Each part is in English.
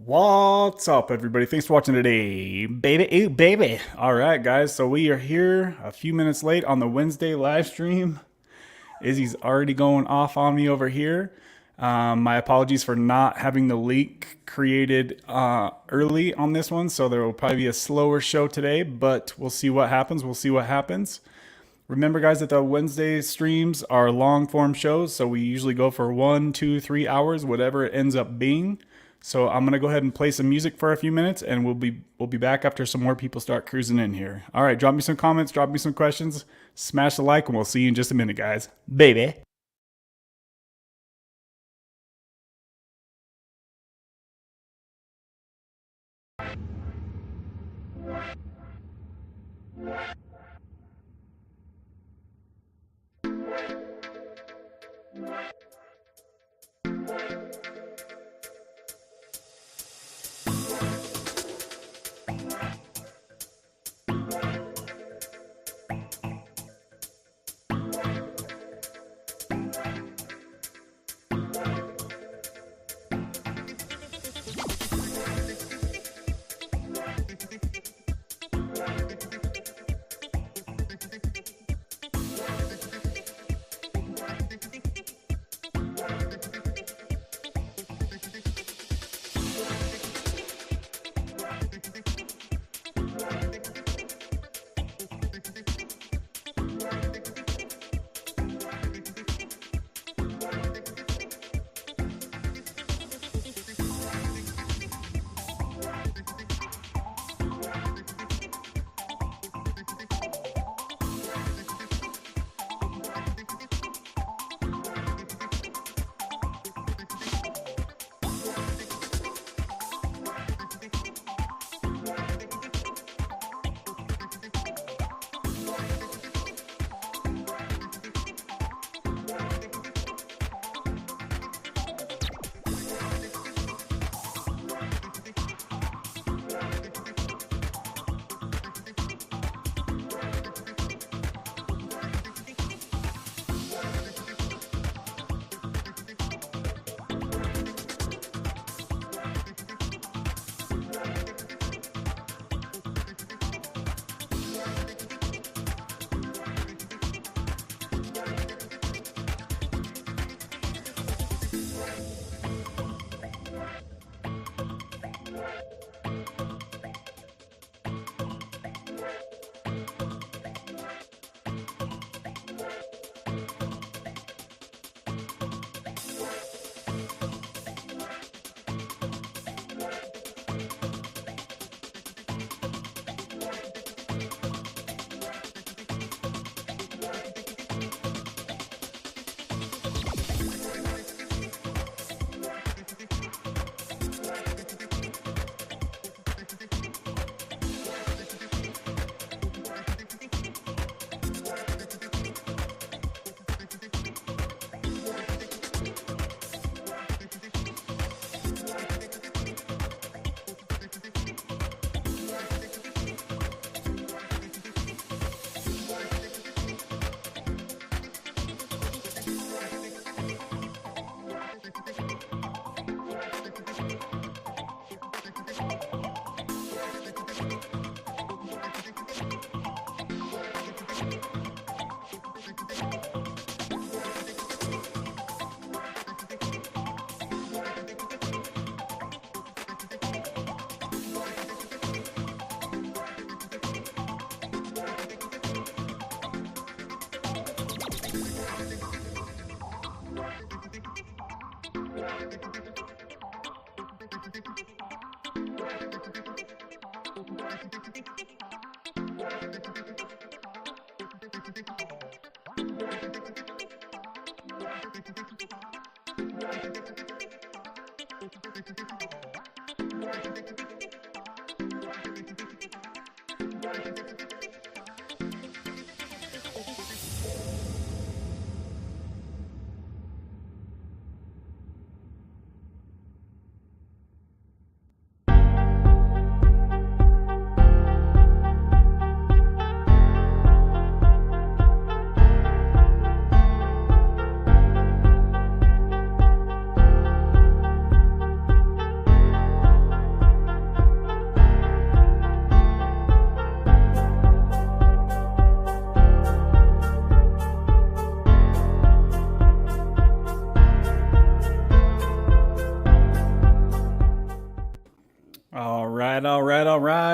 What's up, everybody? Thanks for watching today, baby. Ooh, baby. All right, guys. So we are here a few minutes late on the Wednesday live stream. Izzy's already going off on me over here. My apologies for not having the link created early on this one, so there will probably be a slower show today, but we'll see what happens. Remember, guys, that the Wednesday streams are long form shows, so we usually go for 1, 2, 3 hours, whatever it ends up being. So I'm gonna go ahead and play some music for a few minutes, and we'll be back after some more people start cruising in here. All right, drop me some comments, drop me some questions, smash the like, and we'll see you in just a minute, guys. Baby.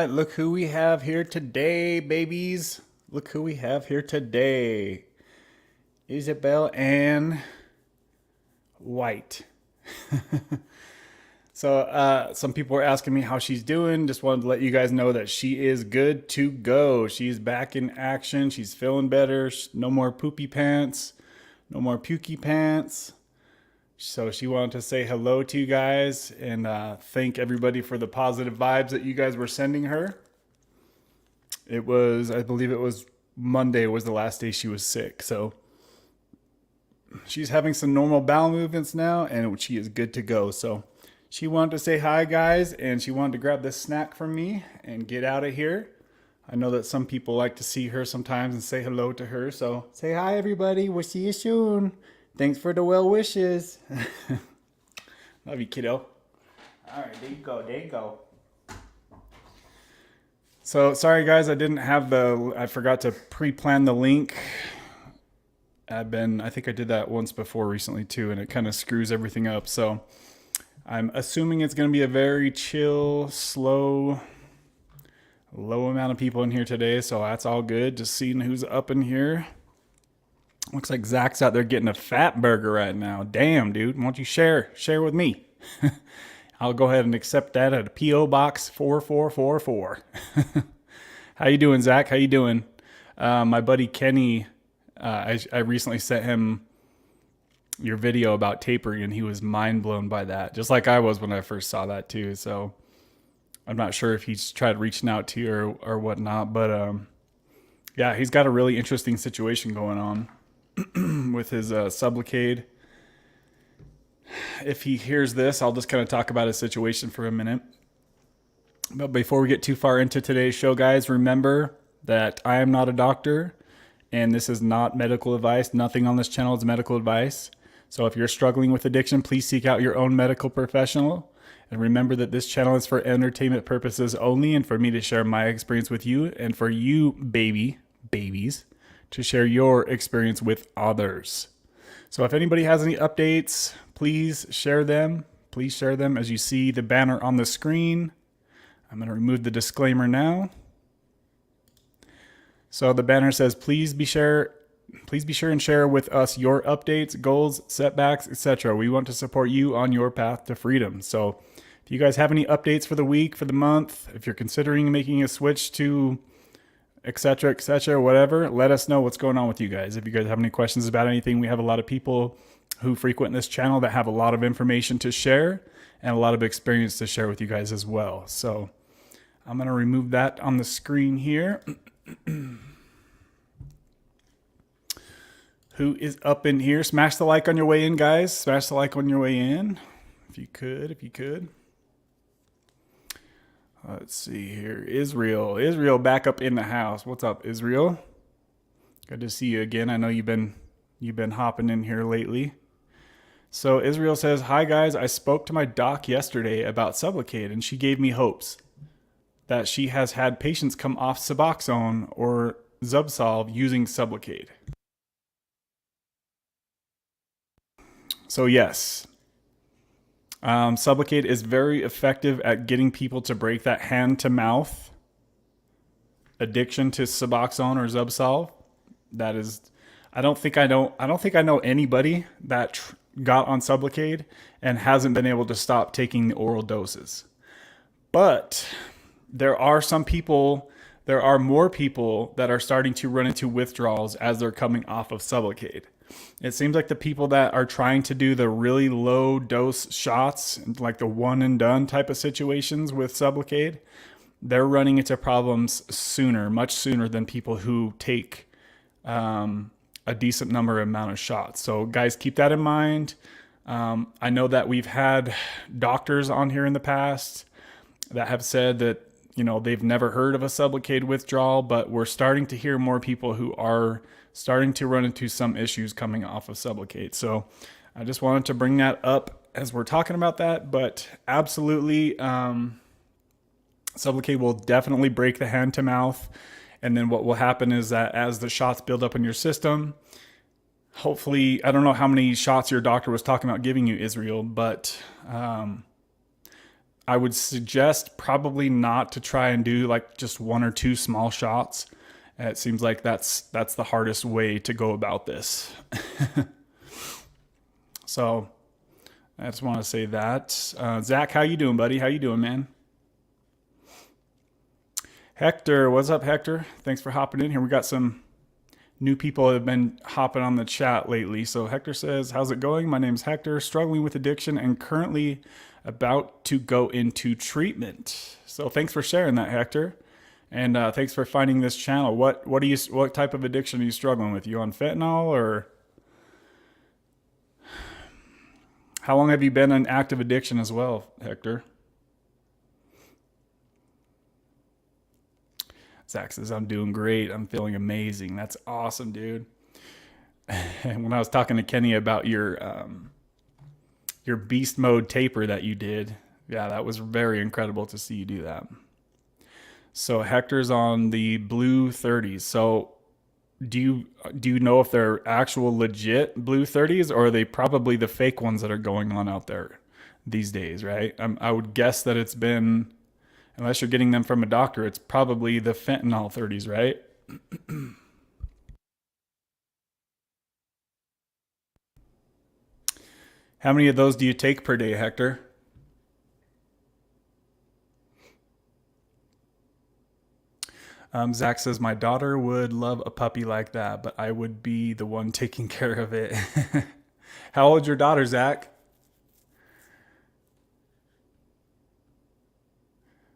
right, look who we have here today, babies. Look who we have here today. Isabel Ann White. So some people were asking me how she's doing. Just wanted to let you guys know that she is good to go. She's back in action. She's feeling better. No more poopy pants. No more pukey pants. So she wanted to say hello to you guys and thank everybody for the positive vibes that you guys were sending her. It was, I believe it was Monday was the last day she was sick. So she's having some normal bowel movements now and she is good to go. So she wanted to say hi, guys, and she wanted to grab this snack from me and get out of here. I know that some people like to see her sometimes and say hello to her. So say hi, everybody. We'll see you soon. Thanks for the well wishes. Love you, kiddo. All right, there you go. There you go. So sorry, guys. I forgot to pre-plan the link. I think I did that once before recently too, and it kind of screws everything up. So I'm assuming it's going to be a very chill, slow, low amount of people in here today. So that's all good. Just seeing who's up in here. Looks like Zach's out there getting a fat burger right now. Damn, dude. Why don't you share with me? I'll go ahead and accept that at a P.O. Box 4444. How you doing, Zach? How you doing? My buddy Kenny, I recently sent him your video about tapering, and he was mind blown by that, just like I was when I first saw that too. So I'm not sure if he's tried reaching out to you or whatnot, but yeah, he's got a really interesting situation going on with his Sublocade. If he hears this, I'll just kind of talk about his situation for a minute. But before we get too far into today's show, guys, remember that I am not a doctor and this is not medical advice. Nothing on this channel is medical advice. So if you're struggling with addiction, please seek out your own medical professional. And remember that this channel is for entertainment purposes only and for me to share my experience with you and for you babies to share your experience with others. So if anybody has any updates, please share them. Please share them as you see the banner on the screen. I'm going to remove the disclaimer now. So the banner says, please be sure and share with us your updates, goals, setbacks, etc. We want to support you on your path to freedom. So if you guys have any updates for the week, for the month, if you're considering making a switch to etc., whatever, let us know what's going on with you guys. If you guys have any questions about anything, we have a lot of people who frequent this channel that have a lot of information to share and a lot of experience to share with you guys as well. So I'm going to remove that on the screen here. Who is up in here? Smash the like on your way in, guys. Smash the like on your way in. If you could. Let's see here. Israel back up in the house. What's up, Israel? Good to see you again. I know you've been hopping in here lately. So Israel says, hi guys, I spoke to my doc yesterday about Sublocade and she gave me hopes that she has had patients come off Suboxone or Zubsolv using Sublocade. So yes, Sublocade is very effective at getting people to break that hand-to-mouth addiction to Suboxone or Zubsolv. That is, I don't think I know anybody that got on Sublocade and hasn't been able to stop taking the oral doses. But there are more people that are starting to run into withdrawals as they're coming off of Sublocade. It seems like the people that are trying to do the really low dose shots, like the one and done type of situations with Sublocade, they're running into problems sooner, much sooner than people who take a decent amount of shots. So guys, keep that in mind. I know that we've had doctors on here in the past that have said that, they've never heard of a Sublocade withdrawal, but we're starting to hear more people who are starting to run into some issues coming off of Sublocade. So I just wanted to bring that up as we're talking about that, but absolutely, Sublocade will definitely break the hand to mouth. And then what will happen is that as the shots build up in your system, hopefully, I don't know how many shots your doctor was talking about giving you, Israel, but I would suggest probably not to try and do like just one or two small shots. It seems like that's the hardest way to go about this. So I just want to say that. Zach, how you doing, buddy? How you doing, man? Hector, what's up, Hector? Thanks for hopping in here. We got some new people that have been hopping on the chat lately. So Hector says, how's it going? My name's Hector, struggling with addiction and currently about to go into treatment. So thanks for sharing that, Hector. And thanks for finding this channel. What type of addiction are you struggling with? You on fentanyl, or how long have you been in active addiction as well, Hector? Zach says, I'm doing great. I'm feeling amazing. That's awesome, dude. And when I was talking to Kenny about your beast mode taper that you did, yeah, that was very incredible to see you do that. So Hector's on the blue 30s. So do you know if they're actual legit blue 30s, or are they probably the fake ones that are going on out there these days, right? I would guess that it's been, unless you're getting them from a doctor, it's probably the fentanyl 30s, right? How many of those do you take per day, Hector? Zach says, my daughter would love a puppy like that, but I would be the one taking care of it. How old's your daughter, Zach?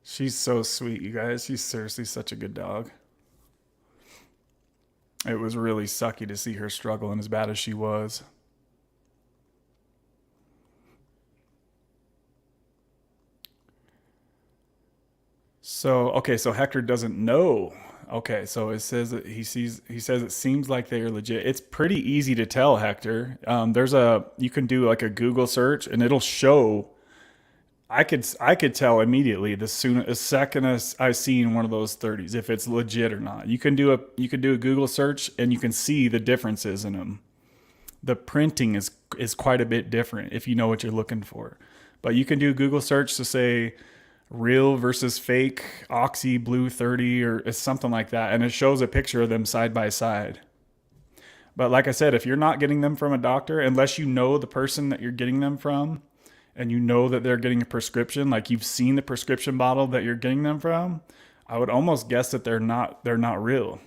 She's so sweet, you guys. She's seriously such a good dog. It was really sucky to see her struggling as bad as she was. So, okay, so Hector doesn't know. Okay, so it says that he says it seems like they are legit. It's pretty easy to tell, Hector. You can do like a Google search and it'll show. I could tell immediately as second as I seen one of those 30s if it's legit or not. You can do a Google search and you can see the differences in them. The printing is quite a bit different if you know what you're looking for. But you can do a Google search to say real versus fake Oxy Blue 30 or something like that, and it shows a picture of them side by side. But like I said, if you're not getting them from a doctor, unless you know the person that you're getting them from and you know that they're getting a prescription, like you've seen the prescription bottle that you're getting them from, I would almost guess that they're not real.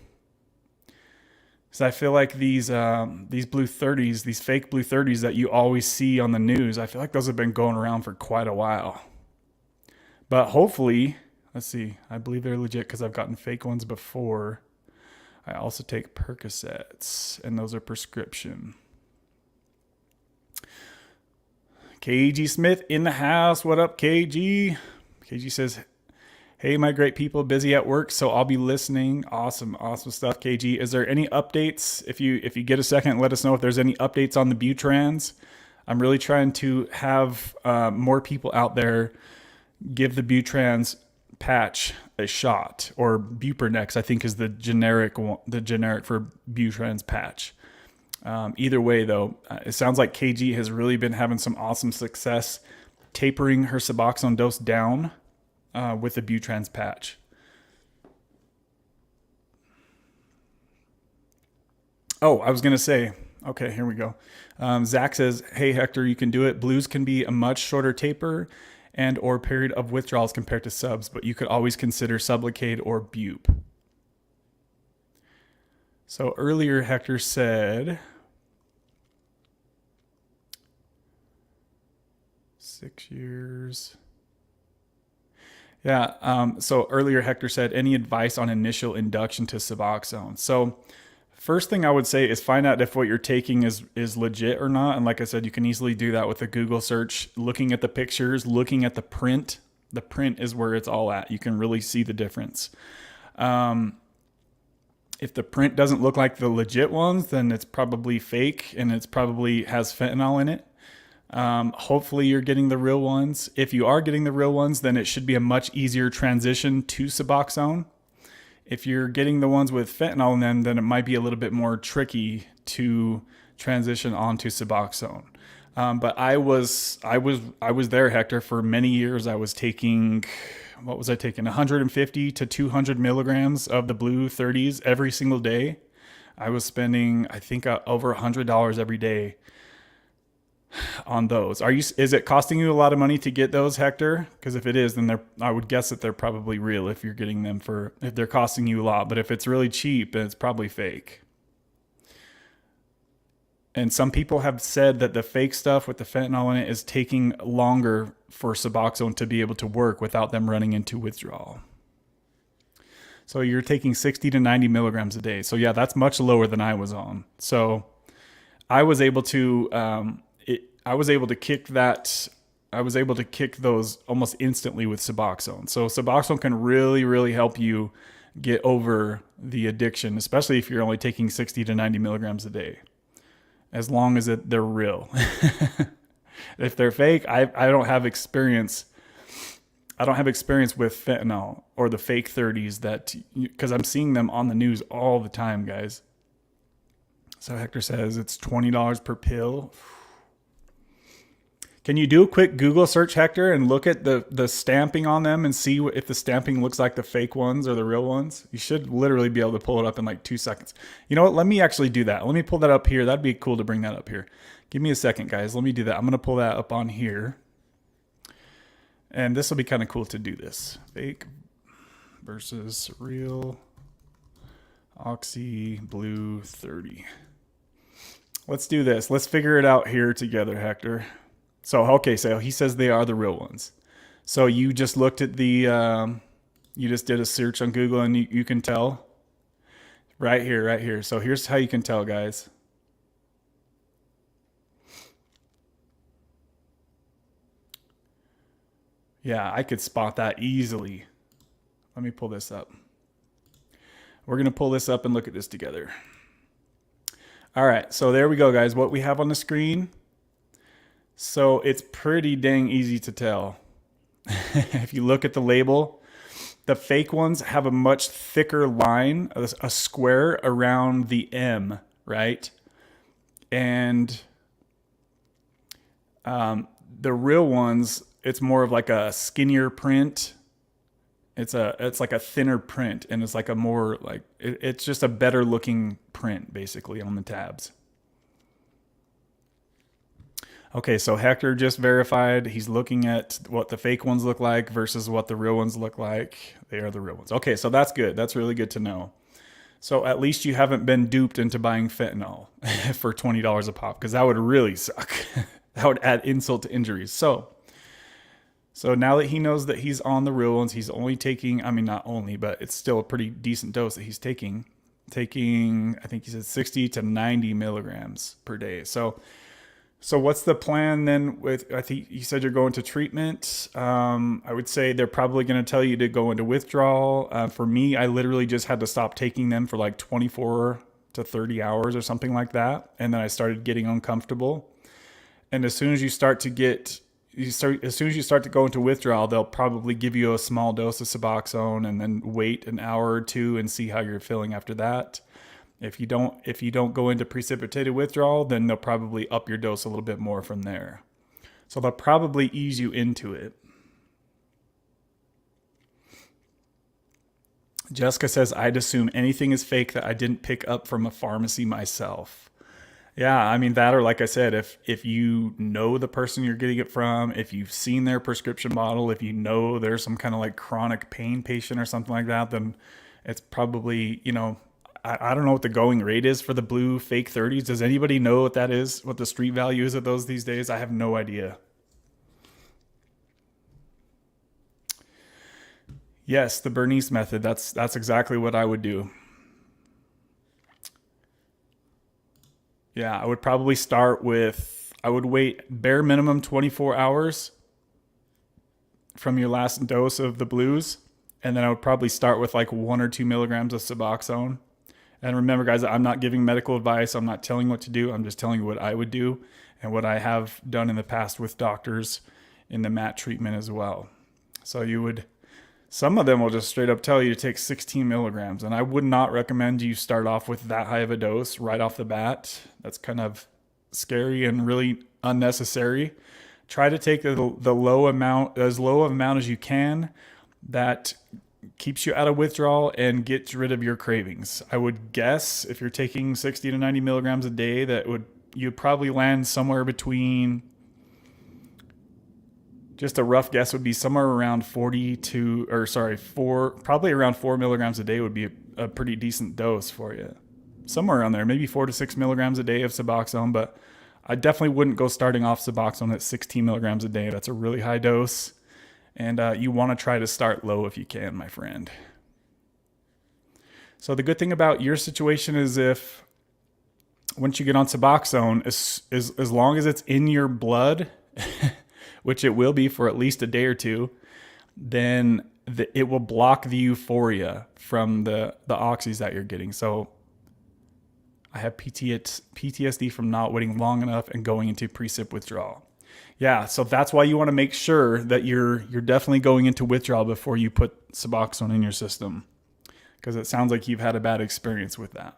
So I feel like these blue 30s, these fake blue 30s that you always see on the news, I feel like those have been going around for quite a while. But hopefully, let's see, I believe they're legit because I've gotten fake ones before. I also take Percocets, and those are prescription. KG Smith in the house. What up, KG? KG says, hey, my great people, busy at work, so I'll be listening. Awesome stuff, KG. Is there any updates? If you get a second, let us know if there's any updates on the Butrans. I'm really trying to have more people out there give the Butrans patch a shot, or Bupernex, I think is the generic for Butrans patch. Either way, though, it sounds like KG has really been having some awesome success tapering her Suboxone dose down with the Butrans patch. Oh, I was going to say, okay, here we go. Zach says, hey, Hector, you can do it. Blues can be a much shorter taper and or period of withdrawals compared to subs, but you could always consider Sublocade or Bupe. So earlier Hector said 6 years. Yeah, so earlier Hector said, any advice on initial induction to Suboxone? So first thing I would say is find out if what you're taking is legit or not. And like I said, you can easily do that with a Google search, looking at the pictures, looking at the print. The print is where it's all at. You can really see the difference. If the print doesn't look like the legit ones, then it's probably fake and it's probably has fentanyl in it. Hopefully you're getting the real ones. If you are getting the real ones, then it should be a much easier transition to Suboxone. If you're getting the ones with fentanyl in them, then it might be a little bit more tricky to transition onto Suboxone. But I was there, Hector, for many years. I was taking, what was I taking? 150 to 200 milligrams of the blue 30s every single day. I was spending, I think, over $100 every day on those. Is it costing you a lot of money to get those, Hector? Because if it is, then I would guess that they're probably real if you're getting them if they're costing you a lot. But if it's really cheap, then it's probably fake. And some people have said that the fake stuff with the fentanyl in it is taking longer for Suboxone to be able to work without them running into withdrawal. So you're taking 60 to 90 milligrams a day. So yeah, that's much lower than I was on. So I was able to, I was able to kick those almost instantly with Suboxone. So Suboxone can really, really help you get over the addiction, especially if you're only taking 60 to 90 milligrams a day. As long as they're real. If they're fake, I don't have experience. I don't have experience with fentanyl or the fake 30s because I'm seeing them on the news all the time, guys. So Hector says it's $20 per pill. Can you do a quick Google search, Hector, and look at the stamping on them and see if the stamping looks like the fake ones or the real ones? You should literally be able to pull it up in like 2 seconds. You know what? Let me actually do that. Let me pull that up here. That'd be cool to bring that up here. Give me a second, guys. Let me do that. I'm going to pull that up on here. And this will be kind of cool to do this. Fake versus real Oxy Blue 30. Let's do this. Let's figure it out here together, Hector. So, okay, so he says they are the real ones. So you just looked at you just did a search on Google and you can tell? Right here. So here's how you can tell, guys. Yeah, I could spot that easily. Let me pull this up. We're going to pull this up and look at this together. All right, so there we go, guys. What we have on the screen. So it's pretty dang easy to tell. If you look at the label, the fake ones have a much thicker line, a square around the M, right? And the real ones, it's more of like a skinnier print. It's like a thinner print, and it's like a more like it's just a better looking print basically on the tabs. Okay, so Hector just verified. He's looking at what the fake ones look like versus what the real ones look like. They are the real ones. Okay, so that's good. That's really good to know. So at least you haven't been duped into buying fentanyl for $20 a pop, because that would really suck. That would add insult to injuries. So now that he knows that he's on the real ones, he's only taking, I mean, not only, but it's still a pretty decent dose that he's taking, I think he said 60 to 90 milligrams per day. So what's the plan then I think you said you're going to treatment. I would say they're probably going to tell you to go into withdrawal. For me, I literally just had to stop taking them for like 24 to 30 hours or something like that. And then I started getting uncomfortable. And as soon as you start to go into withdrawal, they'll probably give you a small dose of Suboxone and then wait an hour or two and see how you're feeling after that. If you don't go into precipitated withdrawal, then they'll probably up your dose a little bit more from there. So they'll probably ease you into it. Jessica says, I'd assume anything is fake that I didn't pick up from a pharmacy myself. Yeah, I mean that, or like I said, if you know the person you're getting it from, if you've seen their prescription bottle, if you know there's some kind of like chronic pain patient or something like that, then it's probably, I don't know what the going rate is for the blue fake 30s. Does anybody know what that is? What the street value is of those these days? I have no idea. Yes, the Bernice method. That's exactly what I would do. Yeah, I would probably I would wait bare minimum 24 hours from your last dose of the blues. And then I would probably start with like 1 or 2 milligrams of Suboxone. And remember, guys, I'm not giving medical advice. I'm not telling you what to do. I'm just telling you what I would do and what I have done in the past with doctors in the MAT treatment as well. So some of them will just straight up tell you to take 16 milligrams. And I would not recommend you start off with that high of a dose right off the bat. That's kind of scary and really unnecessary. Try to take the low amount, as low of amount as you can, that keeps you out of withdrawal and gets rid of your cravings. I would guess if you're taking 60 to 90 milligrams a day, you'd probably land somewhere between, just a rough guess would be somewhere around probably around 4 milligrams a day would be a pretty decent dose for you. Somewhere around there, maybe 4 to 6 milligrams a day of Suboxone, but I definitely wouldn't go starting off Suboxone at 16 milligrams a day. That's a really high dose, and you want to try to start low if you can, my friend. So the good thing about your situation is if once you get on Suboxone, as long as it's in your blood, which it will be for at least a day or two, then it will block the euphoria from the oxys that you're getting. So I have PTSD from not waiting long enough and going into pre-sip withdrawal. Yeah, so that's why you want to make sure that you're definitely going into withdrawal before you put Suboxone in your system, because it sounds like you've had a bad experience with that.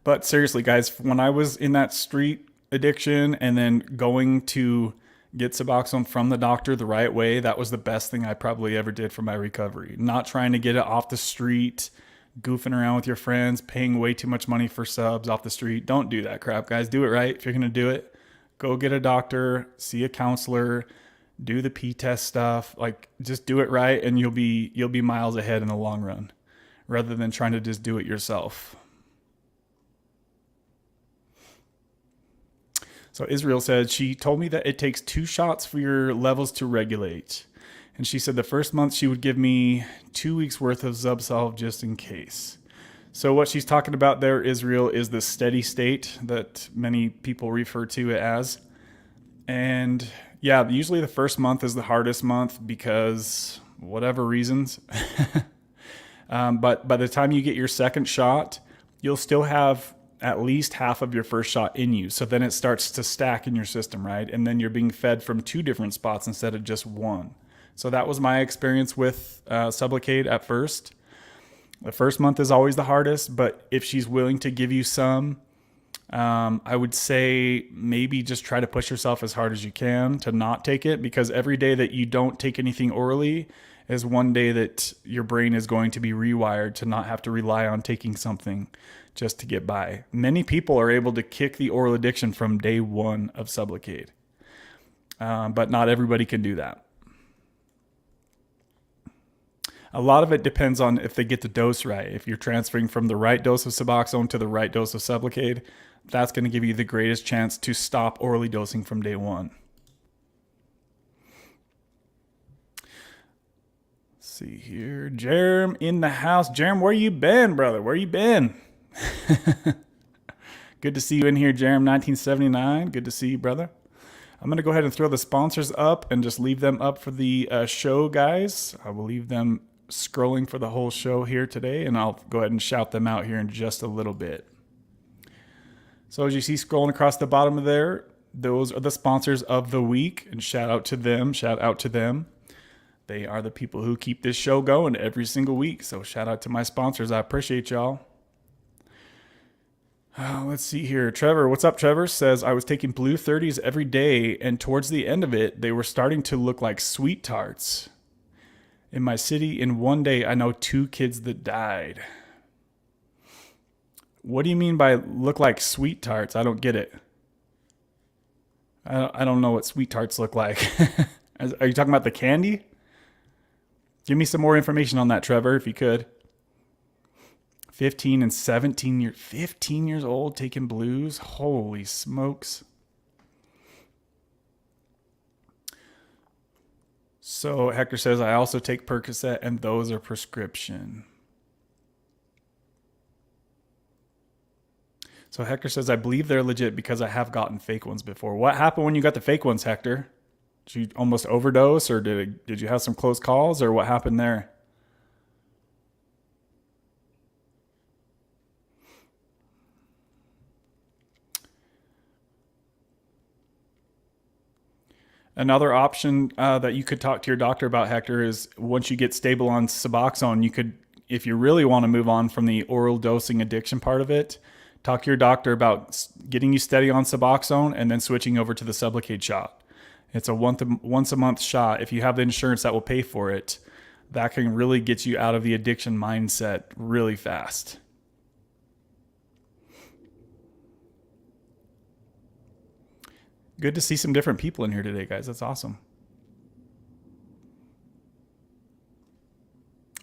But seriously, guys, when I was in that street addiction and then going to get Suboxone from the doctor the right way, that was the best thing I probably ever did for my recovery. Not trying to get it off the street, goofing around with your friends, paying way too much money for subs off the street. Don't do that crap, guys. Do it right. If you're going to do it, go get a doctor, see a counselor, do the P-test stuff. Like, just do it right, and you'll be miles ahead in the long run, rather than trying to just do it yourself. So Israel said, she told me that it takes 2 shots for your levels to regulate. And she said the first month she would give me 2 weeks worth of Zubsolv just in case. So what she's talking about there, Israel, is the steady state that many people refer to it as. And yeah, usually the first month is the hardest month because whatever reasons. But by the time you get your second shot, you'll still have at least half of your first shot in you. So then it starts to stack in your system, right? And then you're being fed from 2 different spots instead of just one. So that was my experience with Sublocade at first. The first month is always the hardest, but if she's willing to give you some, I would say maybe just try to push yourself as hard as you can to not take it, because every day that you don't take anything orally is one day that your brain is going to be rewired to not have to rely on taking something just to get by. Many people are able to kick the oral addiction from day 1 of Sublocade, but not everybody can do that. A lot of it depends on if they get the dose right. If you're transferring from the right dose of Suboxone to the right dose of Sublocade, that's going to give you the greatest chance to stop orally dosing from day 1. Let's see here. Jerem in the house. Jerem, where you been, brother? Where you been? Good to see you in here, Jerem 1979. Good to see you, brother. I'm going to go ahead and throw the sponsors up and just leave them up for the show, guys. I will leave them scrolling for the whole show here today, and I'll go ahead and shout them out here in just a little bit. So as you see scrolling across the bottom of there, those are the sponsors of the week, and shout out to them. Shout out to them. They are the people who keep this show going every single week. So shout out to my sponsors. I appreciate y'all. Let's see here. Trevor, what's up, Trevor? Says, I was taking Blue 30s every day, and towards the end of it, they were starting to look like sweet tarts. In my city, in one day, I know 2 kids that died. What do you mean by look like sweet tarts? I don't get it. I don't know what sweet tarts look like. Are you talking about the candy? Give me some more information on that, Trevor, if you could. 15 and 17 years, 15 years old taking blues. Holy smokes. So Hector says, I also take Percocet, and those are prescription. So Hector says, I believe they're legit because I have gotten fake ones before. What happened when you got the fake ones, Hector? Did you almost overdose, or did you have some close calls, or what happened there? Another option that you could talk to your doctor about, Hector, is once you get stable on Suboxone, you could if you really want to move on from the oral dosing addiction part of it, talk to your doctor about getting you steady on Suboxone and then switching over to the Sublocade shot. It's a once a month shot. If you have the insurance that will pay for it, that can really get you out of the addiction mindset really fast. Good to see some different people in here today, guys. That's awesome.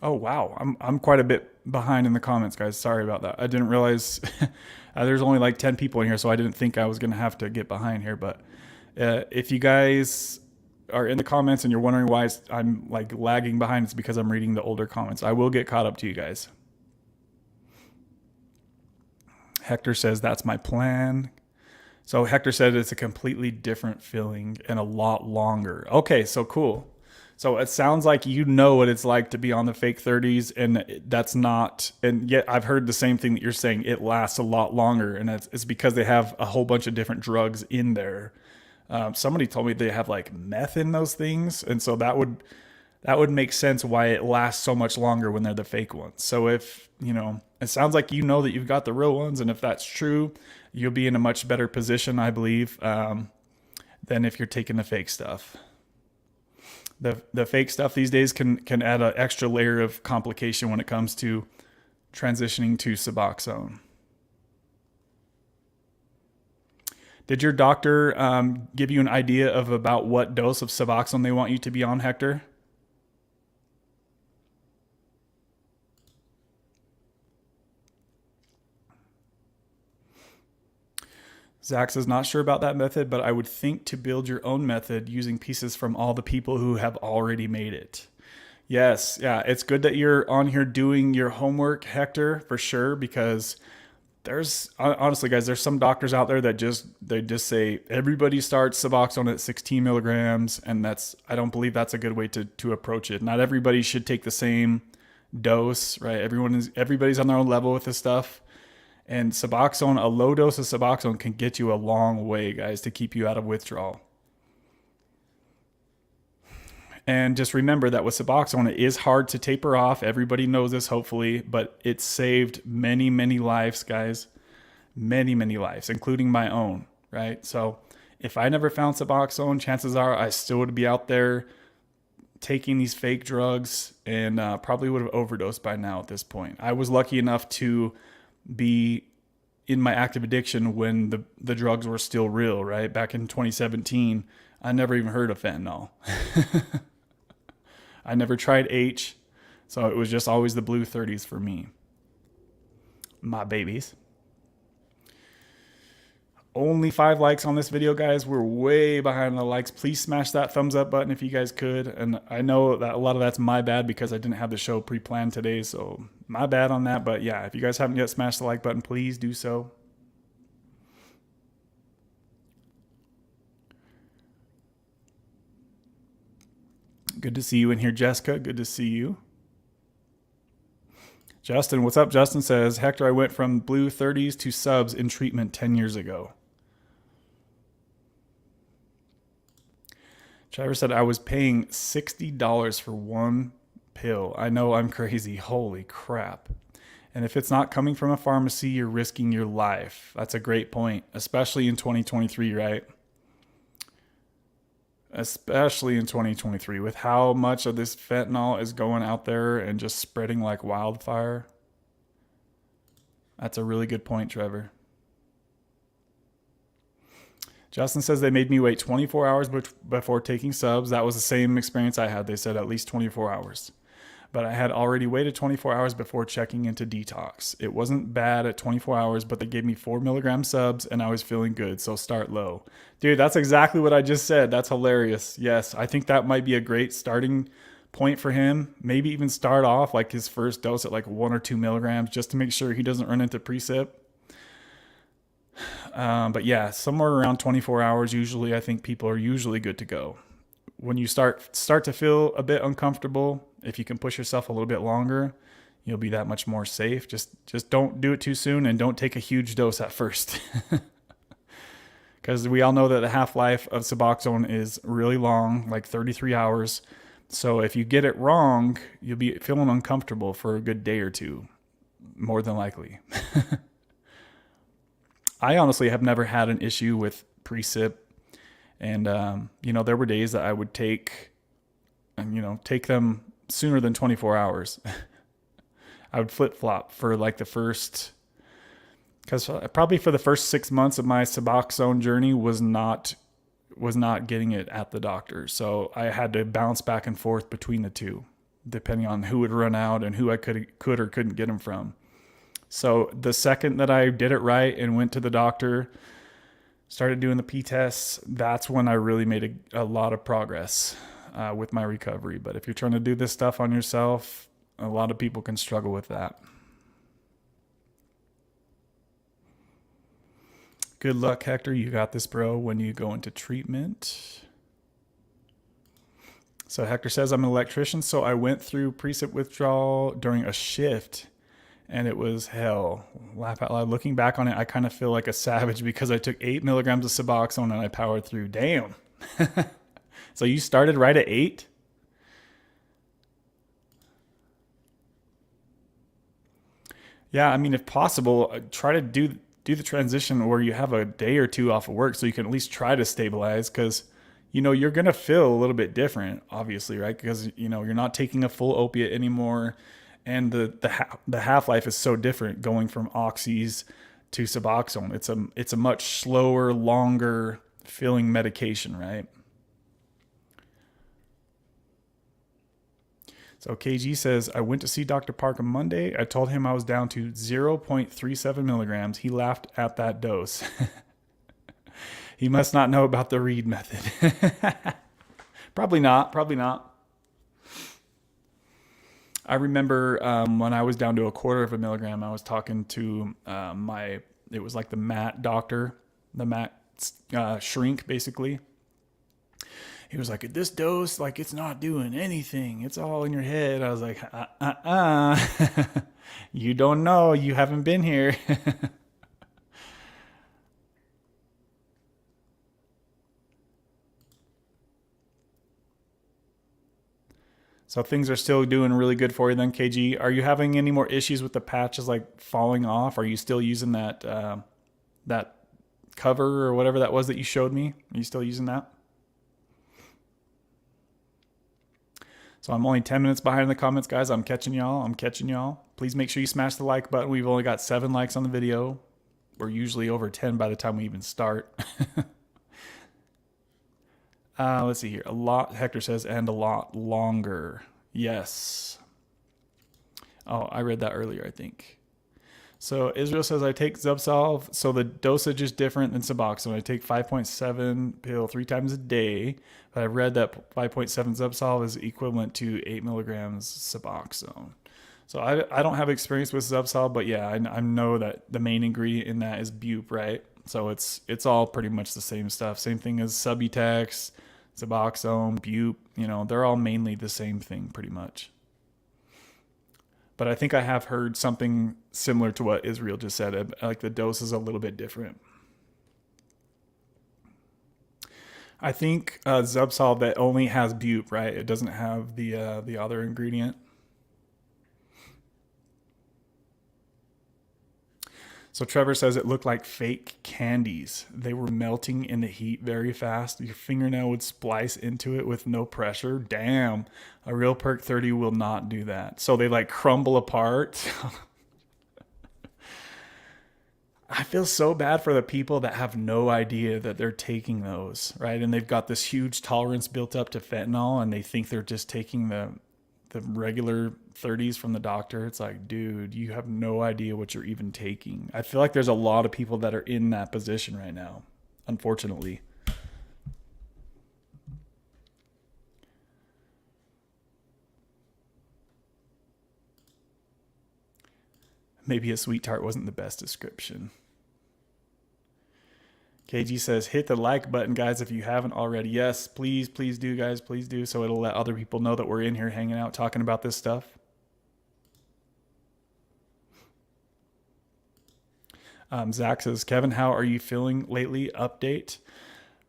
Oh, wow. I'm quite a bit behind in the comments, guys. Sorry about that. I didn't realize there's only like 10 people in here, so I didn't think I was going to have to get behind here. But if you guys are in the comments and you're wondering why I'm like lagging behind, it's because I'm reading the older comments. I will get caught up to you guys. Hector says, that's my plan. So Hector said it's a completely different feeling and a lot longer. Okay, so cool. So it sounds like you know what it's like to be on the fake 30s, and that's not, and yet I've heard the same thing that you're saying. It lasts a lot longer, and it's because they have a whole bunch of different drugs in there. Somebody told me they have like meth in those things, and so that would make sense why it lasts so much longer when they're the fake ones. So if, you know, it sounds like you know that you've got the real ones, and if that's true, you'll be in a much better position, I believe, than if you're taking the fake stuff. The fake stuff these days can add an extra layer of complication when it comes to transitioning to Suboxone. Did your doctor give you an idea of about what dose of Suboxone they want you to be on, Hector? Zach says, not sure about that method, but I would think to build your own method using pieces from all the people who have already made it. Yes, yeah, it's good that you're on here doing your homework, Hector, for sure, because there's, honestly, guys, there's some doctors out there that they just say everybody starts Suboxone at 16 milligrams, and I don't believe that's a good way to approach it. Not everybody should take the same dose, right? Everybody's on their own level with this stuff. And Suboxone, a low dose of Suboxone can get you a long way, guys, to keep you out of withdrawal. And just remember that with Suboxone, it is hard to taper off. Everybody knows this, hopefully, but it saved many, many lives, guys. Many, many lives, including my own, right? So if I never found Suboxone, chances are I still would be out there taking these fake drugs and probably would have overdosed by now at this point. I was lucky enough to be in my active addiction when the drugs were still real, right? Back in 2017, I never even heard of fentanyl. I never tried H, so it was just always the blue 30s for me. My babies. Only 5 likes on this video, guys. We're way behind the likes. Please smash that thumbs up button if you guys could. And I know that a lot of that's my bad because I didn't have the show pre-planned today, so my bad on that. But yeah, if you guys haven't yet smashed the like button, please do so. Good to see you in here, Jessica. Good to see you. Justin, what's up? Justin says, Hector, I went from blue 30s to subs in treatment 10 years ago. Trevor said, I was paying $60 for one pill. I know I'm crazy. Holy crap. And if it's not coming from a pharmacy, you're risking your life. That's a great point, especially in 2023, right? Especially in 2023 with how much of this fentanyl is going out there and just spreading like wildfire. That's a really good point, Trevor. Justin says they made me wait 24 hours before taking subs. That was the same experience I had. They said at least 24 hours. But I had already waited 24 hours before checking into detox. It wasn't bad at 24 hours, but they gave me 4 milligram subs and I was feeling good. So start low. Dude, that's exactly what I just said. That's hilarious. Yes, I think that might be a great starting point for him. Maybe even start off like his first dose at like 1 or 2 milligrams just to make sure he doesn't run into precip. But yeah, somewhere around 24 hours, usually, I think people are usually good to go. When you start to feel a bit uncomfortable, if you can push yourself a little bit longer, you'll be that much more safe. Just don't do it too soon and don't take a huge dose at first. Because we all know that the half-life of Suboxone is really long, like 33 hours. So if you get it wrong, you'll be feeling uncomfortable for a good day or two, more than likely. I honestly have never had an issue with pre-sip. And, there were days that I would take them sooner than 24 hours. I would flip flop for like because probably for the first 6 months of my Suboxone journey was not getting it at the doctor. So I had to bounce back and forth between the two, depending on who would run out and who I could or couldn't get them from. So the second that I did it right and went to the doctor, started doing the P tests, that's when I really made a lot of progress with my recovery. But if you're trying to do this stuff on yourself, a lot of people can struggle with that. Good luck, Hector. You got this, bro, when you go into treatment. So Hector says, I'm an electrician, so I went through pre-sip withdrawal during a shift, and it was hell. Laugh out loud. Looking back on it, I kind of feel like a savage because I took 8 milligrams of Suboxone and I powered through. Damn. So you started right at 8? Yeah, I mean, if possible, try to do the transition where you have a day or two off of work so you can at least try to stabilize, because you're going to feel a little bit different, obviously, right? Because you're not taking a full opiate anymore, and the half-life is so different going from oxys to Suboxone. It's a much slower, longer feeling medication, right? So KG says, I went to see Dr. Park on Monday. I told him I was down to 0.37 milligrams. He laughed at that dose. He must not know about the Reed method. Probably not. I remember when I was down to 1/4 milligram, I was talking to it was like the MAT doctor, the MAT shrink, basically. He was like, at this dose, like, it's not doing anything. It's all in your head. I was like, you don't know. You haven't been here. So things are still doing really good for you then, KG. Are you having any more issues with the patches like falling off? Are you still using that cover or whatever that was that you showed me? Are you still using that? So I'm only 10 minutes behind in the comments, guys. I'm catching y'all. Please make sure you smash the like button. We've only got 7 likes on the video. We're usually over 10 by the time we even start. Let's see here. A lot, Hector says, and a lot longer. Yes. Oh, I read that earlier, I think. So Israel says, I take Zubsolv. So the dosage is different than Suboxone. I take 5.7 pill 3 times a day. But I read that 5.7 Zubsolv is equivalent to 8 milligrams Suboxone. So I don't have experience with Zubsolv, but yeah, I know that the main ingredient in that is bupe, right? So it's all pretty much the same stuff. Same thing as Subutex, Suboxone, bupe. They're all mainly the same thing pretty much. But I think I have heard something similar to what Israel just said. Like the dose is a little bit different. I think Zubsolv that only has bupe, right? It doesn't have the other ingredient. So Trevor says it looked like fake candies. They were melting in the heat very fast. Your fingernail would splice into it with no pressure. Damn, a real Perk 30 will not do that. So they like crumble apart. I feel so bad for the people that have no idea that they're taking those, right? And they've got this huge tolerance built up to fentanyl, and they think they're just taking the regular 30s from the doctor. It's like, dude, you have no idea what you're even taking. I feel like there's a lot of people that are in that position right now, unfortunately. Maybe a sweet tart wasn't the best description. KG says, hit the like button, guys, if you haven't already. Yes, please do, guys. Please do, so it'll let other people know that we're in here hanging out, talking about this stuff. Zach says, Kevin, how are you feeling lately? Update.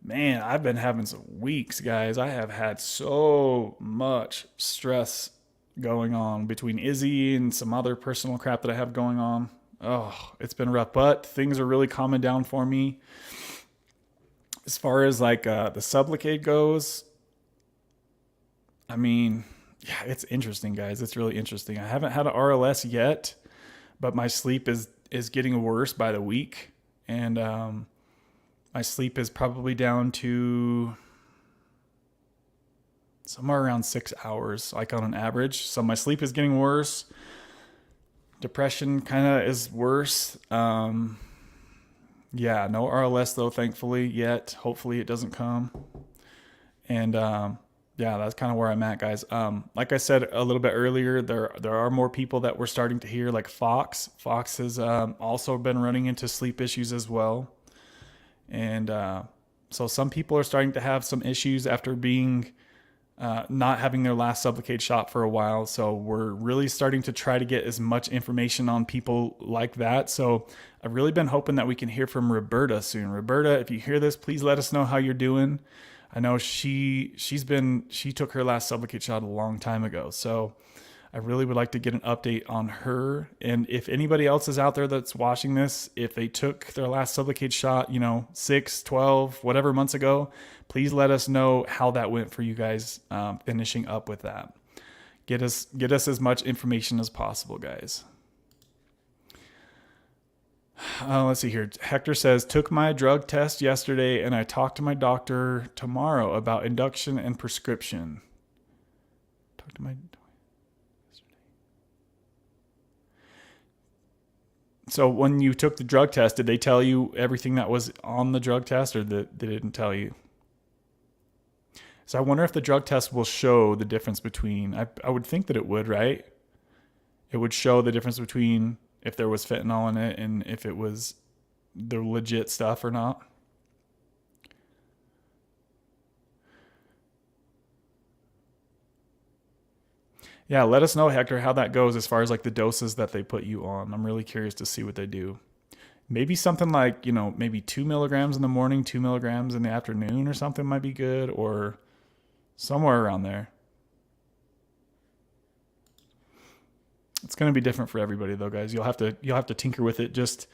Man, I've been having some weeks, guys. I have had so much stress going on between Izzy and some other personal crap that I have going on. Oh, it's been rough, but things are really calming down for me. As far as like the Sublocade goes, I mean, yeah, it's interesting, guys. It's really interesting. I haven't had an RLS yet, but my sleep is getting worse by the week, and my sleep is probably down to somewhere around 6 hours, like on an average. So my sleep is getting worse. Depression kind of is worse. Yeah, no RLS though, thankfully yet. Hopefully it doesn't come. And yeah, that's kind of where I'm at, guys. Like I said a little bit earlier, there are more people that we're starting to hear, like Fox. Fox has also been running into sleep issues as well. And so some people are starting to have some issues after being not having their last Sublocade shot for a while. So we're really starting to try to get as much information on people like that. So I've really been hoping that we can hear from Roberta soon. Roberta, if you hear this, please let us know how you're doing. I know she took her last Sublocade shot a long time ago. So I really would like to get an update on her. And if anybody else is out there that's watching this, if they took their last Sublocade shot, 6, 12, whatever months ago, please let us know how that went for you guys, finishing up with that. Get us as much information as possible, guys. Let's see here. Hector says, took my drug test yesterday and I talked to my doctor tomorrow about induction and prescription. Talk to my... So when you took the drug test, did they tell you everything that was on the drug test, or they didn't tell you? So I wonder if the drug test will show the difference between, I would think that it would, right? It would show the difference between if there was fentanyl in it and if it was the legit stuff or not. Yeah, let us know, Hector, how that goes as far as like the doses that they put you on. I'm really curious to see what they do. Maybe something like, maybe 2 milligrams in the morning, 2 milligrams in the afternoon or something might be good, or somewhere around there. It's going to be different for everybody though, guys. You'll have to tinker with it.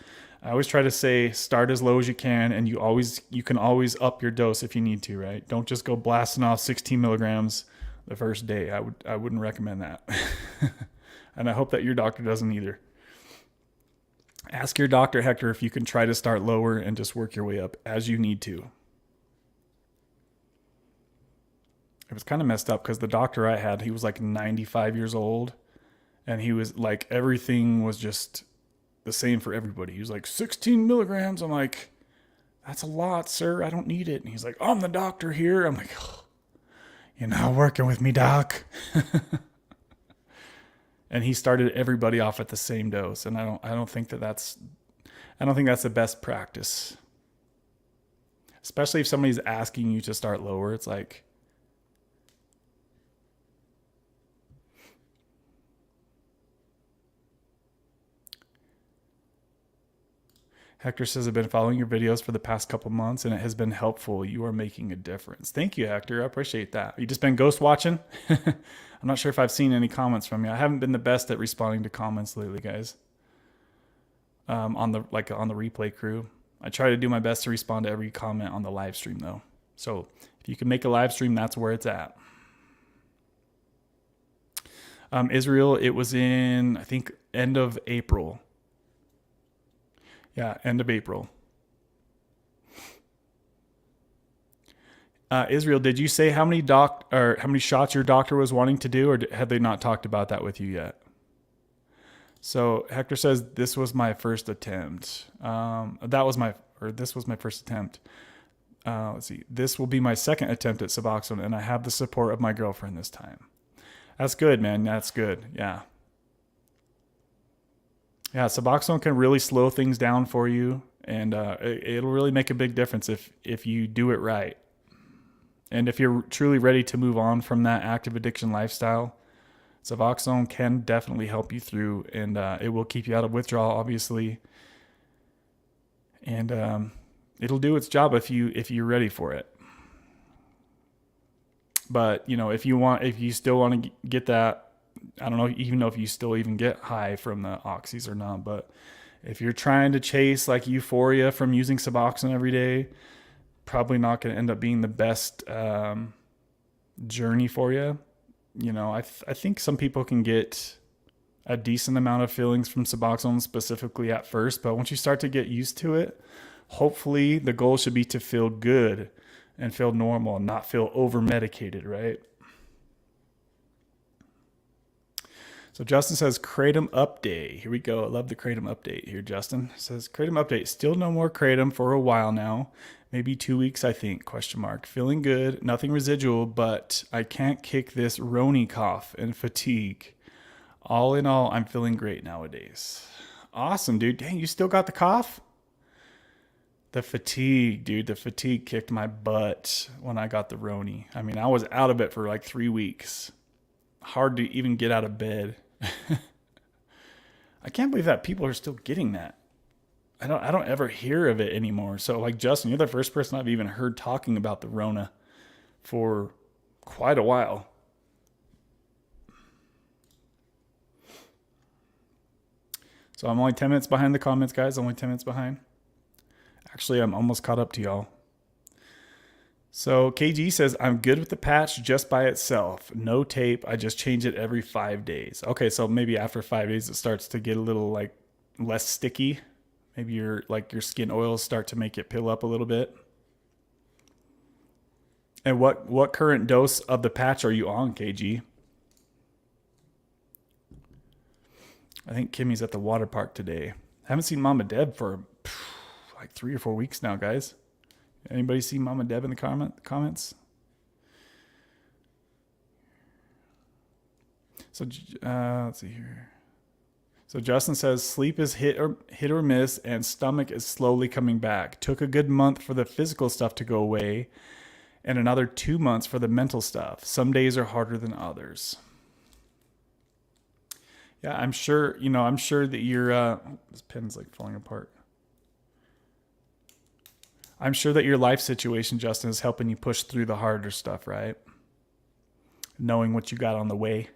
I always try to say start as low as you can, and you can always up your dose if you need to, right? Don't just go blasting off 16 milligrams the first day. I wouldn't recommend that. And I hope that your doctor doesn't either. Ask your doctor, Hector, if you can try to start lower and just work your way up as you need to. It was kind of messed up because the doctor I had, he was like 95 years old, and he was like, everything was just the same for everybody. He was like, 16 milligrams. I'm like, that's a lot, sir. I don't need it. And he's like, I'm the doctor here. I'm like, oh, you're not working with me, doc. And he started everybody off at the same dose, and I don't think that's the best practice. Especially if somebody's asking you to start lower, it's like, Hector says, I've been following your videos for the past couple months and it has been helpful. You are making a difference. Thank you, Hector. I appreciate that. You just been ghost watching? I'm not sure if I've seen any comments from you. I haven't been the best at responding to comments lately, guys. On the replay crew. I try to do my best to respond to every comment on the live stream though. So if you can make a live stream, that's where it's at. Israel, it was in, I think, end of April. Yeah, end of April. Israel, did you say how many shots your doctor was wanting to do, or have they not talked about that with you yet? So Hector says this was my first attempt. This was my first attempt. Let's see. This will be my second attempt at Suboxone, and I have the support of my girlfriend this time. That's good, man. That's good. Yeah. Yeah, Suboxone can really slow things down for you, and it'll really make a big difference if you do it right. And if you're truly ready to move on from that active addiction lifestyle, Suboxone can definitely help you through, and it will keep you out of withdrawal, obviously. And It'll do its job if you're ready for it. But if you still want to get that, I don't know even know if you still even get high from the oxys or not. But if you're trying to chase like euphoria from using Suboxone every day, probably not going to end up being the best journey for you. I think some people can get a decent amount of feelings from Suboxone specifically at first, but once you start to get used to it, hopefully the goal should be to feel good and feel normal and not feel over medicated, right? So Justin says Kratom update. Here we go. I love the Kratom update here. Justin says Kratom update. Still no more Kratom for a while now. Maybe 2 weeks, I think, question mark. Feeling good, nothing residual, but I can't kick this Roni cough and fatigue. All in all, I'm feeling great nowadays. Awesome, dude. Dang, you still got the cough? The fatigue, dude. The fatigue kicked my butt when I got the Roni. I mean, I was out of it for like 3 weeks. Hard to even get out of bed. I can't believe that people are still getting that. I don't ever hear of it anymore. So like Justin, you're the first person I've even heard talking about the Rona for quite a while. So I'm only 10 minutes behind the comments, guys. Only 10 minutes behind. Actually, I'm almost caught up to y'all. So KG says, I'm good with the patch just by itself. No tape. I just change it every 5 days. Okay, so maybe after 5 days, it starts to get a little like less sticky. Maybe your skin oils start to make it pill up a little bit. And what current dose of the patch are you on, KG? I think Kimmy's at the water park today. Haven't seen Mama Deb for like 3 or 4 weeks now, guys. Anybody see Mama Deb in the comments? So let's see here. So Justin says sleep is hit or miss, and stomach is slowly coming back. Took a good month for the physical stuff to go away, and another 2 months for the mental stuff. Some days are harder than others. Yeah, I'm sure that your this pen's like falling apart. I'm sure that your life situation, Justin, is helping you push through the harder stuff, right? Knowing what you got on the way.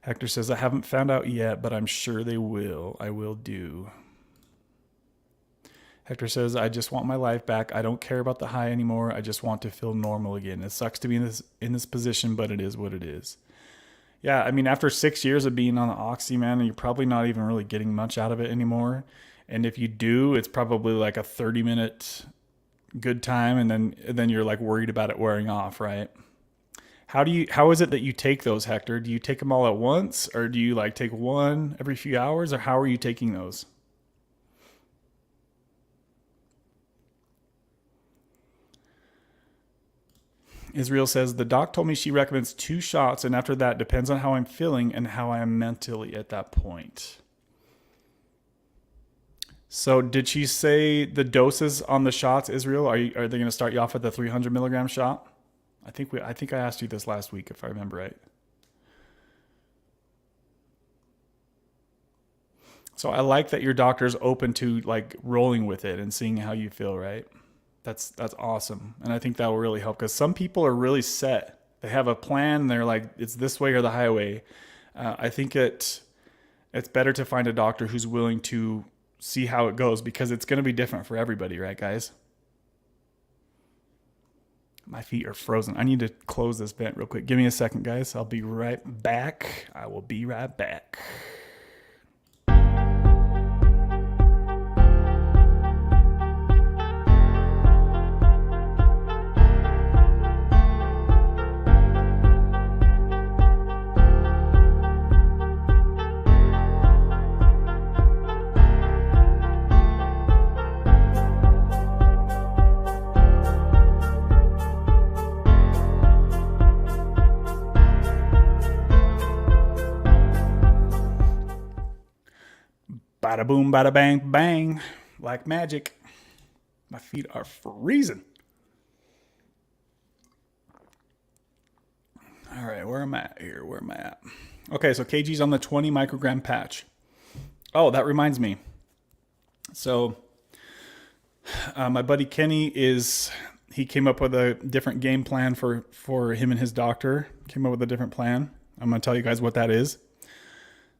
Hector says, I haven't found out yet, but I'm sure they will. I will do. Hector says, I just want my life back. I don't care about the high anymore. I just want to feel normal again. It sucks to be in this position, but it is what it is. Yeah, I mean, after 6 years of being on the Oxy, man, you're probably not even really getting much out of it anymore. And if you do, it's probably like a 30-minute good time, and then you're like worried about it wearing off, right? How is it that you take those, Hector? Do you take them all at once, or do you like take one every few hours, or how are you taking those? Israel says, the doc told me she recommends 2 shots, and after that, depends on how I'm feeling and how I am mentally at that point. So did she say the doses on the shots, Israel? Are they going to start you off at the 300 milligram shot? I think I asked you this last week, if I remember right. So I like that your doctor's open to like rolling with it and seeing how you feel, right? That's awesome. And I think that will really help, because some people are really set. They have a plan and they're like, it's this way or the highway. I think it's better to find a doctor who's willing to see how it goes, because it's going to be different for everybody, right, guys? My feet are frozen. I need to close this vent real quick. Give me a second, guys. I'll be right back. I will be right back. Bada boom, bada bang, bang. Like magic. My feet are freezing. All right, where am I at here? Where am I at? Okay, so KG's on the 20 microgram patch. Oh, that reminds me. So my buddy Kenny he came up with a different game plan for him and his doctor. Came up with a different plan. I'm going to tell you guys what that is.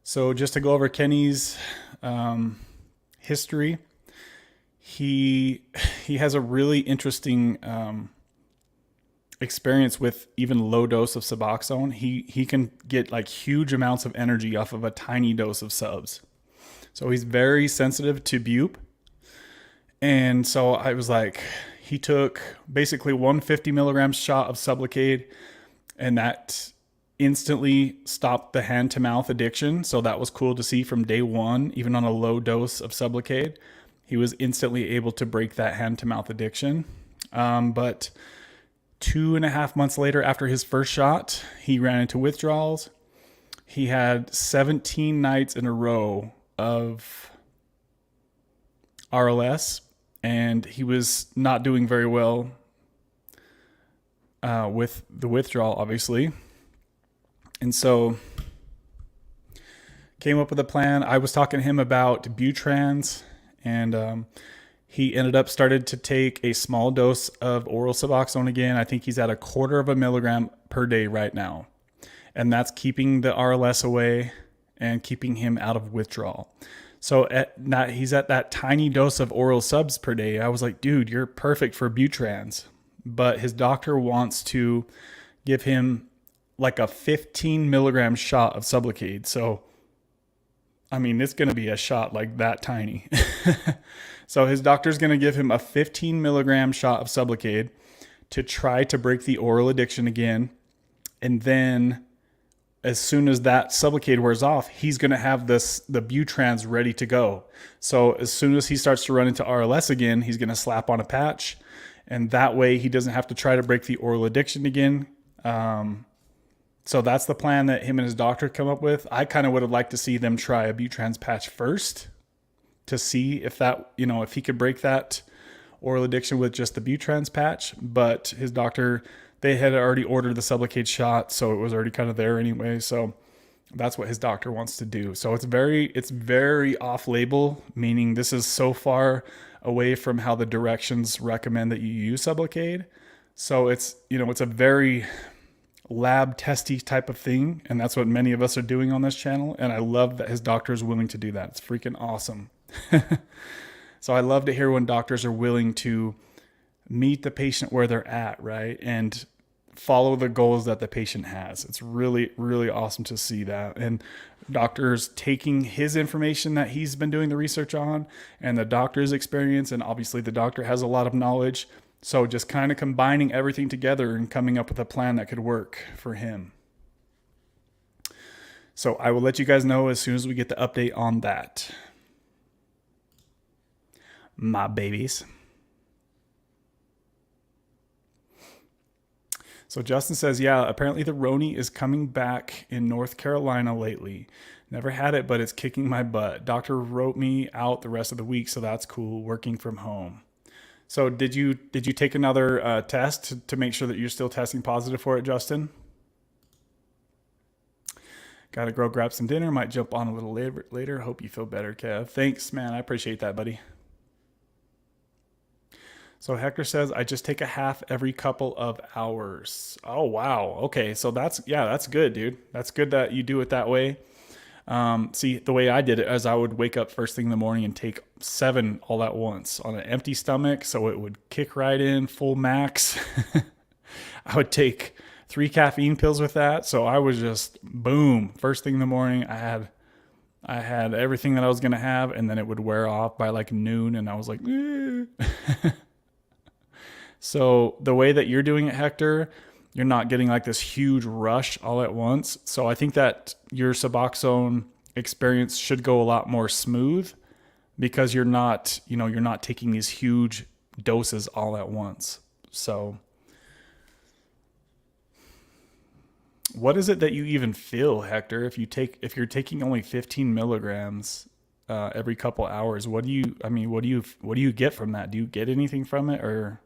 So just to go over Kenny's history, he has a really interesting experience with even low dose of Suboxone. He can get like huge amounts of energy off of a tiny dose of subs. So he's very sensitive to bupe. And so I was like, he took basically 150 milligram shot of Sublocade, and that instantly stopped the hand to mouth addiction. So that was cool to see from day one, even on a low dose of Sublocade, he was instantly able to break that hand to mouth addiction. But 2.5 months later, after his first shot, he ran into withdrawals. He had 17 nights in a row of RLS, and he was not doing very well with the withdrawal, obviously. And so came up with a plan. I was talking to him about Butrans, and he ended up started to take a small dose of oral Suboxone again. I think he's at 1/4 milligram per day right now. And that's keeping the RLS away and keeping him out of withdrawal. So he's at that tiny dose of oral subs per day. I was like, dude, you're perfect for Butrans. But his doctor wants to give him like a 15 milligram shot of Sublocade. So, I mean, it's going to be a shot like that tiny. So his doctor's going to give him a 15 milligram shot of Sublocade to try to break the oral addiction again. And then as soon as that Sublocade wears off, he's going to have the Butrans ready to go. So as soon as he starts to run into RLS again, he's going to slap on a patch. And that way he doesn't have to try to break the oral addiction again. So that's the plan that him and his doctor come up with. I kind of would have liked to see them try a Butrans patch first to see if that, if he could break that oral addiction with just the Butrans patch. But his doctor, they had already ordered the Sublocade shot, so it was already kind of there anyway. So that's what his doctor wants to do. So it's very off-label, meaning this is so far away from how the directions recommend that you use Sublocade. So it's a very lab testy type of thing, and that's what many of us are doing on this channel. And I love that his doctor is willing to do that. It's freaking awesome. So I love to hear when doctors are willing to meet the patient where they're at, right? And follow the goals that the patient has. It's really, really awesome to see that. And doctors taking his information that he's been doing the research on and the doctor's experience, and obviously the doctor has a lot of knowledge. So just kind of combining everything together and coming up with a plan that could work for him. So I will let you guys know as soon as we get the update on that. My babies. So Justin says, yeah, apparently the Roni is coming back in North Carolina lately. Never had it, but it's kicking my butt. Doctor wrote me out the rest of the week, so that's cool, working from home. So did you take another test to make sure that you're still testing positive for it, Justin? Got to go grab some dinner. Might jump on a little later. Hope you feel better, Kev. Thanks, man. I appreciate that, buddy. So Hector says, I just take a half every couple of hours. Oh, wow. Okay. So that's good, dude. That's good that you do it that way. See, the way I did it is I would wake up first thing in the morning and take 7 all at once on an empty stomach. So it would kick right in full max. I would take 3 caffeine pills with that. So I was just boom. First thing in the morning, I had everything that I was going to have, and then it would wear off by like noon. And I was like, So the way that you're doing it, Hector, you're not getting like this huge rush all at once. So I think that your Suboxone experience should go a lot more smooth because you're not taking these huge doses all at once. So what is it that you even feel, Hector? If you're taking only 15 milligrams every couple hours, what do you get from that? Do you get anything from it, or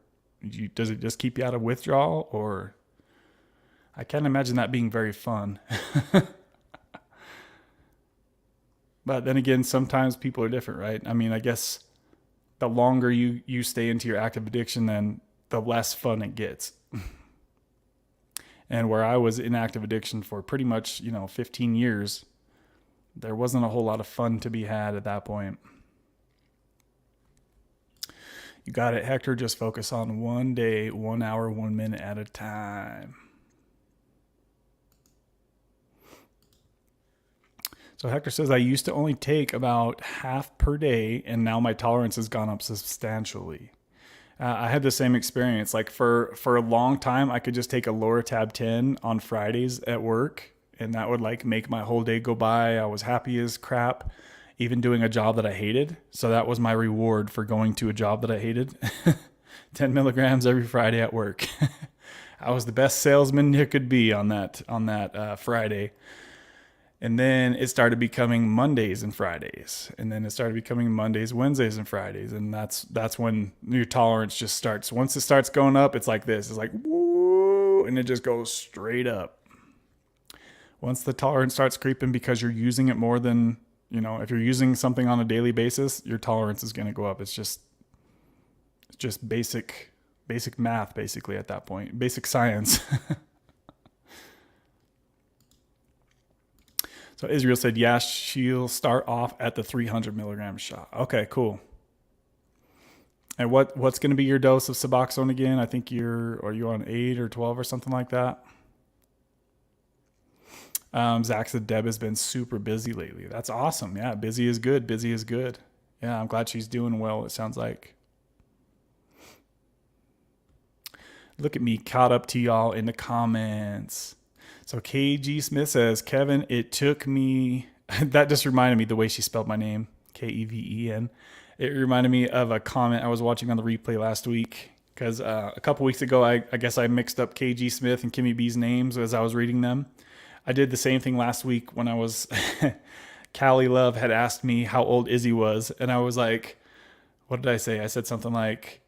does it just keep you out of withdrawal? Or I can't imagine that being very fun. But then again, sometimes people are different, right? I mean, I guess the longer you stay into your active addiction, then the less fun it gets. And where I was in active addiction for pretty much, 15 years, there wasn't a whole lot of fun to be had at that point. You got it, Hector. Just focus on 1 day, 1 hour, 1 minute at a time. So Hector says, I used to only take about half per day, and now my tolerance has gone up substantially. I had the same experience. Like for a long time, I could just take a Loratab 10 on Fridays at work, and that would like make my whole day go by. I was happy as crap, even doing a job that I hated. So that was my reward for going to a job that I hated. 10 milligrams every Friday at work. I was the best salesman you could be on that Friday. And then it started becoming Mondays and Fridays. And then it started becoming Mondays, Wednesdays, and Fridays. And that's when your tolerance just starts. Once it starts going up, it's like this. It's like, woo, and it just goes straight up. Once the tolerance starts creeping because you're using it more than, if you're using something on a daily basis, your tolerance is going to go up. It's just basic math, basically, at that point. Basic science. So Israel said, yeah, she'll start off at the 300 milligram shot. Okay, cool. And what's going to be your dose of Suboxone again? I think are you on 8 or 12 or something like that? Zach said Deb has been super busy lately. That's awesome. Yeah, busy is good. Busy is good. Yeah, I'm glad she's doing well, it sounds like. Look at me caught up to y'all in the comments. So KG Smith says, Kevin, it took me, that just reminded me the way she spelled my name, Keven. It reminded me of a comment I was watching on the replay last week, because a couple weeks ago, I guess I mixed up KG Smith and Kimmy B's names as I was reading them. I did the same thing last week when I was, Callie Love had asked me how old Izzy was, and I was like, what did I say? I said something like,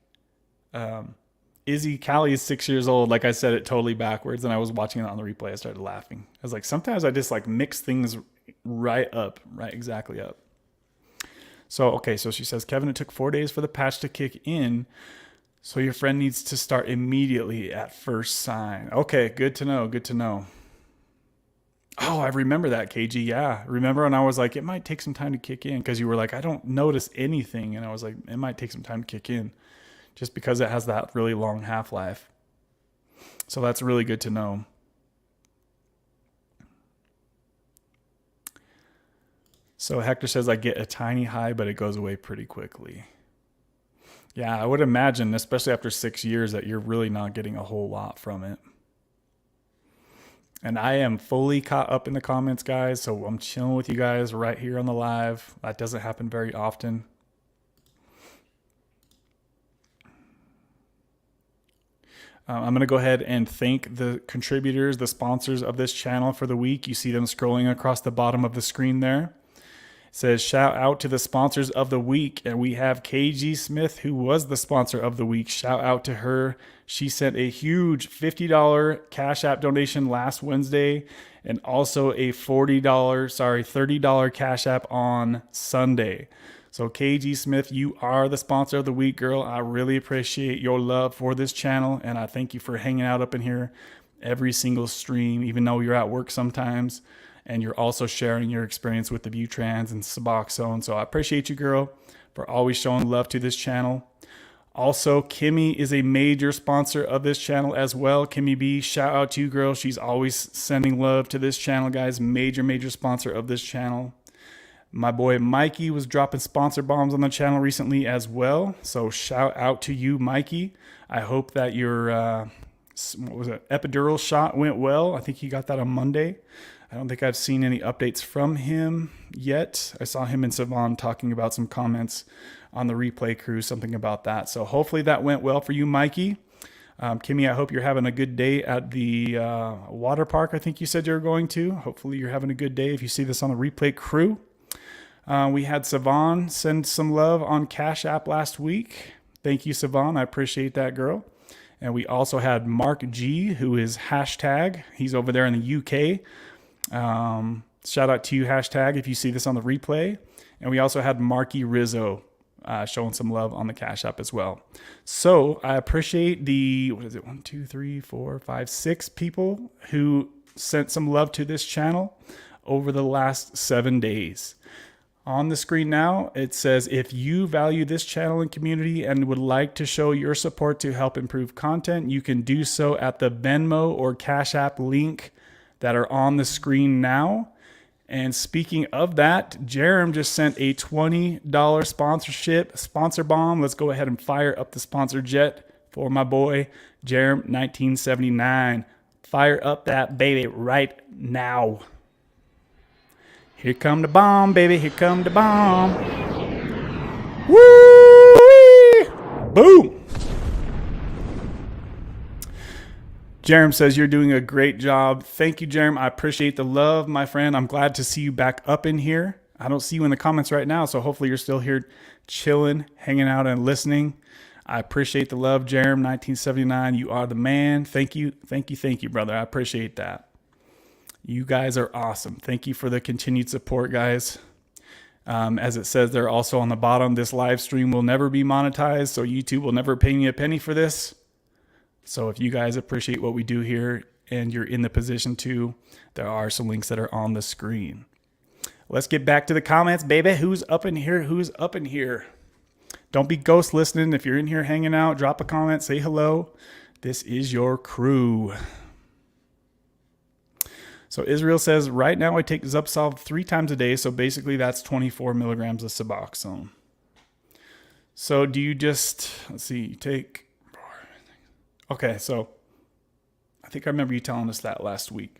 Callie is 6 years old. Like I said it totally backwards, and I was watching it on the replay. I started laughing. I was like, sometimes I just like mix things right exactly up. So she says, Kevin, it took 4 days for the patch to kick in. So your friend needs to start immediately at first sign. Okay, good to know. Oh, I remember that, KG. Yeah. Remember when I was like, it might take some time to kick in, because you were like, I don't notice anything. And I was like, it might take some time to kick in, just because it has that really long half-life. So that's really good to know. So Hector says, I get a tiny high, but it goes away pretty quickly. Yeah, I would imagine, especially after 6 years, that you're really not getting a whole lot from it. And I am fully caught up in the comments, guys, so I'm chilling with you guys right here on the live. That doesn't happen very often. I'm going to go ahead and thank the contributors, the sponsors of this channel for the week. You see them scrolling across the bottom of the screen there. It says, shout out to the sponsors of the week. And we have KG Smith, who was the sponsor of the week. Shout out to her. She sent a huge $50 Cashapp donation last Wednesday, and also a $30 Cashapp on Sunday. So KG Smith, you are the sponsor of the week, girl. I really appreciate your love for this channel, and I thank you for hanging out up in here every single stream, even though you're at work sometimes, and you're also sharing your experience with the Butrans and Suboxone. So I appreciate you, girl, for always showing love to this channel. Also, Kimmy is a major sponsor of this channel as well. Kimmy B, shout out to you, girl. She's always sending love to this channel, guys. Major sponsor of this channel. My boy Mikey was dropping sponsor bombs on the channel recently as well. So shout out to you, Mikey. I hope that your epidural shot went well. I think he got that on Monday. I don't think I've seen any updates from him yet. I saw him and Savon talking about some comments on the replay crew, something about that. So hopefully that went well for you, Mikey. Kimmy, I hope you're having a good day at the water park. I think you said you were going to. Hopefully you're having a good day if you see this on the replay crew. We had Savon send some love on Cash App last week. Thank you, Savon. I appreciate that, girl. And we also had Mark G, who is hashtag. He's over there in the UK. Shout out to you, hashtag, if you see this on the replay. And we also had Marky Rizzo showing some love on the Cash App as well. So I appreciate the, 1, 2, 3, 4, 5, 6 people who sent some love to this channel over the last 7 days. On the screen now, it says, if you value this channel and community and would like to show your support to help improve content, you can do so at the Venmo or Cash App link that are on the screen now. And speaking of that, Jerem just sent a $20 sponsor bomb. Let's go ahead and fire up the sponsor jet for my boy, Jerem 1979. Fire up that baby right now. Here come the bomb, baby. Here come the bomb. Woo! Boom. Jerem says you're doing a great job. Thank you, Jerem. I appreciate the love, my friend. I'm glad to see you back up in here. I don't see you in the comments right now, so hopefully you're still here chilling, hanging out, and listening. I appreciate the love, Jerem 1979. You are the man. Thank you, brother. I appreciate that. You guys are awesome. Thank you for the continued support, guys. As it says there also on the bottom, this live stream will never be monetized, so YouTube will never pay me a penny for this. So if you guys appreciate what we do here and you're in the position to, there are some links that are on the screen. Let's get back to the comments, baby. Who's up in here? Who's up in here? Don't be ghost listening. If you're in here hanging out, drop a comment, say hello. This is your crew. So Israel says, right now I take Zubsolv 3 times a day. So basically that's 24 milligrams of Suboxone. So do you just, let's see, you take, okay, so I think I remember you telling us that last week.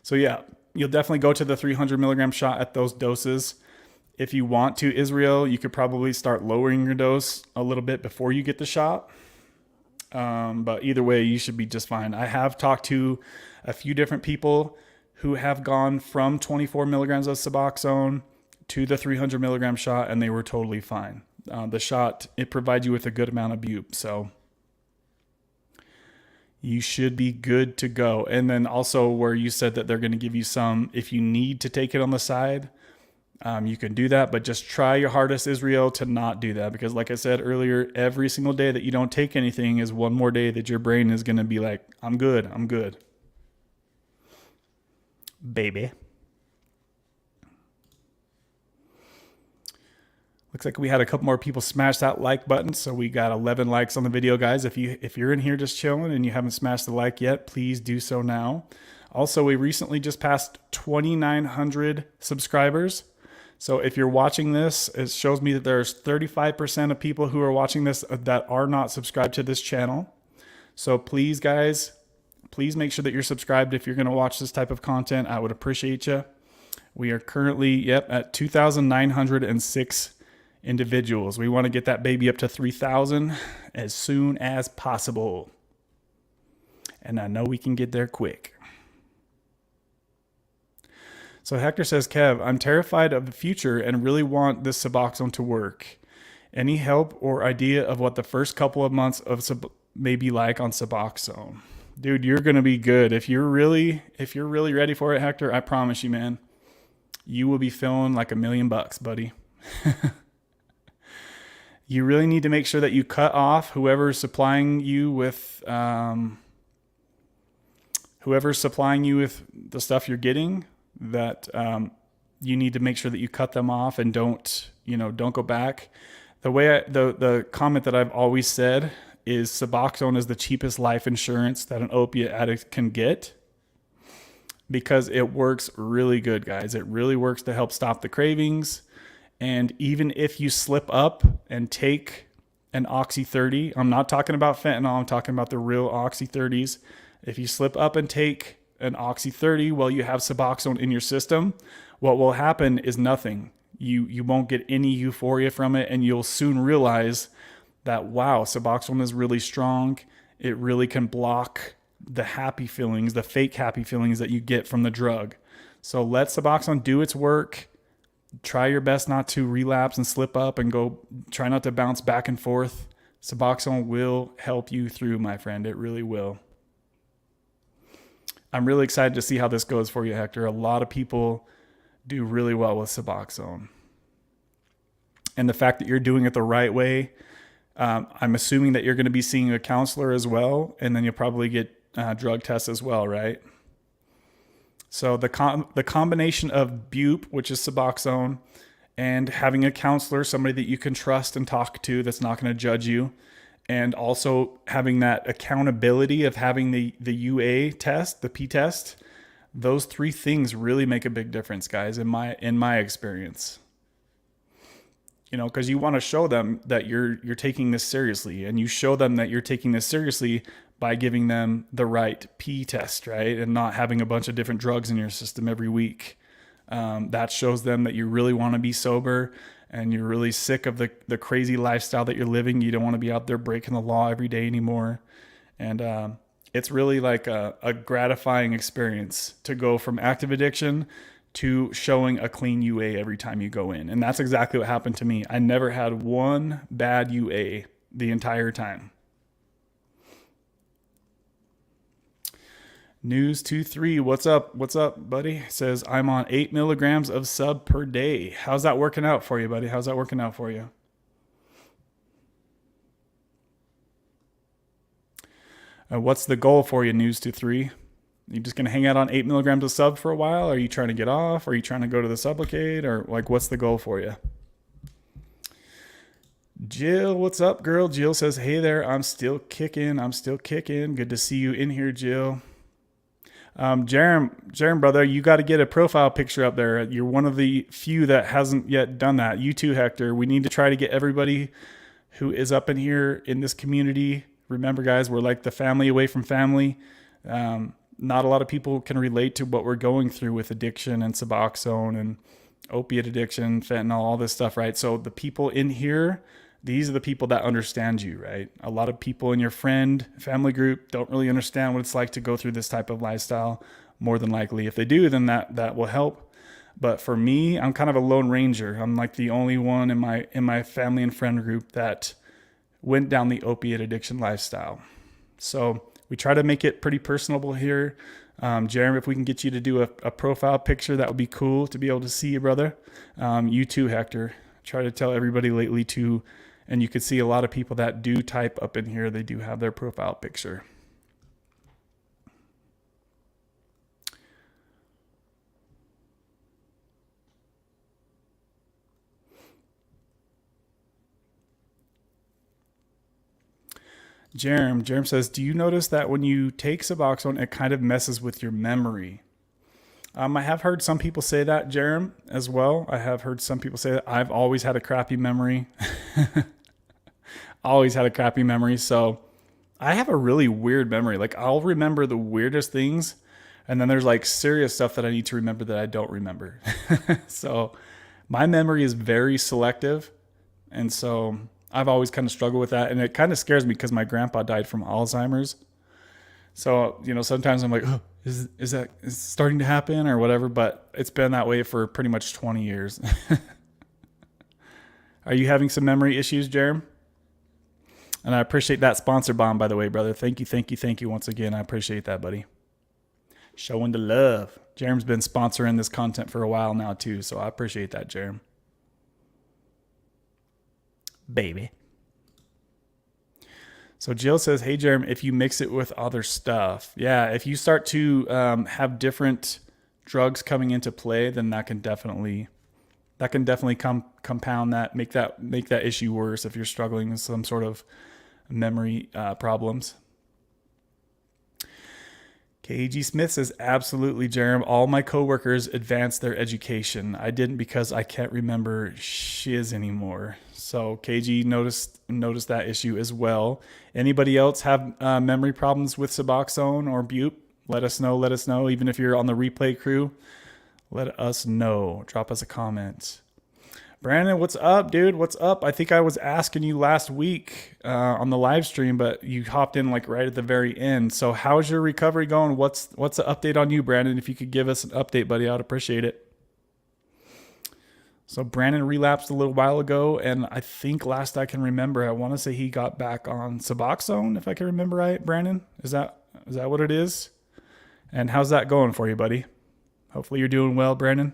So yeah, you'll definitely go to the 300 milligram shot at those doses. If you want to, Israel, you could probably start lowering your dose a little bit before you get the shot. But either way, you should be just fine. I have talked to a few different people who have gone from 24 milligrams of Suboxone to the 300 milligram shot, and they were totally fine. The shot, it provides you with a good amount of bupe, so you should be good to go. And then also where you said that they're going to give you some, if you need to take it on the side, you can do that, but just try your hardest, Israel, to not do that. Because like I said earlier, every single day that you don't take anything is one more day that your brain is going to be like, I'm good. Baby. Looks like we had a couple more people smash that like button, so we got 11 likes on the video, guys. If you're in here just chilling and you haven't smashed the like yet, please do so now. Also, we recently just passed 2,900 subscribers. So if you're watching this, it shows me that there's 35% of people who are watching this that are not subscribed to this channel. So please, guys, please make sure that you're subscribed if you're going to watch this type of content. I would appreciate you. We are currently, at 2,906 individuals. We want to get that baby up to 3,000 as soon as possible. And I know we can get there quick. So Hector says, Kev, I'm terrified of the future and really want this Suboxone to work. Any help or idea of what the first couple of months of may be like on Suboxone? Dude, you're going to be good. If you're really ready for it, Hector, I promise you, man, you will be feeling like $1 million, buddy. You really need to make sure that you cut off whoever's supplying you with the stuff you're getting, that you need to make sure that you cut them off and don't go back. The comment that I've always said is Suboxone is the cheapest life insurance that an opiate addict can get, because it works really good, guys. It really works to help stop the cravings. And even if you slip up and take an Oxy 30, I'm not talking about fentanyl, I'm talking about the real Oxy 30s. If you slip up and take an Oxy 30 while you have Suboxone in your system, what will happen is nothing. You won't get any euphoria from it, and you'll soon realize that, wow, Suboxone is really strong. It really can block the happy feelings, the fake happy feelings that you get from the drug. So let Suboxone do its work. Try your best not to relapse and slip up and try not to bounce back and forth. Suboxone will help you through, my friend. It really will. I'm really excited to see how this goes for you, Hector. A lot of people do really well with Suboxone. And the fact that you're doing it the right way, I'm assuming that you're going to be seeing a counselor as well, and then you'll probably get drug tests as well, right? So the combination of bupe, which is Suboxone, and having a counselor, somebody that you can trust and talk to that's not going to judge you, and also having that accountability of having the UA test, the P test, those three things really make a big difference, guys, in my experience. You know, because you want to show them that you're taking this seriously, and you show them that you're taking this seriously by giving them the right P test, right? And not having a bunch of different drugs in your system every week. That shows them that you really want to be sober and you're really sick of the crazy lifestyle that you're living. You don't want to be out there breaking the law every day anymore. And it's really like a gratifying experience to go from active addiction to showing a clean UA every time you go in. And that's exactly what happened to me. I never had one bad UA the entire time. News23, what's up? What's up, buddy? Says, I'm on 8 milligrams of sub per day. How's that working out for you, buddy? How's that working out for you? What's the goal for you, News23? You just going to hang out on 8 milligrams of sub for a while? Are you trying to get off? Are you trying to go to the Sublocade? Or like, what's the goal for you? Jill, what's up, girl? Jill says, hey there, I'm still kicking. Good to see you in here, Jill. Jerem, brother, you got to get a profile picture up there. You're one of the few that hasn't yet done that. You too, Hector. We need to try to get everybody who is up in here in this community. Remember, guys, we're like the family away from family. Not a lot of people can relate to what we're going through with addiction and Suboxone and opiate addiction, fentanyl, all this stuff, right? So the people in here, these are the people that understand you, right? A lot of people in your family group don't really understand what it's like to go through this type of lifestyle. More than likely, if they do, then that will help. But for me, I'm kind of a lone ranger. I'm like the only one in my family and friend group that went down the opiate addiction lifestyle. So we try to make it pretty personable here. Jeremy, if we can get you to do a profile picture, that would be cool to be able to see you, brother. You too, Hector. Try to tell everybody lately too. And you can see a lot of people that do type up in here. They do have their profile picture. Jerem says, do you notice that when you take Suboxone, it kind of messes with your memory? I have heard some people say that, Jerem, as well. I have heard some people say that. I've always had a crappy memory. So I have a really weird memory. Like, I'll remember the weirdest things, and then there's like serious stuff that I need to remember that I don't remember. So my memory is very selective. And so I've always kind of struggled with that. And it kind of scares me because my grandpa died from Alzheimer's. So, you know, sometimes I'm like, oh, is it starting to happen or whatever? But it's been that way for pretty much 20 years. Are you having some memory issues, Jerem? And I appreciate that sponsor bomb, by the way, brother. Thank you once again. I appreciate that, buddy. Showing the love. Jerem's been sponsoring this content for a while now, too. So I appreciate that, Jerem. Baby. So Jill says, hey, Jerem, if you mix it with other stuff. Yeah, if you start to have different drugs coming into play, then that can definitely compound that, make that issue worse if you're struggling with some sort of memory problems. KG Smith says, absolutely, Jerem. All my coworkers advanced their education. I didn't because I can't remember shiz anymore. So KG noticed that issue as well. Anybody else have memory problems with Suboxone or bupe? Let us know. Even if you're on the replay crew, let us know. Drop us a comment. Brandon, what's up, dude? What's up? I think I was asking you last week on the live stream, but you hopped in like right at the very end. So how's your recovery going? What's the update on you, Brandon? If you could give us an update, buddy, I'd appreciate it. So Brandon relapsed a little while ago, and I think last I can remember, I want to say he got back on Suboxone, if I can remember right, Brandon. Is that what it is? And how's that going for you, buddy? Hopefully you're doing well, Brandon.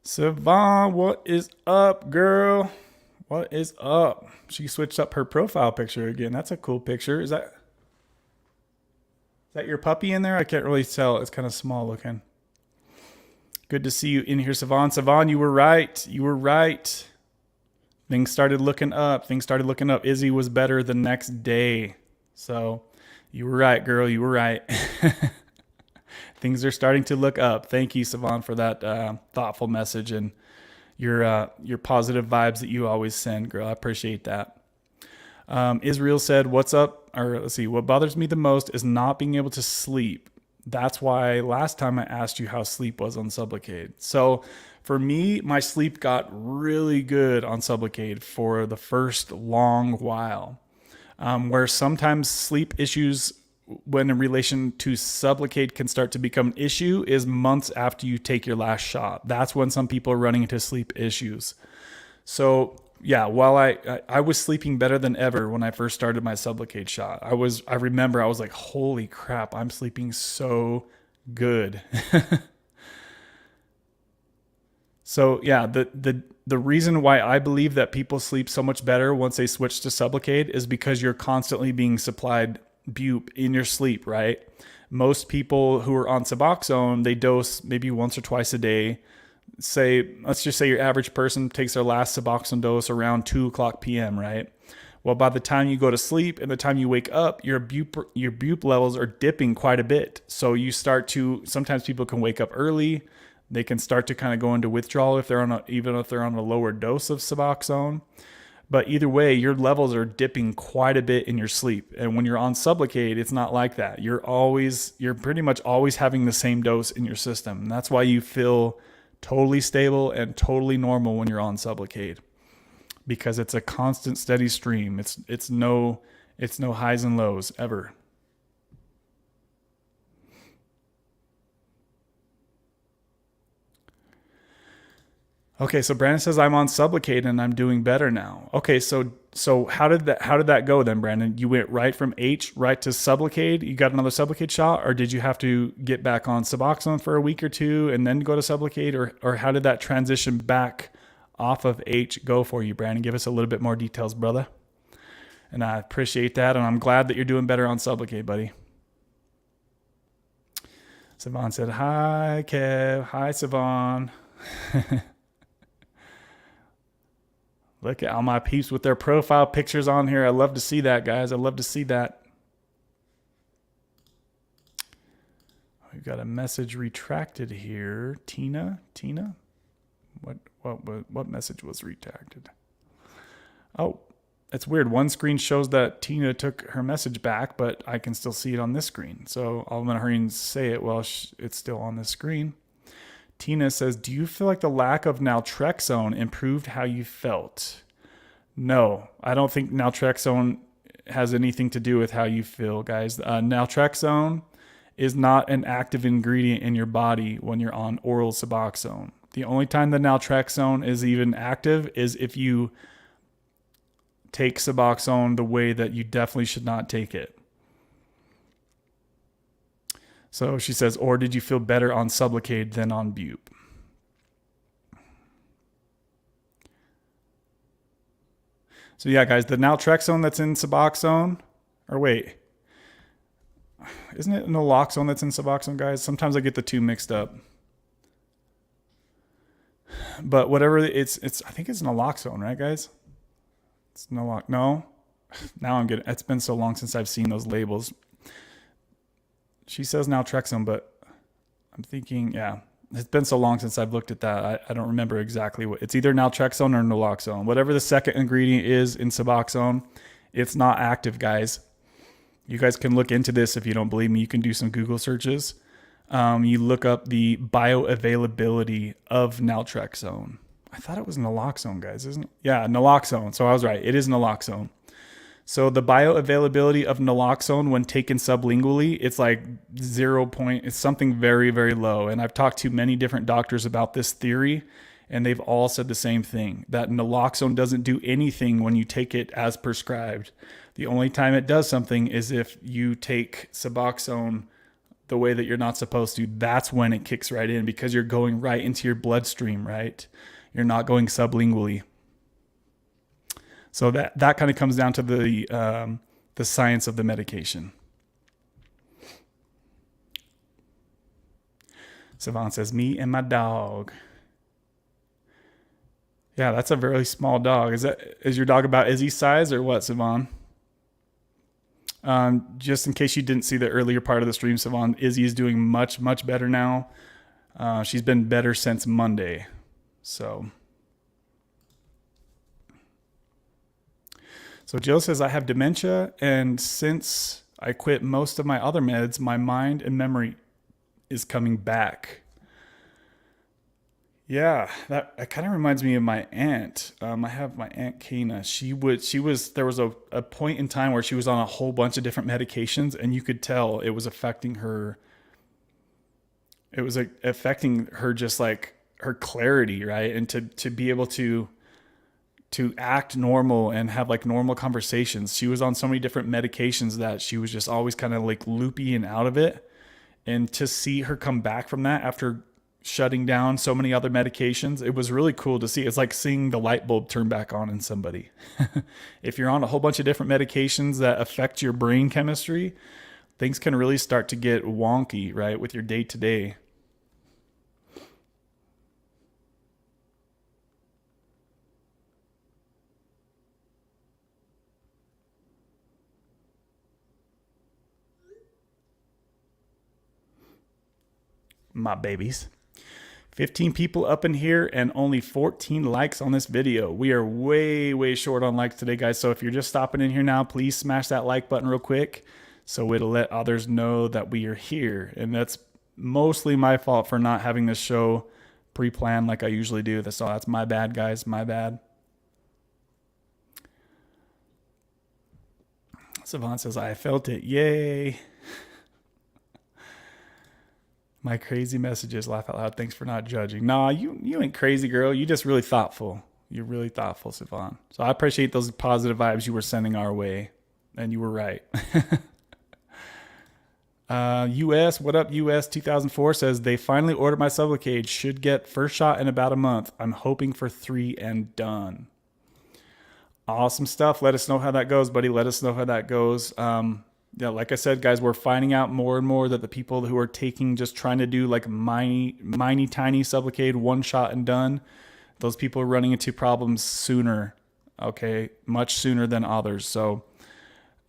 Savon, what is up, girl? What is up? She switched up her profile picture again. That's a cool picture. Is that your puppy in there? I can't really tell. It's kind of small looking. Good to see you in here, Savon. Savon, you were right. You were right. Things started looking up. Izzy was better the next day. So you were right, girl. You were right. Things are starting to look up. Thank you, Savon, for that thoughtful message and your positive vibes that you always send, girl. I appreciate that. Israel said, what's up? Or let's see, what bothers me the most is not being able to sleep. That's why last time I asked you how sleep was on Sublocade. So for me, my sleep got really good on Sublocade for the first long while. Where sometimes sleep issues when in relation to Sublocade can start to become an issue is months after you take your last shot. That's when some people are running into sleep issues. So yeah, while I was sleeping better than ever when I first started my Sublocade shot. I remember I was like, holy crap, I'm sleeping so good. So yeah, the reason why I believe that people sleep so much better once they switch to Sublocade is because you're constantly being supplied bupe in your sleep, right? Most people who are on Suboxone, they dose maybe once or twice a day. Let's just say your average person takes their last Suboxone dose around 2:00 p.m., right? Well, by the time you go to sleep and the time you wake up, your bupe levels are dipping quite a bit. So you start to, sometimes people can wake up early. They can start to kind of go into withdrawal even if they're on a lower dose of Suboxone. But either way, your levels are dipping quite a bit in your sleep. And when you're on Sublocade, it's not like that. You're pretty much always having the same dose in your system. And that's why you feel totally stable and totally normal when you're on Sublocade, because it's a constant steady stream. It's no highs and lows ever. Okay, so Brandon says I'm on Sublocade and I'm doing better now. Okay, so how did that go then, Brandon? You went right from H right to Sublocade. You got another Sublocade shot, or did you have to get back on Suboxone for a week or two and then go to Sublocade, or how did that transition back off of H go for you, Brandon? Give us a little bit more details, brother. And I appreciate that, and I'm glad that you're doing better on Sublocade, buddy. Savon said, hi, Kev. Hi, Savon. Look at all my peeps with their profile pictures on here. I love to see that, guys. I love to see that. We've got a message retracted here. Tina? What message was retracted? Oh, it's weird. One screen shows that Tina took her message back, but I can still see it on this screen. So I'm going to hurry and say it while it's still on this screen. Tina says, do you feel like the lack of naltrexone improved how you felt? No, I don't think naltrexone has anything to do with how you feel, guys. Naltrexone is not an active ingredient in your body when you're on oral Suboxone. The only time the naltrexone is even active is if you take Suboxone the way that you definitely should not take it. So she says, or did you feel better on Sublocade than on bupe? So yeah, guys, the naltrexone that's in Suboxone, or wait, isn't it naloxone that's in Suboxone, guys? Sometimes I get the two mixed up. But whatever it's I think it's naloxone, right, guys? It's no. Now I'm getting. It's been so long since I've seen those labels. She says naltrexone, but I'm thinking, yeah, it's been so long since I've looked at that. I don't remember exactly what. It's either naltrexone or naloxone. Whatever the second ingredient is in Suboxone, it's not active, guys. You guys can look into this if you don't believe me. You can do some Google searches. You look up the bioavailability of naltrexone. I thought it was naloxone, guys, isn't it? Yeah, naloxone. So I was right. It is naloxone. So the bioavailability of naloxone when taken sublingually, it's like 0. It's something very, very low. And I've talked to many different doctors about this theory, and they've all said the same thing, that naloxone doesn't do anything when you take it as prescribed. The only time it does something is if you take Suboxone the way that you're not supposed to, that's when it kicks right in, because you're going right into your bloodstream, right? You're not going sublingually. So that kind of comes down to the science of the medication. Savant says, me and my dog. Yeah, that's a very small dog. Is your dog about Izzy's size or what, Savant? Just in case you didn't see the earlier part of the stream, Savant, Izzy is doing much, much better now. She's been better since Monday. So Jill says, I have dementia, and since I quit most of my other meds, my mind and memory is coming back. Yeah, that kind of reminds me of my aunt. I have my Aunt Kana. There was a point in time where she was on a whole bunch of different medications, and you could tell it was affecting her. It was affecting her, just like her clarity, right? And to be able to act normal and have like normal conversations. She was on so many different medications that she was just always kind of like loopy and out of it. And to see her come back from that after shutting down so many other medications, it was really cool to see. It's like seeing the light bulb turn back on in somebody. If you're on a whole bunch of different medications that affect your brain chemistry, things can really start to get wonky, right, with your day to day. My babies. 15 people up in here and only 14 likes on this video. We are way, way short on likes today, guys. So if you're just stopping in here now, please smash that like button real quick so it'll let others know that we are here. And that's mostly my fault for not having this show pre-planned like I usually do. So that's my bad, guys. My bad. Savant says, I felt it. Yay. My crazy messages, laugh out loud. Thanks for not judging. Nah, you ain't crazy, girl. You just really thoughtful. You're really thoughtful, Savant. So I appreciate those positive vibes you were sending our way. And you were right. US, what up, US 2004 says, they finally ordered my Sublocade. Should get first shot in about a month. I'm hoping for 3 and done. Awesome stuff. Let us know how that goes, buddy. Let us know how that goes. Yeah, like I said, guys, we're finding out more and more that the people who are just trying to do like tiny Sublocade, one shot and done, those people are running into problems sooner, okay, much sooner than others. So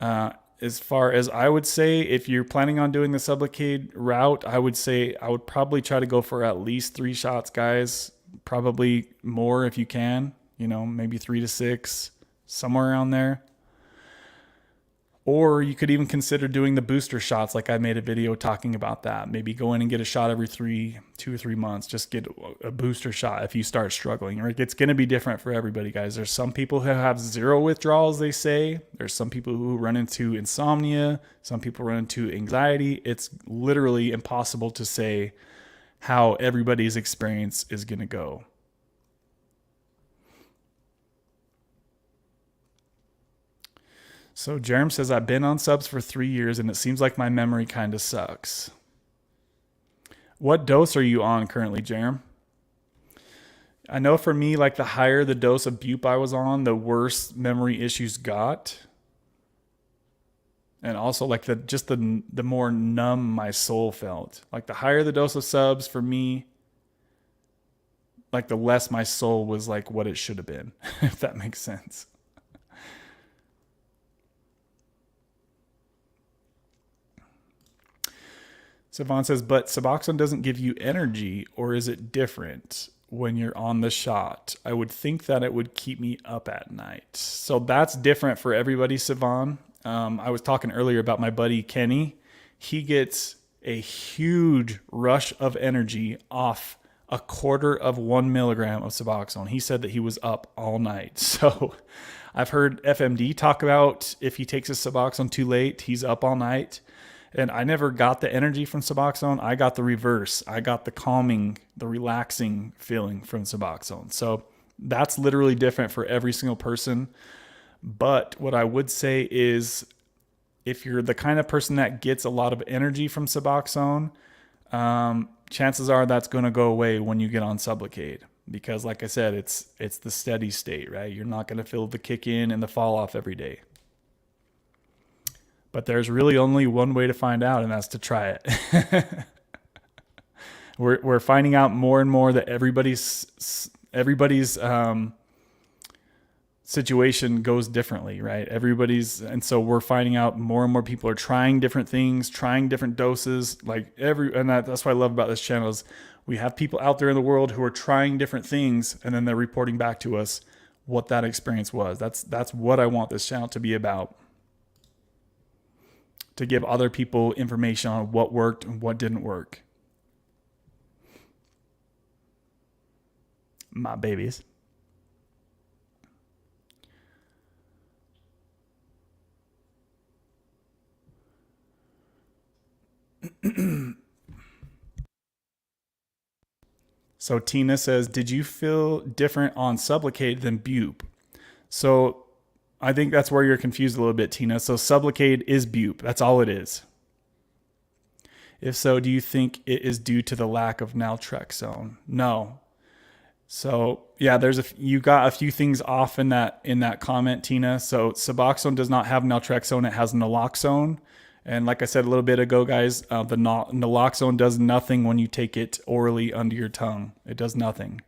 as far as I would say, if you're planning on doing the Sublocade route, I would say I would probably try to go for at least 3 shots, guys, probably more if you can, maybe 3 to 6, somewhere around there. Or you could even consider doing the booster shots, like I made a video talking about that. Maybe go in and get a shot every 2 or 3 months. Just get a booster shot if you start struggling. Right? It's going to be different for everybody, guys. There's some people who have 0 withdrawals, they say. There's some people who run into insomnia. Some people run into anxiety. It's literally impossible to say how everybody's experience is going to go. So Jerem says, I've been on subs for 3 years and it seems like my memory kind of sucks. What dose are you on currently, Jerem? I know for me, like the higher the dose of bupe I was on, the worse memory issues got. And also like the more numb my soul felt. Like the higher the dose of subs for me, like the less my soul was like what it should have been, if that makes sense. Savant says, but Suboxone doesn't give you energy, or is it different when you're on the shot? I would think that it would keep me up at night. So that's different for everybody, Savant. I was talking earlier about my buddy Kenny. He gets a huge rush of energy off 1/4 milligram of Suboxone. He said that he was up all night. So I've heard FMD talk about if he takes his Suboxone too late, he's up all night. And I never got the energy from Suboxone. I got the reverse. I got the calming, the relaxing feeling from Suboxone. So that's literally different for every single person. But what I would say is if you're the kind of person that gets a lot of energy from Suboxone, chances are that's going to go away when you get on Sublocade, because like I said, it's the steady state, right? You're not going to feel the kick in and the fall off every day. But there's really only one way to find out, and that's to try it. We're finding out more and more that everybody's situation goes differently, right? And so we're finding out more and more people are trying different things, trying different doses. That's what I love about this channel is we have people out there in the world who are trying different things, and then they're reporting back to us what that experience was. That's what I want this channel to be about. To give other people information on what worked and what didn't work. My babies. So Tina says, did you feel different on Sublocade than Bupe? So I think that's where you're confused a little bit, Tina. So Sublocade is Bupe. That's all it is. If so, do you think it is due to the lack of naltrexone? No. So yeah, you got a few things off in that comment, Tina. So Suboxone does not have naltrexone; it has naloxone. And like I said a little bit ago, guys, the naloxone does nothing when you take it orally under your tongue. It does nothing.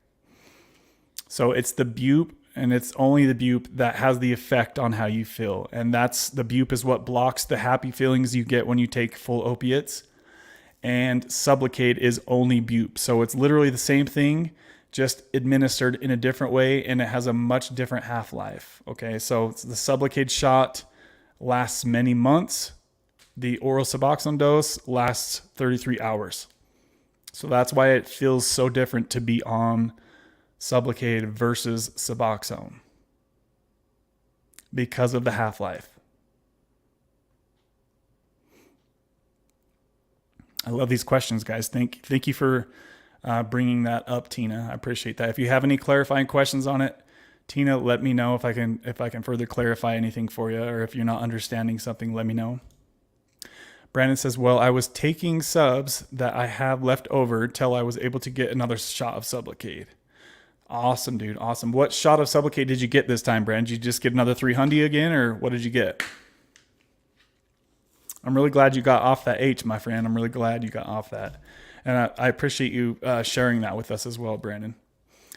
So it's the Bupe, and it's only the Bupe that has the effect on how you feel. And the Bupe is what blocks the happy feelings you get when you take full opiates. And Sublocade is only Bupe. So it's literally the same thing, just administered in a different way, and it has a much different half-life. Okay, so the Sublocade shot lasts many months. The oral Suboxone dose lasts 33 hours. So that's why it feels so different to be on Sublocade versus Suboxone, because of the half-life. I love these questions, guys. Thank you for bringing that up, Tina. I appreciate that. If you have any clarifying questions on it, Tina, let me know if I can further clarify anything for you, or if you're not understanding something, let me know. Brandon says, well, I was taking subs that I have left over till I was able to get another shot of Sublocade. Awesome, dude. Awesome. What shot of Sublocade did you get this time, Brandon? Did you just get another 300 again, or what did you get? I'm really glad you got off that H, my friend. I'm really glad you got off that. And I appreciate you sharing that with us as well, Brandon.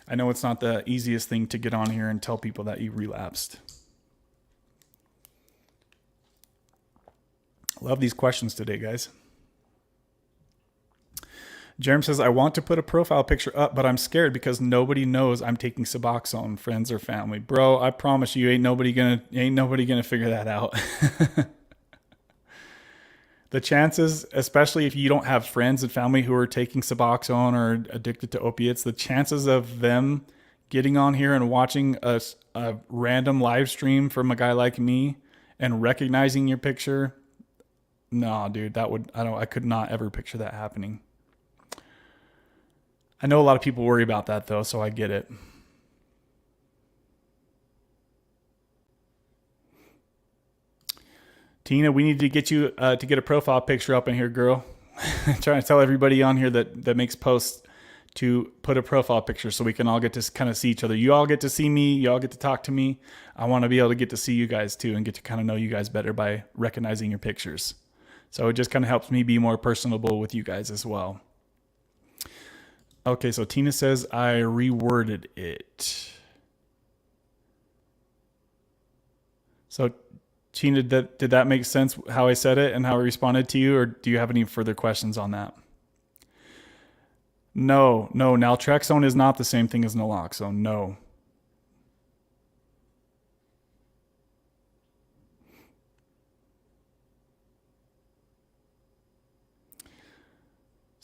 I know it's not the easiest thing to get on here and tell people that you relapsed. Love these questions today, guys. Jerem says, I want to put a profile picture up, but I'm scared because nobody knows I'm taking Suboxone, friends or family. Bro, I promise you, ain't nobody gonna figure that out. The chances, especially if you don't have friends and family who are taking Suboxone or addicted to opiates, the chances of them getting on here and watching a random live stream from a guy like me and recognizing your picture, no, dude, I could not ever picture that happening. I know a lot of people worry about that though, so I get it. Tina, we need to get you to get a profile picture up in here, girl. Trying to tell everybody on here that makes posts to put a profile picture so we can all get to kind of see each other. You all get to see me. You all get to talk to me. I want to be able to get to see you guys too and get to kind of know you guys better by recognizing your pictures. So it just kind of helps me be more personable with you guys as well. Okay, so Tina says I reworded it. So Tina, did that make sense how I said it and how I responded to you, or do you have any further questions on that? No, naltrexone is not the same thing as naloxone, no.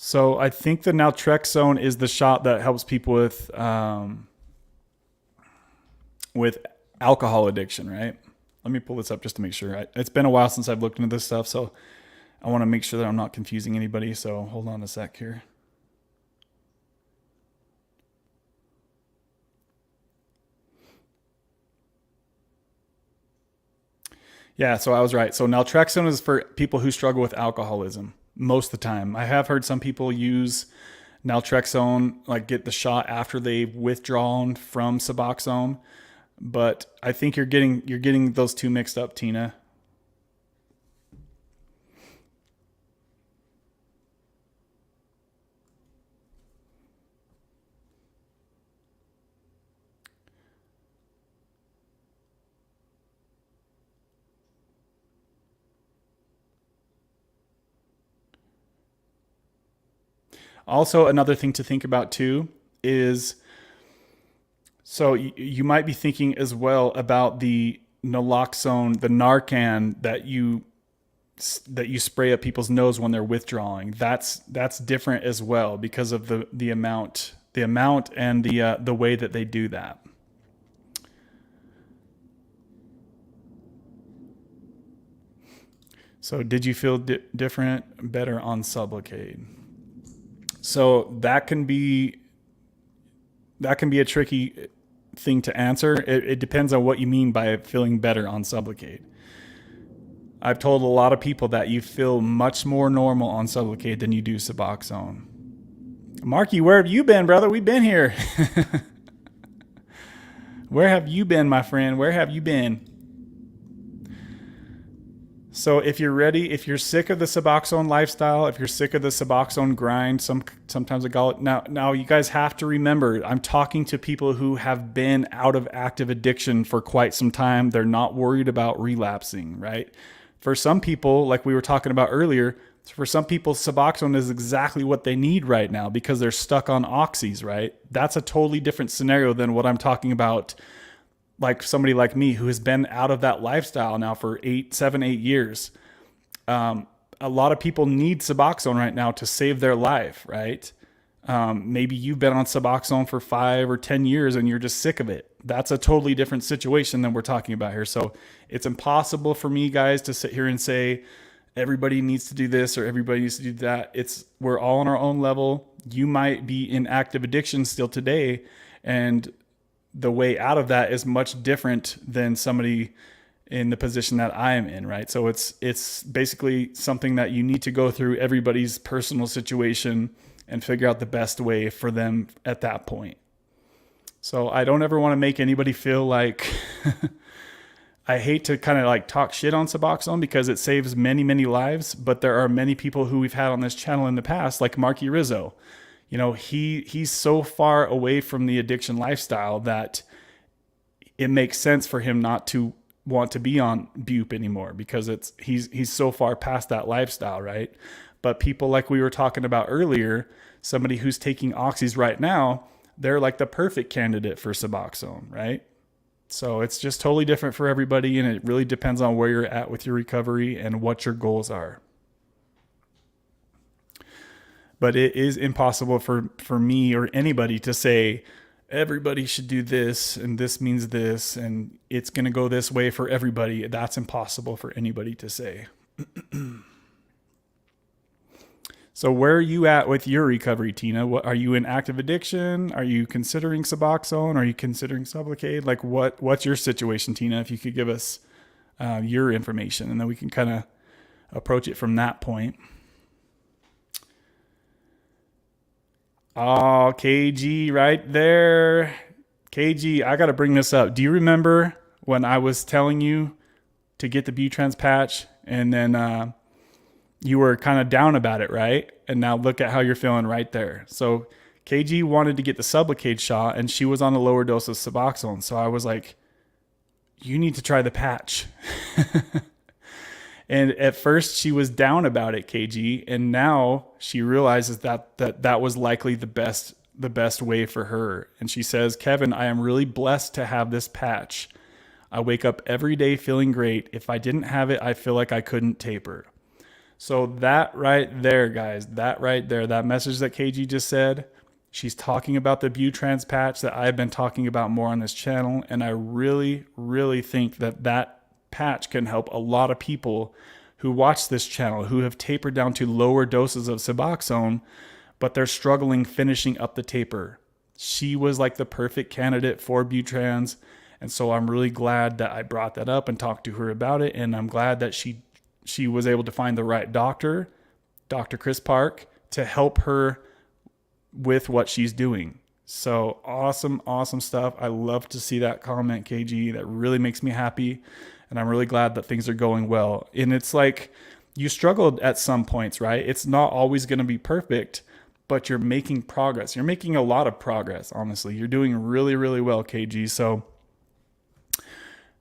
So I think the naltrexone is the shot that helps people with alcohol addiction, right? Let me pull this up just to make sure. It's been a while since I've looked into this stuff, so I want to make sure that I'm not confusing anybody. So hold on a sec here. Yeah, so I was right. So naltrexone is for people who struggle with alcoholism most of the time. I have heard some people use naltrexone, like get the shot after they've withdrawn from Suboxone, but I think you're getting those two mixed up, Tina. Also, another thing to think about too is, so you might be thinking as well about the naloxone, the Narcan that you spray up people's nose when they're withdrawing. That's different as well because of the amount and the way that they do that. So did you feel different, better on Sublocade? So that can be a tricky thing to answer. It depends on what you mean by feeling better on Sublocade. I've told a lot of people that you feel much more normal on Sublocade than you do Suboxone. Marky, where have you been, brother? We've been here. Where have you been, my friend? Where have you been? So if you're ready, if you're sick of the Suboxone lifestyle, if you're sick of the Suboxone grind, sometimes I call it now you guys have to remember, I'm talking to people who have been out of active addiction for quite some time. They're not worried about relapsing, right? For some people, like we were talking about earlier, for some people, Suboxone is exactly what they need right now because they're stuck on oxys, right? That's a totally different scenario than what I'm talking about, like somebody like me who has been out of that lifestyle now for 7, 8 years. A lot of people need Suboxone right now to save their life, right? Maybe you've been on Suboxone for 5 or 10 years and you're just sick of it. That's a totally different situation than we're talking about here. So it's impossible for me, guys, to sit here and say everybody needs to do this or everybody needs to do that. We're all on our own level. You might be in active addiction still today, and the way out of that is much different than somebody in the position that I am in, right? So it's basically something that you need to go through everybody's personal situation and figure out the best way for them at that point. So I don't ever want to make anybody feel like I hate to kind of like talk shit on Suboxone because it saves many, many lives, but there are many people who we've had on this channel in the past, like Marky Rizzo. You know, he's so far away from the addiction lifestyle that it makes sense for him not to want to be on Bupe anymore because he's so far past that lifestyle, right? But people like we were talking about earlier, somebody who's taking oxys right now, they're like the perfect candidate for Suboxone, right? So it's just totally different for everybody, and it really depends on where you're at with your recovery and what your goals are. But it is impossible for me or anybody to say everybody should do this and this means this and it's going to go this way for everybody. That's impossible for anybody to say. So where are you at with your recovery, Tina? What, are you in active addiction? Are you considering Suboxone? Are you considering Sublocade? Like what's your situation, Tina? If you could give us your information, and then we can kind of approach it from that point. Oh, KG right there. KG, I got to bring this up. Do you remember when I was telling you to get the Butrans patch and then you were kind of down about it, right? And now look at how you're feeling right there. So KG wanted to get the Sublocade shot and she was on a lower dose of Suboxone. So I was like, you need to try the patch. And at first she was down about it, KG, and now she realizes that was likely the best way for her. And she says, Kevin, I am really blessed to have this patch. I wake up every day feeling great. If I didn't have it, I feel like I couldn't taper. So that right there, guys, that right there, that message that KG just said, she's talking about the Butrans patch that I've been talking about more on this channel. And I really, really think that patch can help a lot of people who watch this channel who have tapered down to lower doses of Suboxone, but they're struggling finishing up the taper. She was like the perfect candidate for Butrans, And so I'm really glad that I brought that up and talked to her about it. And I'm glad that she was able to find the right doctor, Dr. Chris Park, to help her with what she's doing. So awesome, awesome stuff. I love to see that comment, KG. That really makes me happy. And I'm really glad that things are going well. And it's like you struggled at some points, right? It's not always going to be perfect, but you're making progress. You're making a lot of progress, honestly. You're doing really, really well, KG. So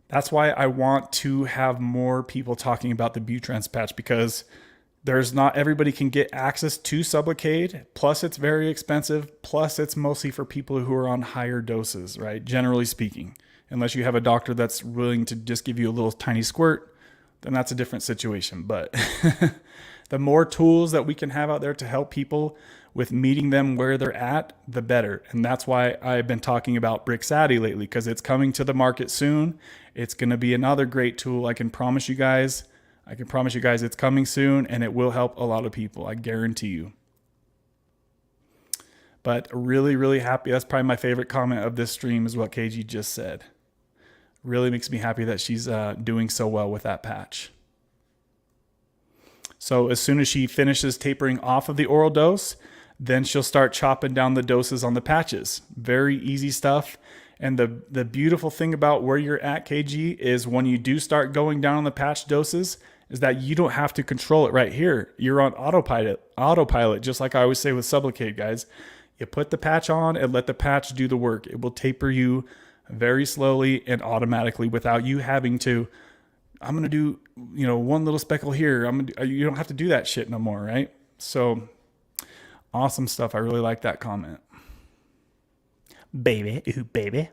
that's why I want to have more people talking about the Butrans patch, because there's not everybody can get access to Sublocade. Plus, it's very expensive. Plus, it's mostly for people who are on higher doses, right? Generally speaking, unless you have a doctor that's willing to just give you a little tiny squirt, then that's a different situation. But the more tools that we can have out there to help people with meeting them where they're at, the better. And that's why I've been talking about Brixadi lately, because it's coming to the market soon. It's going to be another great tool. I can promise you guys it's coming soon, and it will help a lot of people. I guarantee you. But really, really happy. That's probably my favorite comment of this stream is what KG just said. Really makes me happy that she's doing so well with that patch. So as soon as she finishes tapering off of the oral dose, then she'll start chopping down the doses on the patches. Very easy stuff. And the beautiful thing about where you're at, KG, is when you do start going down on the patch doses, is that you don't have to control it right here. You're on autopilot, just like I always say with Sublocade, guys. You put the patch on and let the patch do the work. It will taper you very slowly and automatically without you having to, I'm going to do, one little speckle here. You don't have to do that shit no more, right? So awesome stuff. I really like that comment. Baby, ooh, baby.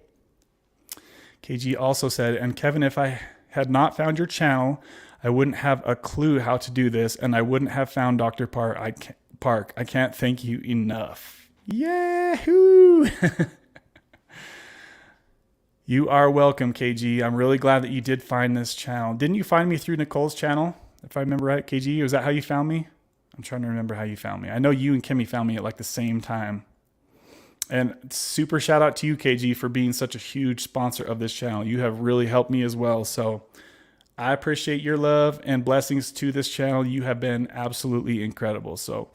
KG also said, and Kevin, if I had not found your channel, I wouldn't have a clue how to do this, and I wouldn't have found Dr. Park. I can't thank you enough. Yahoo! You are welcome, KG. I'm really glad that you did find this channel. Didn't you find me through Nicole's channel, if I remember right, KG? Was that how you found me? I'm trying to remember how you found me. I know you and Kimmy found me at like the same time. And super shout out to you, KG, for being such a huge sponsor of this channel. You have really helped me as well. So I appreciate your love and blessings to this channel. You have been absolutely incredible. So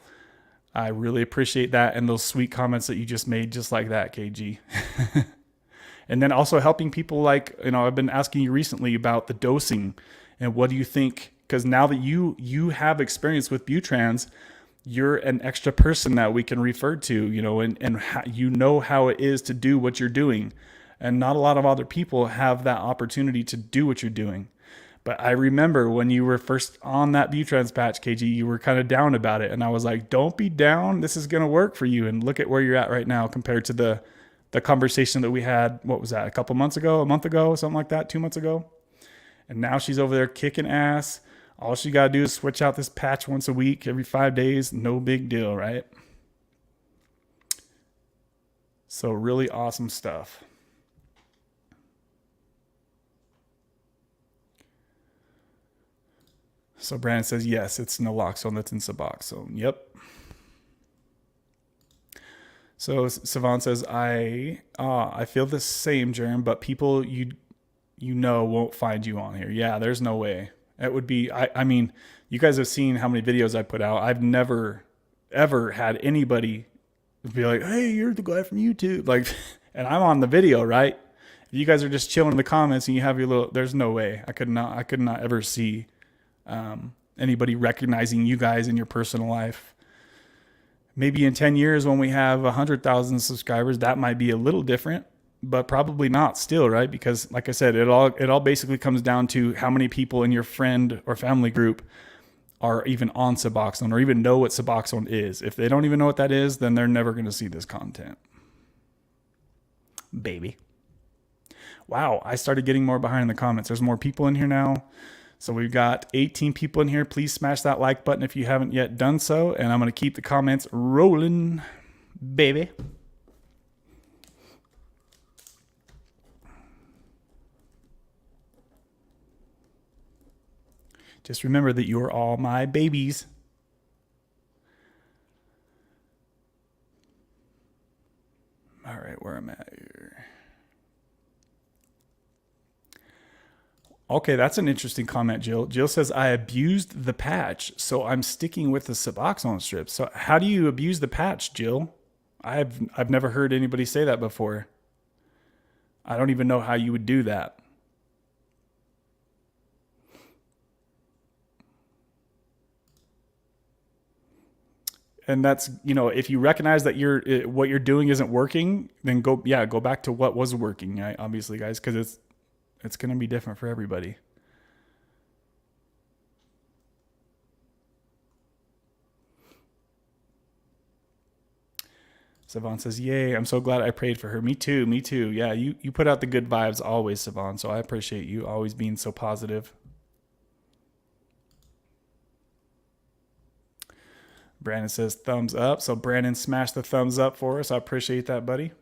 I really appreciate that and those sweet comments that you just made, just like that, KG. And then also helping people like, I've been asking you recently about the dosing and what do you think? Because now that you have experience with Butrans, you're an extra person that we can refer to, and you know how it is to do what you're doing. And not a lot of other people have that opportunity to do what you're doing. But I remember when you were first on that Butrans patch, KG, you were kind of down about it. And I was like, don't be down. This is going to work for you. And look at where you're at right now compared to the conversation that we had. What was that? A month ago, something like that, 2 months ago. And now she's over there kicking ass. All she got to do is switch out this patch once a week, every 5 days. No big deal, right? So really awesome stuff. So Brandon says, yes, it's naloxone that's in Suboxone. Yep. So Savant says, I feel the same, Jerem, but people you won't find you on here. Yeah, there's no way. It would be, I mean, you guys have seen how many videos I put out. I've never, ever had anybody be like, hey, you're the guy from YouTube. Like, and I'm on the video, right? If you guys are just chilling in the comments and you have your little, there's no way. I could not ever see anybody recognizing you guys in your personal life. Maybe in 10 years when we have 100,000 subscribers, that might be a little different. But probably not still, right? Because like I said, it all basically comes down to how many people in your friend or family group are even on Suboxone or even know what Suboxone is. If they don't even know what that is, then they're never going to see this content. Baby. Wow, I started getting more behind in the comments. There's more people in here now. So we've got 18 people in here. Please smash that like button if you haven't yet done so. And I'm going to keep the comments rolling, baby. Just remember that you're all my babies. All right, where am I at here? Okay, that's an interesting comment, Jill. Jill says, I abused the patch, so I'm sticking with the Suboxone strips. So how do you abuse the patch, Jill? I've never heard anybody say that before. I don't even know how you would do that. And that's, if you recognize that what you're doing isn't working, then go back to what was working, right? Obviously, guys, because it's going to be different for everybody. Savon says, yay, I'm so glad I prayed for her. Me too. Yeah, you put out the good vibes always, Savon, so I appreciate you always being so positive. Brandon says thumbs up. So Brandon smashed the thumbs up for us. I appreciate that, buddy.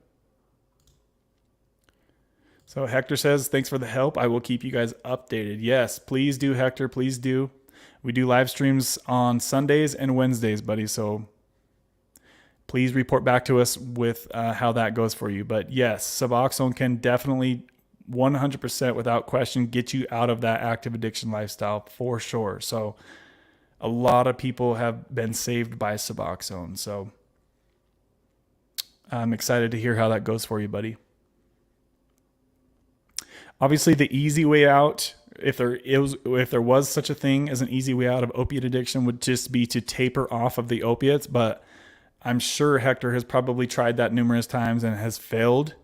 So Hector says, thanks for the help. I will keep you guys updated. Yes, please do, Hector. Please do. We do live streams on Sundays and Wednesdays, buddy. So please report back to us with how that goes for you. But yes, Suboxone can definitely 100% without question get you out of that active addiction lifestyle for sure. So a lot of people have been saved by Suboxone. So I'm excited to hear how that goes for you, buddy. Obviously, the easy way out, if there was such a thing as an easy way out of opiate addiction, would just be to taper off of the opiates. But I'm sure Hector has probably tried that numerous times and has failed.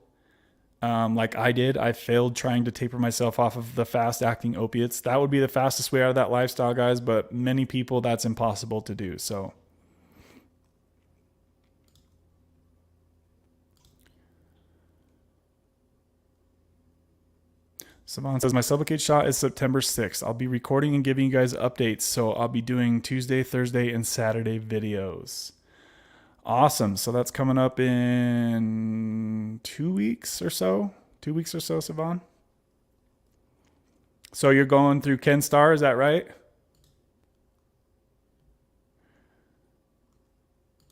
Like I did. I failed trying to taper myself off of the fast-acting opiates. That would be the fastest way out of that lifestyle, guys. But many people, that's impossible to do. So Savon says, my Sublocade shot is September 6th. I'll be recording and giving you guys updates. So I'll be doing Tuesday, Thursday, and Saturday videos. Awesome. So that's coming up in 2 weeks or so. 2 weeks or so, Savon. So you're going through Ken Starr, is that right?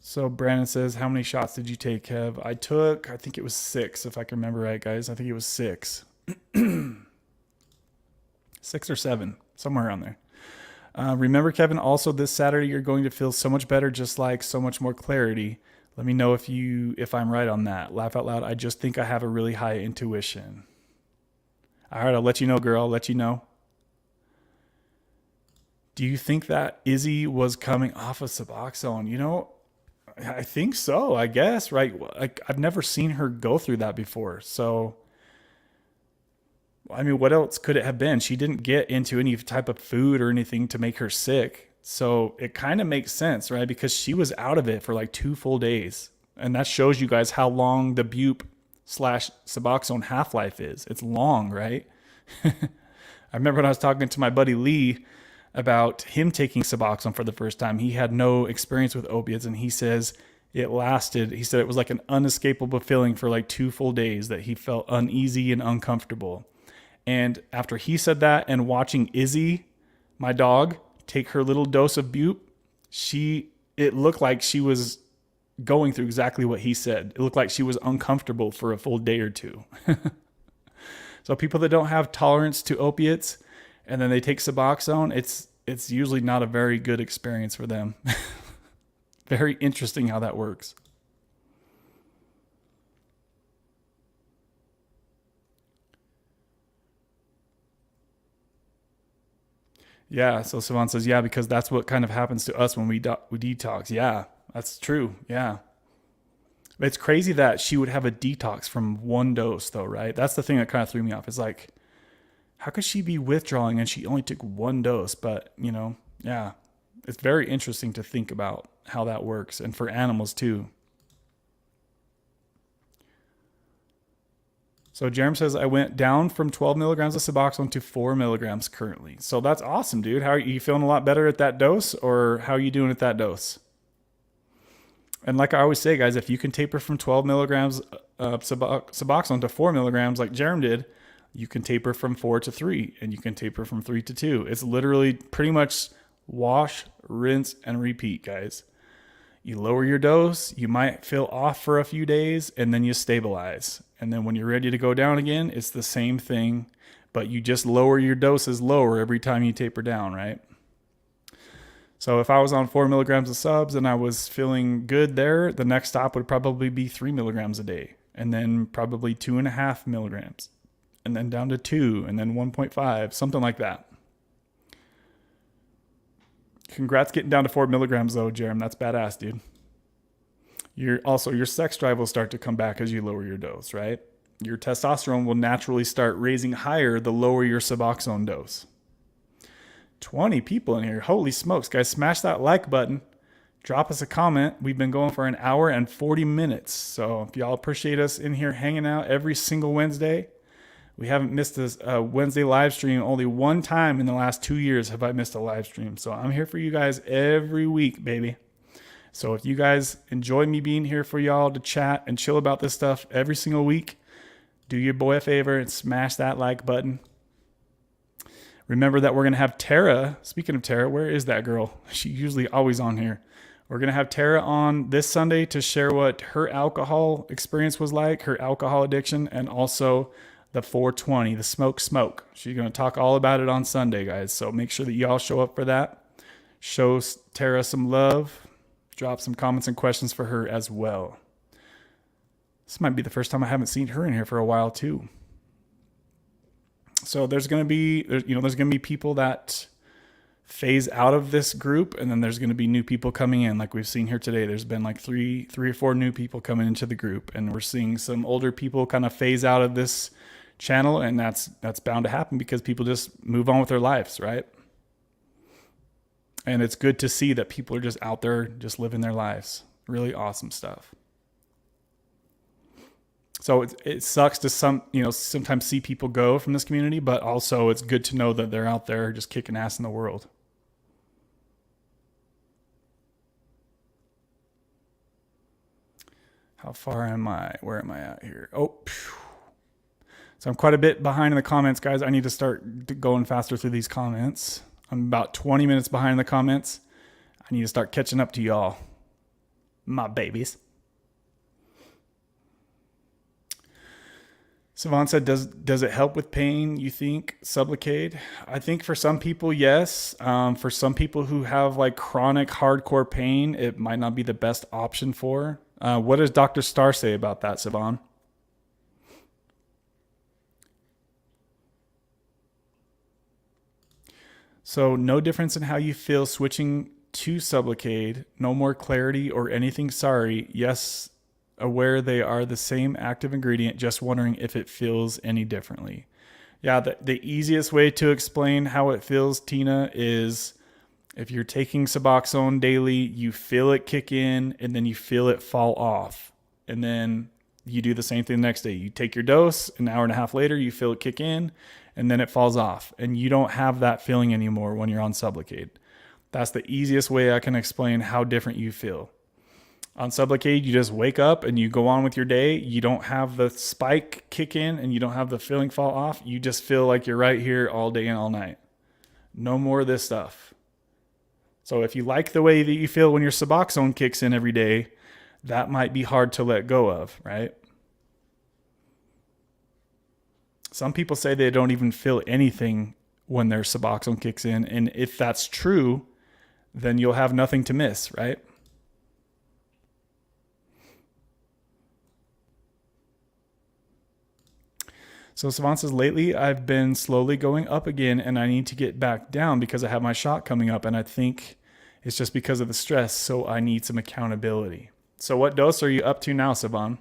So Brandon says, how many shots did you take, Kev? I think it was 6, if I can remember right, guys. I think it was 6. 6 or 7, somewhere around there. Remember, Kevin, also this Saturday, you're going to feel so much better, just like so much more clarity. Let me know if I'm right on that. Laugh out loud. I just think I have a really high intuition. All right, I'll let you know, girl. I'll let you know. Do you think that Izzy was coming off of Suboxone? I think so, I guess, right? Like, I've never seen her go through that before. So, I mean, what else could it have been? She didn't get into any type of food or anything to make her sick. So it kind of makes sense, right? Because she was out of it for like 2 full days. And that shows you guys how long the Bupe/Suboxone half-life is. It's long, right? I remember when I was talking to my buddy Lee about him taking Suboxone for the first time. He had no experience with opiates, and he says it said it was like an unescapable feeling for like 2 full days, that he felt uneasy and uncomfortable. And after he said that, and watching Izzy, my dog, take her little dose of Bupe, it looked like she was going through exactly what he said. It looked like she was uncomfortable for a full day or 2. So people that don't have tolerance to opiates and then they take Suboxone, it's usually not a very good experience for them. Very interesting how that works. Yeah, so Savant says, yeah, because that's what kind of happens to us when we detox. Yeah, that's true. Yeah. It's crazy that she would have a detox from 1 dose, though, right? That's the thing that kind of threw me off. It's like, how could she be withdrawing and she only took 1 dose? But, yeah, it's very interesting to think about how that works, and for animals too. So Jerem says, I went down from 12 milligrams of Suboxone to 4 milligrams currently. So that's awesome, dude. How are you feeling? A lot better at that dose, or how are you doing at that dose? And like I always say, guys, if you can taper from 12 milligrams of Suboxone to 4 milligrams like Jerem did, you can taper from 4 to 3, and you can taper from 3 to 2. It's literally pretty much wash, rinse, and repeat, guys. You lower your dose, you might feel off for a few days, and then you stabilize. And then when you're ready to go down again, it's the same thing, but you just lower your doses lower every time you taper down, right? So if I was on 4 milligrams of subs and I was feeling good there, the next stop would probably be 3 milligrams a day, and then probably 2.5 milligrams, and then down to 2, and then 1.5, something like that. Congrats getting down to 4 milligrams though, Jerem. That's badass, dude. Your sex drive will start to come back as you lower your dose, right? Your testosterone will naturally start raising higher the lower your Suboxone dose. 20 people in here. Holy smokes, guys. Smash that like button. Drop us a comment. We've been going for 1 hour and 40 minutes. So if y'all appreciate us in here hanging out every single Wednesday, we haven't missed a Wednesday live stream. Only one time in the last 2 years have I missed a live stream. So I'm here for you guys every week, baby. So if you guys enjoy me being here for y'all to chat and chill about this stuff every single week, do your boy a favor and smash that like button. Remember that we're going to have Tara. Speaking of Tara, where is that girl? She's usually always on here. We're going to have Tara on this Sunday to share what her alcohol experience was like, her alcohol addiction, and also the 420, the smoke. She's going to talk all about it on Sunday, guys. So make sure that y'all show up for that. Show Tara some love. Drop some comments and questions for her as well. This might be the first time I haven't seen her in here for a while too. So there's going to be people that phase out of this group, and then there's going to be new people coming in. Like we've seen here today, there's been like three or four new people coming into the group, and we're seeing some older people kind of phase out of this channel, and that's bound to happen because people just move on with their lives, right? And it's good to see that people are just out there just living their lives. Really awesome stuff. So it sucks to sometimes see people go from this community, but also it's good to know that they're out there just kicking ass in the world. How far am I? Where am I at here? Oh, phew. So I'm quite a bit behind in the comments, guys. I need to start going faster through these comments. I'm about 20 minutes behind in the comments. I need to start catching up to y'all, my babies. Savon said, does it help with pain, you think, Sublocade? I think for some people, yes. For some people who have like chronic hardcore pain, it might not be the best option for. What does Dr. Starr say about that, Savon? So no difference in how you feel switching to Sublocade. No more clarity or anything sorry. Yes, aware they are the same active ingredient, just wondering if it feels any differently. Yeah, the easiest way to explain how it feels, Tina, is if you're taking Suboxone daily, you feel it kick in and then you feel it fall off. And then you do the same thing the next day. You take your dose, an hour and a half later, you feel it kick in and then it falls off. And you don't have that feeling anymore when you're on Sublocade. That's the easiest way I can explain how different you feel. On Sublocade, you just wake up and you go on with your day. You don't have the spike kick in and you don't have the feeling fall off. You just feel like you're right here all day and all night. No more of this stuff. So if you like the way that you feel when your Suboxone kicks in every day, that might be hard to let go of, right? Some people say they don't even feel anything when their Suboxone kicks in. And if that's true, then you'll have nothing to miss, right? So Savant says, lately I've been slowly going up again and I need to get back down because I have my shot coming up and I think it's just because of the stress. So I need some accountability. So what dose are you up to now, Savant?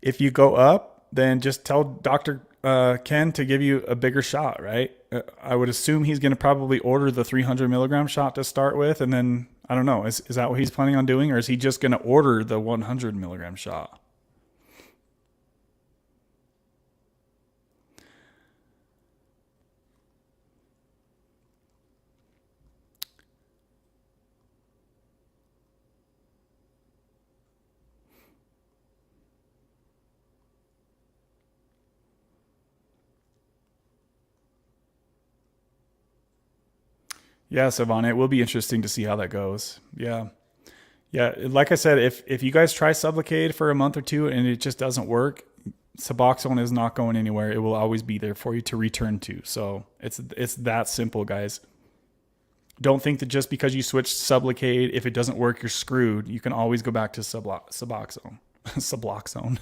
If you go up, then just tell Dr. Ken to give you a bigger shot, right? I would assume he's going to probably order the 300 milligram shot to start with. And then, I don't know, is that what he's planning on doing? Or is he just going to order the 100 milligram shot? Yeah, Savannah, it will be interesting to see how that goes. Yeah. Yeah, like I said, if you guys try Sublocade for a month or two and it just doesn't work, Suboxone is not going anywhere. It will always be there for you to return to. So it's that simple, guys. Don't think that just because you switch Sublocade, if it doesn't work, you're screwed. You can always go back to Suboxone. Suboxone.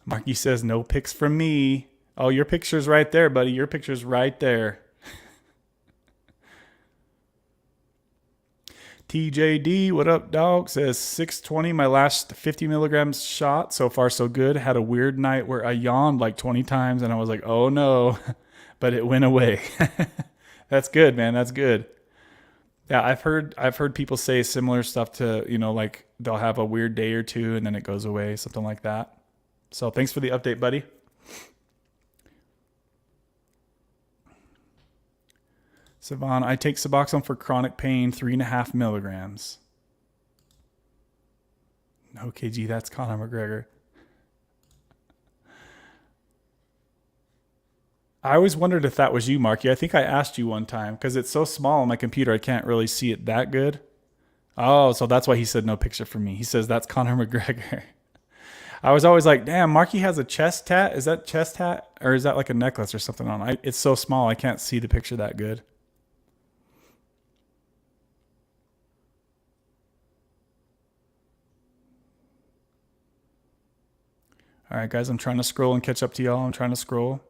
Marky says, no pics from me. Oh, your picture's right there, buddy. Your picture's right there. TJD, what up, dog? Says 620, my last 50 milligrams shot. So far, so good. Had a weird night where I yawned like 20 times, and I was like, oh no, but it went away. That's good, man. That's good. Yeah, I've heard people say similar stuff to, like they'll have a weird day or two and then it goes away, something like that. So thanks for the update, buddy. Savon, I take Suboxone for chronic pain, 3.5 milligrams. No, KG, that's Conor McGregor. I always wondered if that was you, Marky. I think I asked you one time because it's so small on my computer, I can't really see it that good. Oh, so that's why he said no picture for me. He says that's Conor McGregor. I was always like, damn, Marky has a chest tat. Is that chest tat or is that like a necklace or something on? It's so small, I can't see the picture that good. All right, guys, I'm trying to scroll and catch up to y'all. I'm trying to scroll.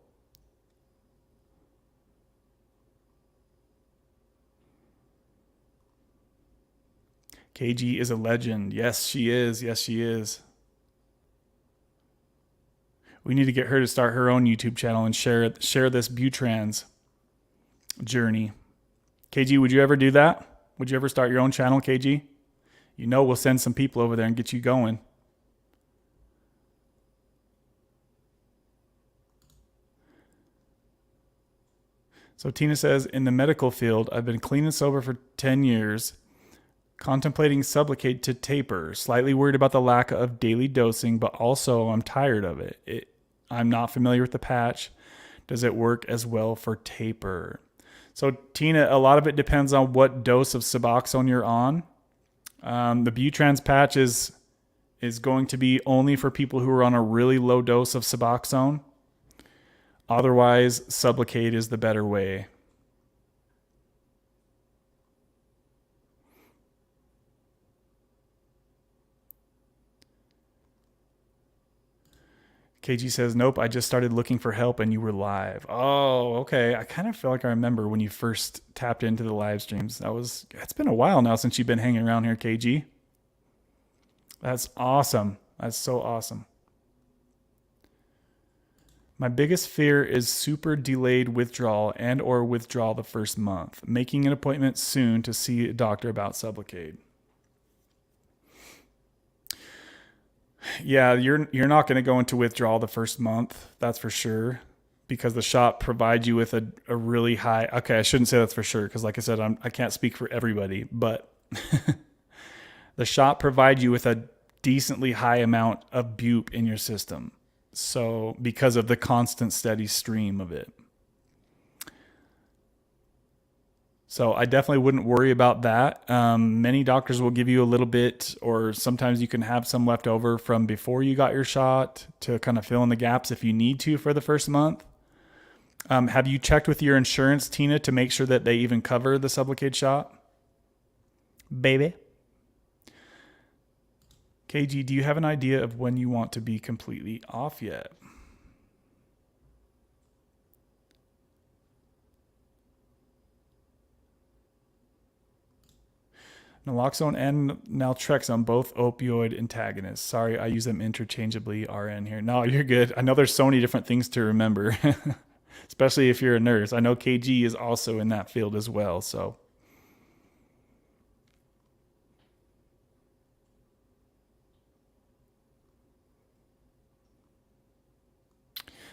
KG is a legend. Yes, she is. Yes, she is. We need to get her to start her own YouTube channel and share this Butrans journey. KG, would you ever do that? Would you ever start your own channel, KG? We'll send some people over there and get you going. So Tina says, in the medical field, I've been clean and sober for 10 years, contemplating Sublocade to taper, slightly worried about the lack of daily dosing, but also I'm tired of it. I'm not familiar with the patch. Does it work as well for taper? So Tina, a lot of it depends on what dose of Suboxone you're on. The Butrans patch is going to be only for people who are on a really low dose of Suboxone. Otherwise, Sublocade is the better way. KG says, nope, I just started looking for help and you were live. Oh, okay. I kind of feel like I remember when you first tapped into the live streams. It's been a while now since you've been hanging around here, KG. That's awesome. That's so awesome. My biggest fear is super delayed withdrawal and or withdrawal the first month. Making an appointment soon to see a doctor about Sublocade. Yeah, you're not going to go into withdrawal the first month. That's for sure. Because the shop provides you with a really high... Okay, I shouldn't say that's for sure. Because like I said, I can't speak for everybody. But the shop provides you with a decently high amount of bupe in your system. So because of the constant steady stream of it. So I definitely wouldn't worry about that. Many doctors will give you a little bit, or sometimes you can have some left over from before you got your shot to kind of fill in the gaps if you need to for the first month. Have you checked with your insurance, Tina, to make sure that they even cover the Sublocade shot? Baby. KG, do you have an idea of when you want to be completely off yet? Naloxone and naltrexone, both opioid antagonists. Sorry, I use them interchangeably, RN here. No, you're good. I know there's so many different things to remember, especially if you're a nurse. I know KG is also in that field as well, so...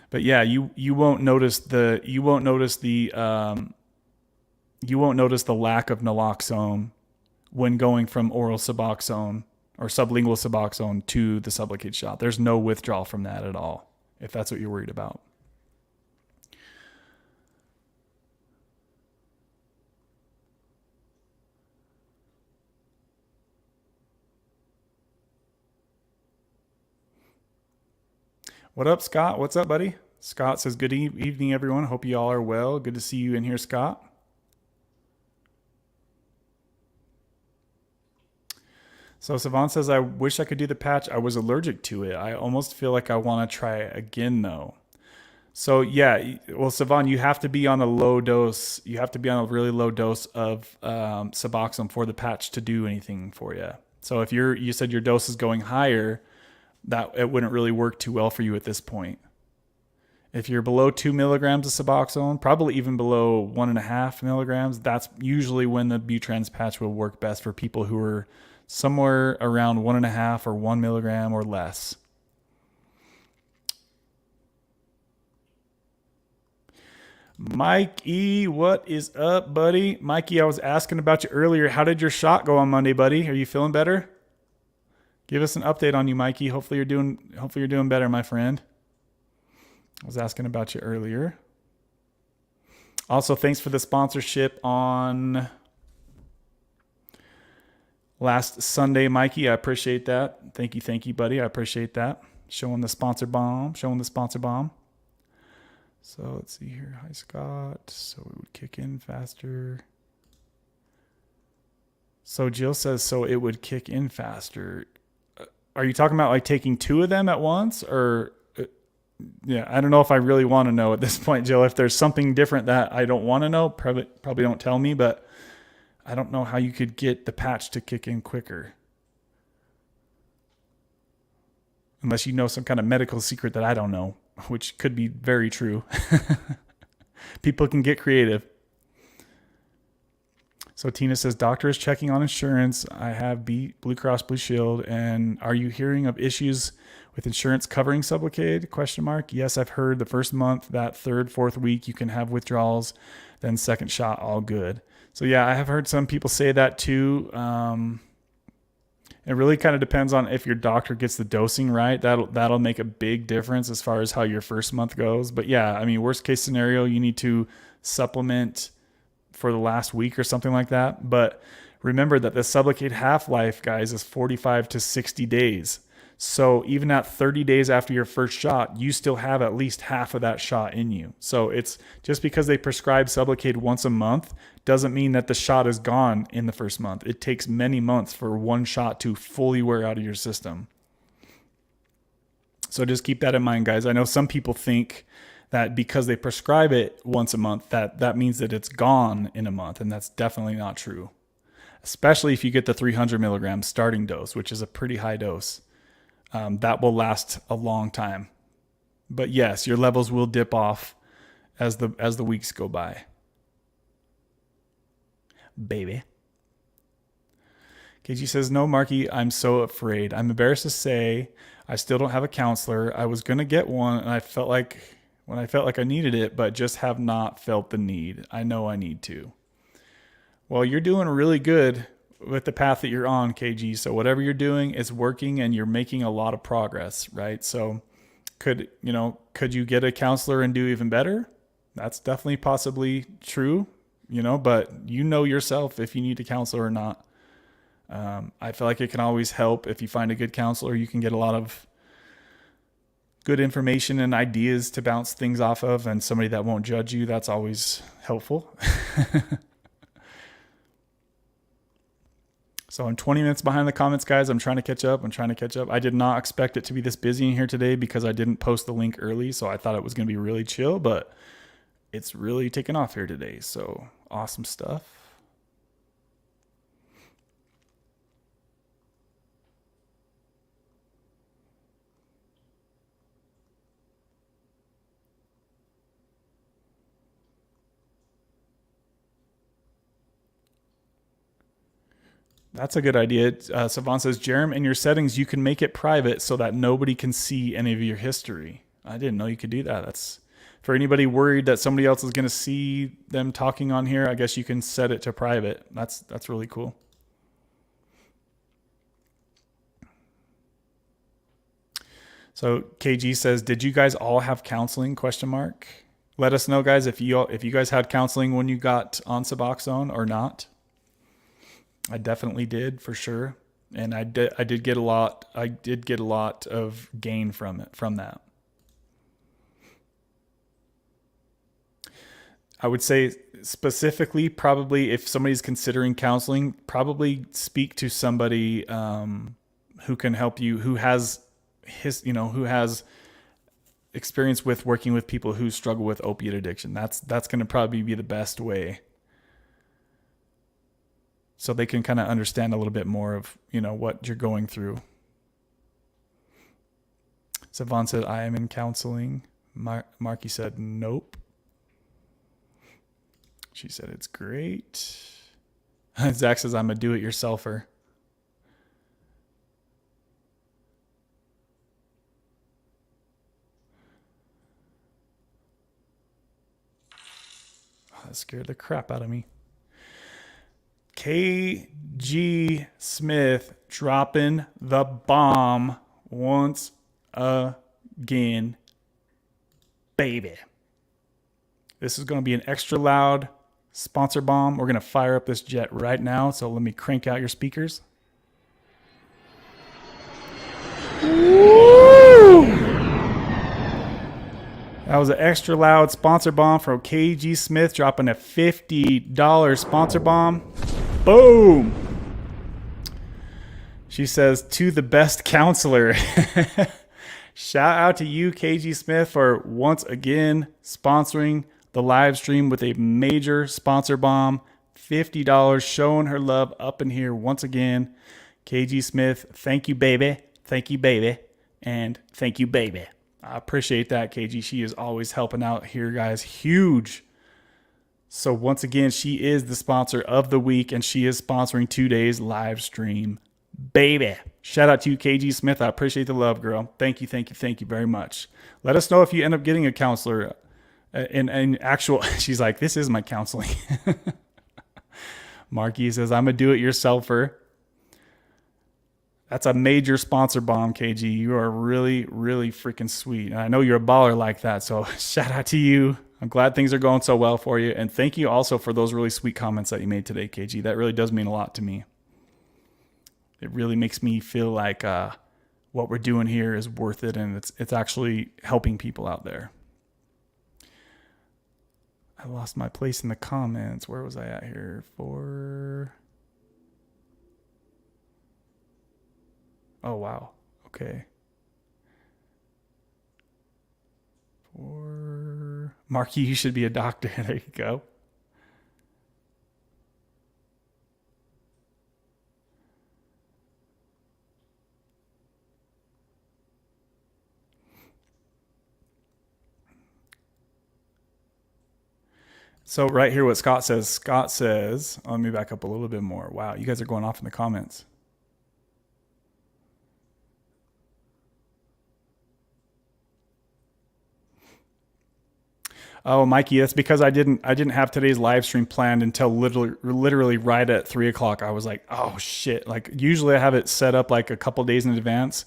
But yeah, you won't notice the lack of naloxone when going from oral Suboxone or sublingual Suboxone to the Sublocade shot. There's no withdrawal from that at all, if that's what you're worried about. What up, Scott? What's up, buddy? Scott says, good evening, everyone. Hope you all are well. Good to see you in here, Scott. So Savant says, I wish I could do the patch. I was allergic to it. I almost feel like I want to try it again, though. So yeah, well, Savant, you have to be on a low dose. You have to be on a really low dose of Suboxone for the patch to do anything for you. So if you said your dose is going higher, that it wouldn't really work too well for you at this point. If you're below 2 milligrams of Suboxone, probably even below 1.5 milligrams, that's usually when the Butrans patch will work best for people who are somewhere around 1.5 or 1 milligram or less. Mike E, what is up, buddy? Mikey, I was asking about you earlier. How did your shot go on Monday, buddy? Are you feeling better? Give us an update on you, Mikey. Hopefully you're doing better, my friend. I was asking about you earlier. Also, thanks for the sponsorship on last Sunday, Mikey. I appreciate that. Thank you, buddy. I appreciate that. Showing the sponsor bomb. So let's see here. Hi, Scott. So it would kick in faster. So Jill says, so it would kick in faster. Are you talking about like taking 2 of them at once? Or, yeah, I don't know if I really want to know at this point, Jill. If there's something different that I don't want to know, probably don't tell me, but I don't know how you could get the patch to kick in quicker. Unless you know some kind of medical secret that I don't know, which could be very true. People can get creative. So Tina says, doctor is checking on insurance. I have Blue Cross Blue Shield. And are you hearing of issues with insurance covering Sublocade? ? Yes, I've heard the first month, that third, fourth week, you can have withdrawals. Then second shot, all good. So yeah, I have heard some people say that too. It really kind of depends on if your doctor gets the dosing right. That'll make a big difference as far as how your first month goes. But yeah, I mean, worst case scenario, you need to supplement for the last week or something like that. But remember that the Sublocade half-life, guys, is 45 to 60 days. So even at 30 days after your first shot, you still have at least half of that shot in you. So it's just because they prescribe Sublocade once a month doesn't mean that the shot is gone in the first month. It takes many months for one shot to fully wear out of your system. So just keep that in mind, guys. I know some people think that because they prescribe it once a month, that means that it's gone in a month, and that's definitely not true. Especially if you get the 300 milligrams starting dose, which is a pretty high dose. That will last a long time. But yes, your levels will dip off as the weeks go by. Baby. KG says, no, Marky, I'm so afraid. I'm embarrassed to say I still don't have a counselor. I was going to get one, and I felt like I needed it, but just have not felt the need. I know I need to. Well, you're doing really good with the path that you're on, KG. So whatever you're doing is working and you're making a lot of progress, right? So could you get a counselor and do even better? That's definitely possibly true, but you know yourself if you need a counselor or not. I feel like it can always help if you find a good counselor. You can get a lot of good information and ideas to bounce things off of, and somebody that won't judge you. That's always helpful. So I'm 20 minutes behind the comments, guys. I'm trying to catch up. I did not expect it to be this busy in here today because I didn't post the link early. So I thought it was going to be really chill, but it's really taken off here today. So awesome stuff. That's a good idea. Savant says, Jerem, in your settings, you can make it private so that nobody can see any of your history. I didn't know you could do that. That's for anybody worried that somebody else is going to see them talking on here. I guess you can set it to private. That's really cool. So KG says, did you guys all have counseling? ? Let us know, guys, if you guys had counseling when you got on Suboxone or not. I definitely did, for sure, and I did get a lot. I did get a lot of gain from that. I would say specifically, probably if somebody's considering counseling, probably speak to somebody who can help you, who has who has experience with working with people who struggle with opiate addiction. That's going to probably be the best way. So they can kind of understand a little bit more of, what you're going through. Savon said, I am in counseling. Marky said, nope. She said, it's great. Zach says, I'm a do-it-yourselfer. Oh, that scared the crap out of me. KG Smith dropping the bomb once again, baby. This is going to be an extra loud sponsor bomb. We're going to fire up this jet right now. So let me crank out your speakers. Woo! That was an extra loud sponsor bomb from KG Smith, dropping a $50 sponsor bomb. Boom! She says, to the best counselor. Shout out to you, KG Smith, for once again sponsoring the live stream with a major sponsor bomb. $50, showing her love up in here once again. KG Smith, thank you, baby. Thank you, baby. And thank you, baby. I appreciate that, KG. She is always helping out here, guys. Huge. So once again, she is the sponsor of the week, and she is sponsoring today's live stream. Baby. Shout out to you, KG Smith. I appreciate the love, girl. Thank you, thank you, thank you very much. Let us know if you end up getting a counselor. In actual, she's like, this is my counseling. Marky says, I'm a do-it-yourselfer. That's a major sponsor bomb, KG. You are really, really freaking sweet. And I know you're a baller like that. So shout out to you. I'm glad things are going so well for you. And thank you also for those really sweet comments that you made today, KG. That really does mean a lot to me. It really makes me feel like what we're doing here is worth it. And it's actually helping people out there. I lost my place in the comments. Where was I at here? Oh, wow. Okay. Marky, you should be a doctor. There you go. So right here, what Scott says, let me back up a little bit more. Wow, you guys are going off in the comments. Oh, Mikey, that's because I didn't have today's live stream planned until literally right at 3:00. I was like, oh shit. Like usually I have it set up like a couple days in advance.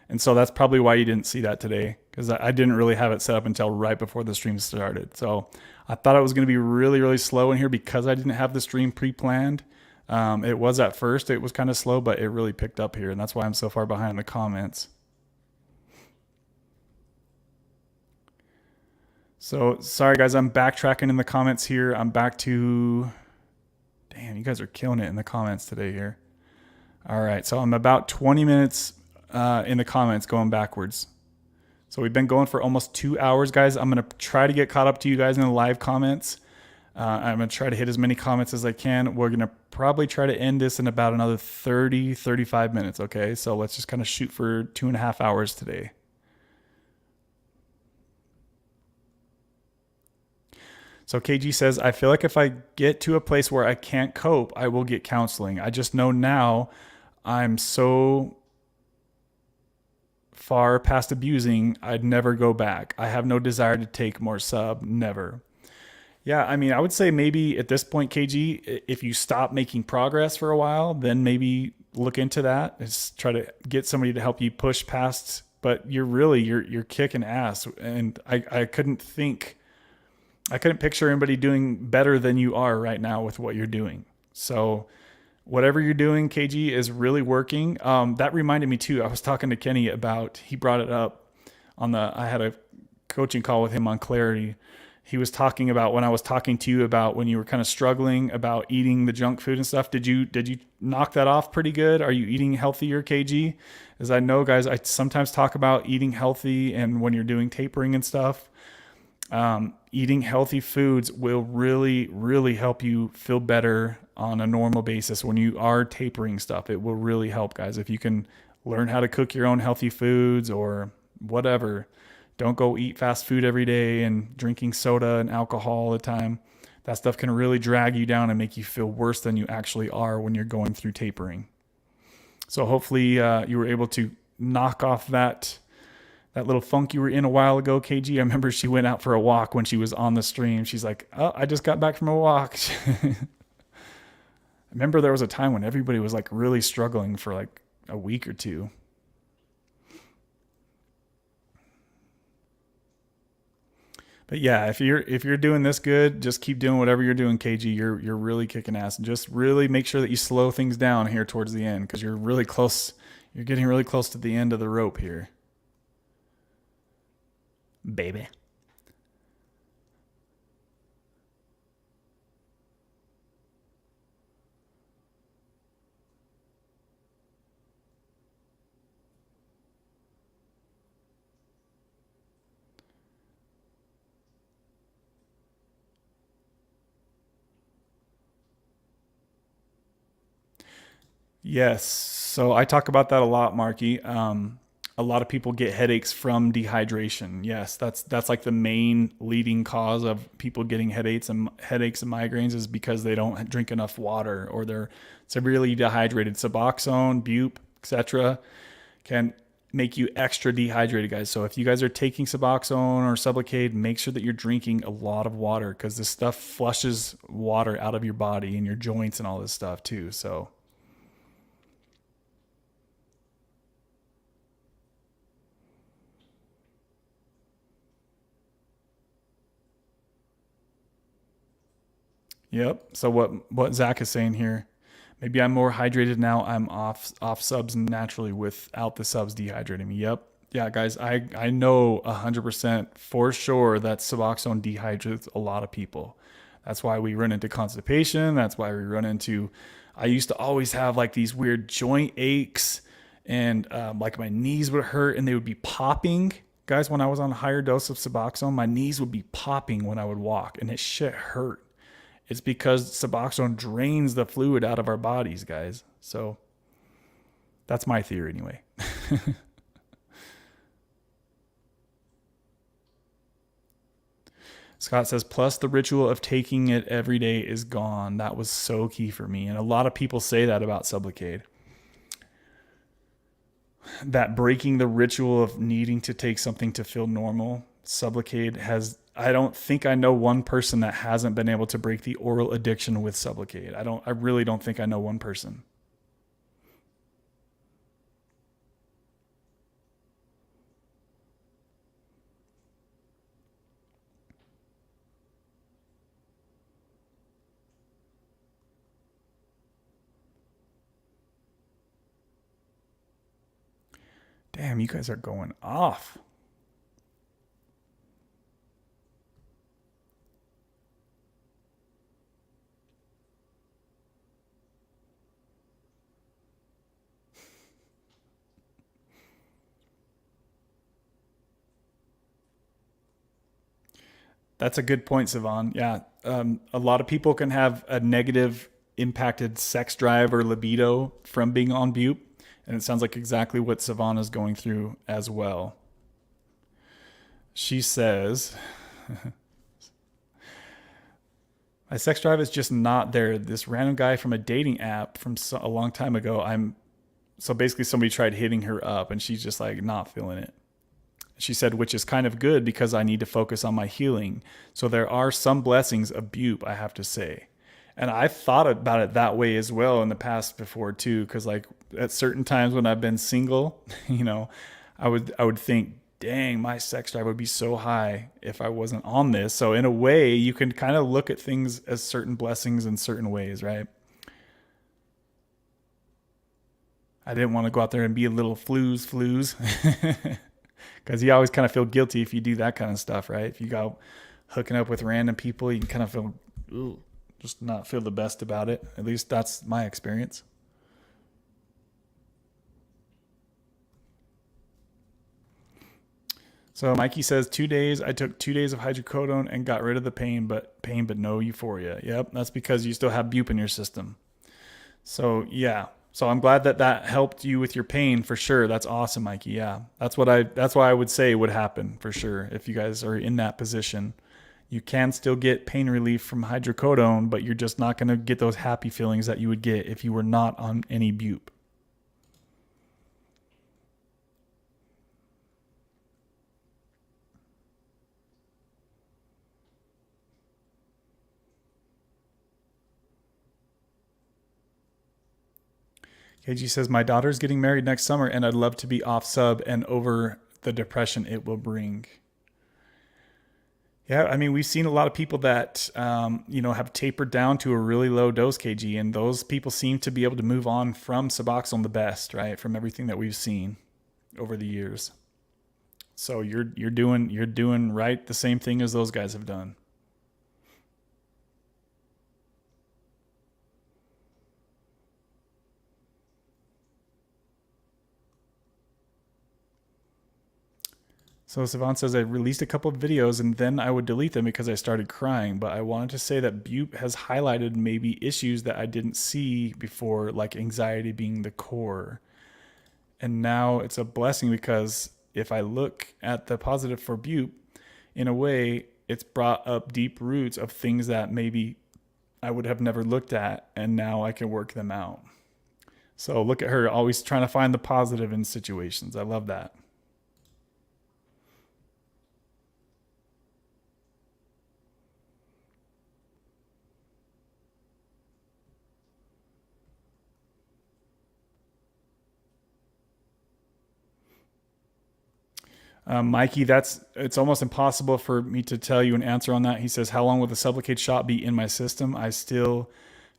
And so that's probably why you didn't see that today, because I didn't really have it set up until right before the stream started. So I thought it was going to be really, really slow in here because I didn't have the stream pre-planned. It was at first, it was kind of slow, but it really picked up here. And that's why I'm so far behind in the comments. So sorry guys, I'm backtracking in the comments here. I'm back to, damn, you guys are killing it in the comments today here. All right, so I'm about 20 minutes in the comments going backwards. So we've been going for almost 2 hours, guys. I'm going to try to get caught up to you guys in the live comments. I'm going to try to hit as many comments as I can. We're going to probably try to end this in about another 30, 35 minutes, okay? So let's just kind of shoot for 2.5 hours today. So KG says, I feel like if I get to a place where I can't cope, I will get counseling. I just know now I'm so far past abusing, I'd never go back. I have no desire to take more sub, never. Yeah, I mean, I would say maybe at this point, KG, if you stop making progress for a while, then maybe look into that. Just try to get somebody to help you push past, but you're kicking ass. And I couldn't picture anybody doing better than you are right now with what you're doing. So whatever you're doing, KG, is really working. That reminded me too, I was talking to Kenny about, he brought it up I had a coaching call with him on clarity. he was talking about when I was talking to you about when you were kind of struggling about eating the junk food and stuff. Did you knock that off pretty good? Are you eating healthier, KG? As I know, guys, I sometimes talk about eating healthy, and when you're doing tapering and stuff, eating healthy foods will really, really help you feel better on a normal basis when you are tapering stuff. It will really help, guys. If you can learn how to cook your own healthy foods or whatever, don't go eat fast food every day and drinking soda and alcohol all the time. That stuff can really drag you down and make you feel worse than you actually are when you're going through tapering. So hopefully you were able to knock off that little funk you were in a while ago, KG. I remember she went out for a walk when she was on the stream. She's like, oh, I just got back from a walk. I remember there was a time when everybody was like really struggling for like a week or two. But yeah, if you're doing this good, just keep doing whatever you're doing, KG. You're really kicking ass, and just really make sure that you slow things down here towards the end, because you're really close. You're getting really close to the end of the rope here, baby. Yes. So I talk about that a lot, Marky. A lot of people get headaches from dehydration. Yes, that's like the main leading cause of people getting headaches and migraines is because they don't drink enough water or they're severely dehydrated. Suboxone, bupe, etc. can make you extra dehydrated, guys. So if you guys are taking Suboxone or Sublocade, make sure that you're drinking a lot of water, because this stuff flushes water out of your body and your joints and all this stuff too. So yep. So what Zach is saying here, maybe I'm more hydrated now. I'm off subs naturally without the subs dehydrating me. Yep. Yeah, guys, I know 100% for sure that Suboxone dehydrates a lot of people. That's why we run into constipation. That's why we run into. I used to always have like these weird joint aches, and like my knees would hurt and they would be popping. Guys, when I was on a higher dose of Suboxone, my knees would be popping when I would walk, and it shit hurt. It's because Suboxone drains the fluid out of our bodies, guys. So that's my theory anyway. Scott says, plus the ritual of taking it every day is gone. That was so key for me. And a lot of people say that about Sublocade. That breaking the ritual of needing to take something to feel normal, Sublocade has, I don't think I know one person that hasn't been able to break the oral addiction with Sublocade. I really don't think I know one person. Damn, you guys are going off. That's a good point, Savan. Yeah. A lot of people can have a negative impacted sex drive or libido from being on bupe. And it sounds like exactly what Savan is going through as well. She says, my sex drive is just not there. This random guy from a dating app from a long time ago, so basically somebody tried hitting her up and she's just like not feeling it. She said, which is kind of good because I need to focus on my healing. So there are some blessings of bupe, I have to say. And I've thought about it that way as well in the past before too, because like at certain times when I've been single, I would think, dang, my sex drive would be so high if I wasn't on this. So in a way, you can kind of look at things as certain blessings in certain ways, right? I didn't want to go out there and be a little flues. Because you always kind of feel guilty if you do that kind of stuff, right? If you go hooking up with random people, you can kind of feel, ooh, just not feel the best about it. At least that's my experience. So Mikey says 2 days. I took 2 days of hydrocodone and got rid of the pain, but no euphoria. Yep, that's because you still have bupe in your system. So yeah. So I'm glad that that helped you with your pain for sure. That's awesome, Mikey. Yeah, that's why I would say would happen for sure if you guys are in that position. You can still get pain relief from hydrocodone, but you're just not going to get those happy feelings that you would get if you were not on any bupe. KG says, my daughter's getting married next summer and I'd love to be off sub and over the depression it will bring. Yeah, I mean, we've seen a lot of people that, have tapered down to a really low dose, KG, and those people seem to be able to move on from Suboxone the best, right? From everything that we've seen over the years. So you're doing right the same thing as those guys have done. So Savant says, I released a couple of videos and then I would delete them because I started crying. But I wanted to say that bupe has highlighted maybe issues that I didn't see before, like anxiety being the core. And now it's a blessing because if I look at the positive for bupe, in a way, it's brought up deep roots of things that maybe I would have never looked at. And now I can work them out. So look at her, always trying to find the positive in situations. I love that. Mikey, it's almost impossible for me to tell you an answer on that. He says, how long will the Sublocade shot be in my system? I still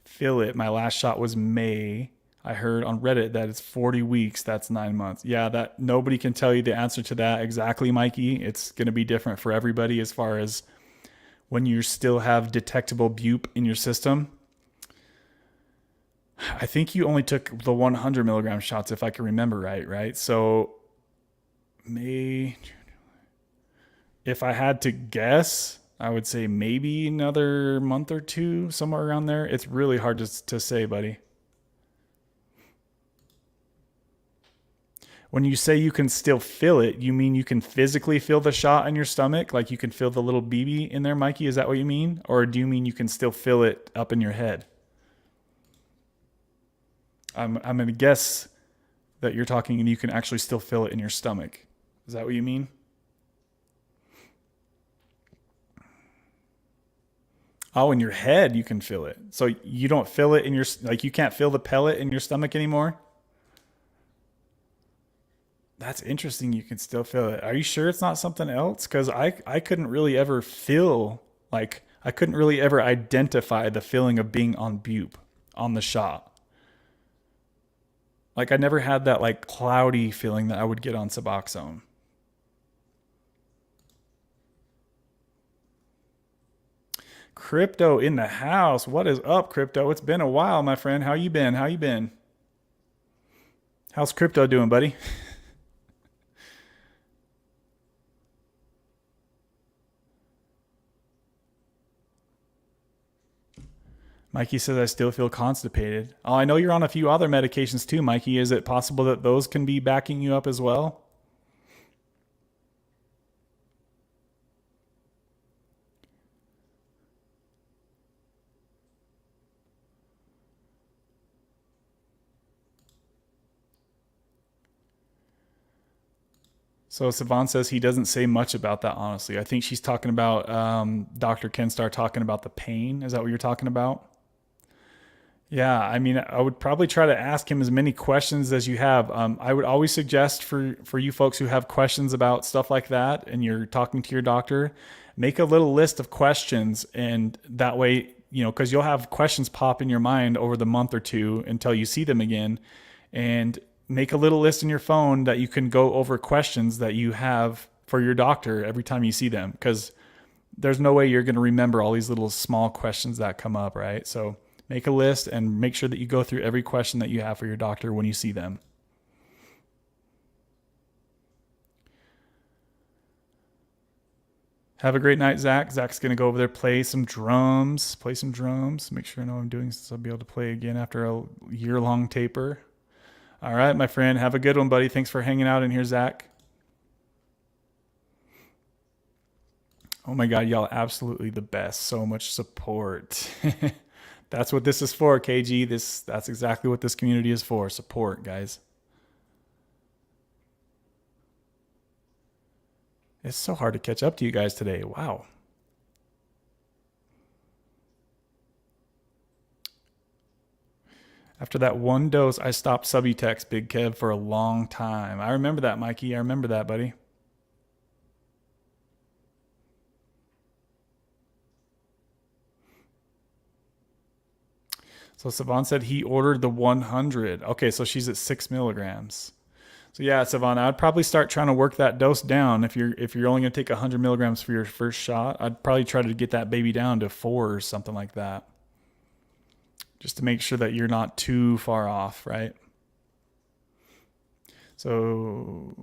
feel it. My last shot was May. I heard on Reddit that it's 40 weeks. That's 9 months. Yeah, that nobody can tell you the answer to that exactly, Mikey. It's going to be different for everybody as far as when you still have detectable bupe in your system. I think you only took the 100 milligram shots, if I can remember right? So May, if I had to guess, I would say maybe another month or two, somewhere around there. It's really hard to say, buddy. When you say you can still feel it, you mean you can physically feel the shot in your stomach? Like you can feel the little BB in there, Mikey? Is that what you mean? Or do you mean you can still feel it up in your head? I'm going to guess that you're talking and you can actually still feel it in your stomach. Is that what you mean? Oh, in your head you can feel it. So you don't feel it in your, like you can't feel the pellet in your stomach anymore? That's interesting. You can still feel it. Are you sure it's not something else? Because I couldn't really ever feel, like, I couldn't really ever identify the feeling of being on bupe on the shot. Like I never had that like cloudy feeling that I would get on Suboxone. Crypto in the house. What is up, Crypto? It's been a while, my friend. How you been? How's Crypto doing, buddy? Mikey says, I still feel constipated. Oh, I know you're on a few other medications too, Mikey. Is it possible that those can be backing you up as well? So Savant says he doesn't say much about that, honestly. I think she's talking about Dr. Kenstar talking about the pain. Is that what you're talking about? Yeah, I mean, I would probably try to ask him as many questions as you have. I would always suggest for you folks who have questions about stuff like that and you're talking to your doctor, make a little list of questions. And that way, because you'll have questions pop in your mind over the month or two until you see them again. And make a little list in your phone that you can go over questions that you have for your doctor every time you see them. Because there's no way you're going to remember all these little small questions that come up, right? So make a list and make sure that you go through every question that you have for your doctor when you see them. Have a great night, Zach. Zach's going to go over there, play some drums. Make sure I know what I'm doing since I'll be able to play again after a year-long taper. All right, my friend. Have a good one, buddy. Thanks for hanging out in here, Zach. Oh my God, y'all absolutely the best. So much support. That's what this is for, KG. That's exactly what this community is for. Support, guys. It's so hard to catch up to you guys today. Wow. After that one dose, I stopped Subutex, Big Kev, for a long time. I remember that, Mikey. I remember that, buddy. So Savon said he ordered the 100. Okay, so she's at 6 milligrams. So yeah, Savon, I'd probably start trying to work that dose down. If you're only going to take 100 milligrams for your first shot, I'd probably try to get that baby down to 4 or something like that, just to make sure that you're not too far off, right? So,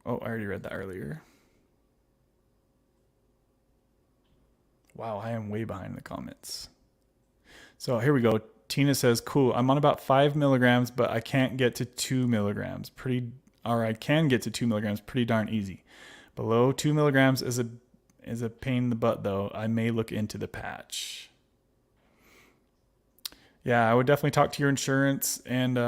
oh, I already read that earlier. Wow, I am way behind the comments. So here we go. Tina says, cool, I'm on about 5 milligrams, but I can't get to 2 milligrams. I can get to 2 milligrams pretty darn easy. Below 2 milligrams is a pain in the butt, though. I may look into the patch. Yeah, I would definitely talk to your insurance, and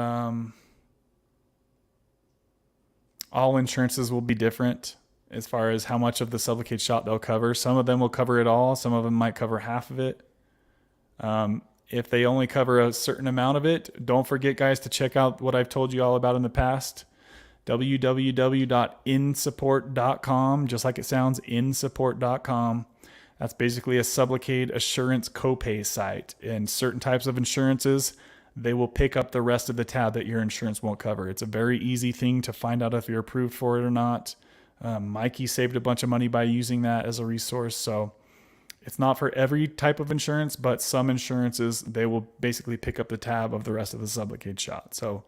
all insurances will be different as far as how much of the Sublocade shot they'll cover. Some of them will cover it all. Some of them might cover half of it. If they only cover a certain amount of it, don't forget, guys, to check out what I've told you all about in the past. www.insupport.com, just like it sounds, insupport.com. That's basically a Sublocade assurance copay site. And certain types of insurances, they will pick up the rest of the tab that your insurance won't cover. It's a very easy thing to find out if you're approved for it or not. Mikey saved a bunch of money by using that as a resource. So it's not for every type of insurance, but some insurances, they will basically pick up the tab of the rest of the Sublocade shot. So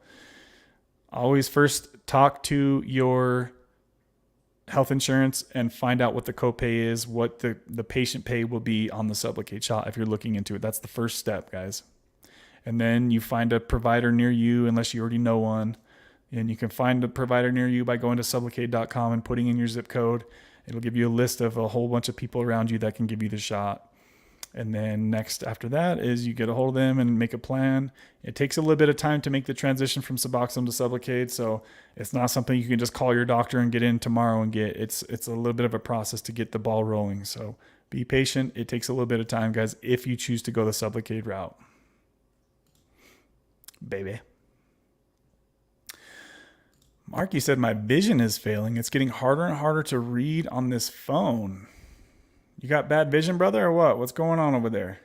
always first talk to your health insurance and find out what the copay is, what the patient pay will be on the Sublocade shot if you're looking into it. That's the first step, guys. And then you find a provider near you, unless you already know one. And you can find a provider near you by going to sublocade.com and putting in your zip code. It'll give you a list of a whole bunch of people around you that can give you the shot. And then next after that is you get a hold of them and make a plan. It takes a little bit of time to make the transition from Suboxone to Sublocade. So it's not something you can just call your doctor and get in tomorrow and get. It's a little bit of a process to get the ball rolling. So be patient. It takes a little bit of time, guys, if you choose to go the Sublocade route. Baby. Marky said, my vision is failing. It's getting harder and harder to read on this phone. You got bad vision, brother, or what? What's going on over there?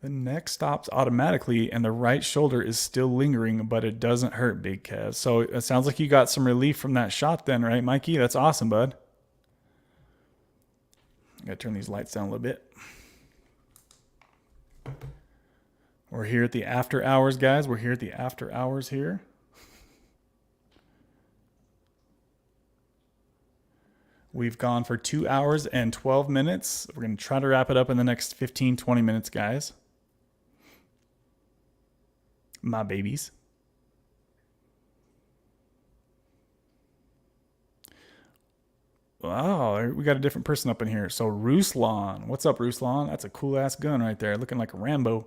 The neck stops automatically and the right shoulder is still lingering, but it doesn't hurt, Big Kev. So it sounds like you got some relief from that shot then, right, Mikey? That's awesome, bud. I gotta turn these lights down a little bit. We're here at the after hours, guys. We're here at the after hours here. We've gone for 2 hours and 12 minutes. We're going to try to wrap it up in the next 15, 20 minutes, guys. My babies. Oh, we got a different person up in here. So Ruslan. What's up, Ruslan? That's a cool-ass gun right there, looking like a Rambo.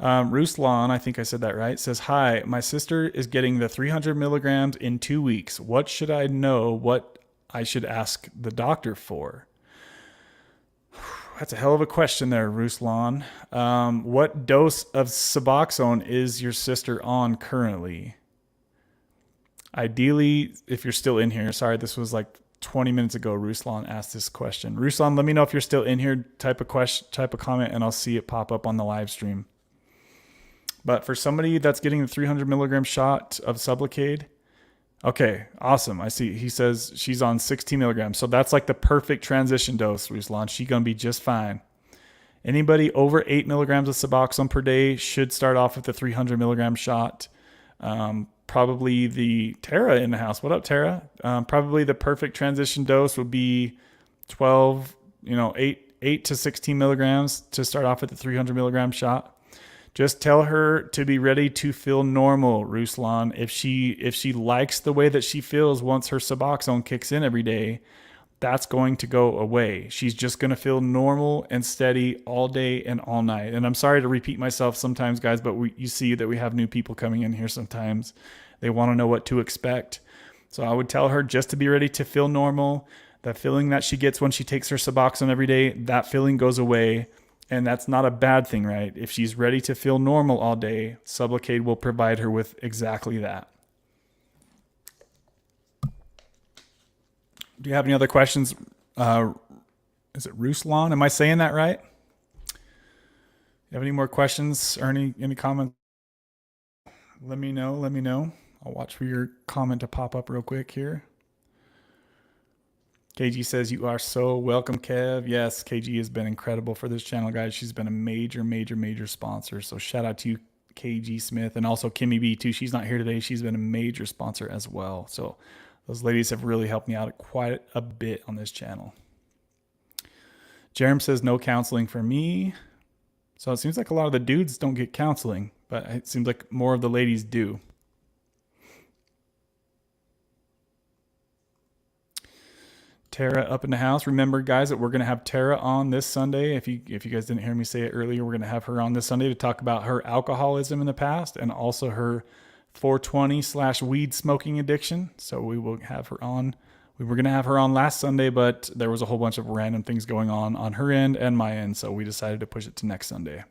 Ruslan, I think I said that right, says, hi, my sister is getting the 300 milligrams in 2 weeks. What should I know? What I should ask the doctor for? That's a hell of a question there, Ruslan. What dose of Suboxone is your sister on currently? Ideally, if you're still in here, sorry, this was like 20 minutes ago, Ruslan asked this question. Ruslan, let me know if you're still in here. Type a comment, and I'll see it pop up on the live stream. But for somebody that's getting the 300 milligram shot of Sublocade, okay, awesome. I see. He says she's on 16 milligrams. So that's like the perfect transition dose, Ruslan. She's going to be just fine. Anybody over 8 milligrams of Suboxone per day should start off with the 300 milligram shot. Probably the Tara in the house. What up, Tara? Probably the perfect transition dose would be 12, 8 to 16 milligrams to start off with the 300 milligram shot. Just tell her to be ready to feel normal, Ruslan. If she likes the way that she feels once her Suboxone kicks in every day, that's going to go away. She's just going to feel normal and steady all day and all night. And I'm sorry to repeat myself sometimes, guys, but you see that we have new people coming in here sometimes. They want to know what to expect. So I would tell her just to be ready to feel normal. The feeling that she gets when she takes her Suboxone every day, that feeling goes away. And that's not a bad thing, right? If she's ready to feel normal all day, Sublocade will provide her with exactly that. Do you have any other questions? Is it Ruslan? Am I saying that right? You have any more questions or any comments? Let me know. I'll watch for your comment to pop up real quick here. KG says, you are so welcome, Kev. Yes, KG has been incredible for this channel, guys. She's been a major sponsor. So shout out to you, KG Smith, and also Kimmy B too. She's not here today. She's been a major sponsor as well. So those ladies have really helped me out quite a bit on this channel. Jerem says, no counseling for me. So it seems like a lot of the dudes don't get counseling, but it seems like more of the ladies do. Tara up in the house. Remember, guys, that we're going to have Tara on this Sunday. If you guys didn't hear me say it earlier, we're going to have her on this Sunday to talk about her alcoholism in the past and also her 420/weed smoking addiction. So we will have her on. We were going to have her on last Sunday, but there was a whole bunch of random things going on her end and my end. So we decided to push it to next Sunday.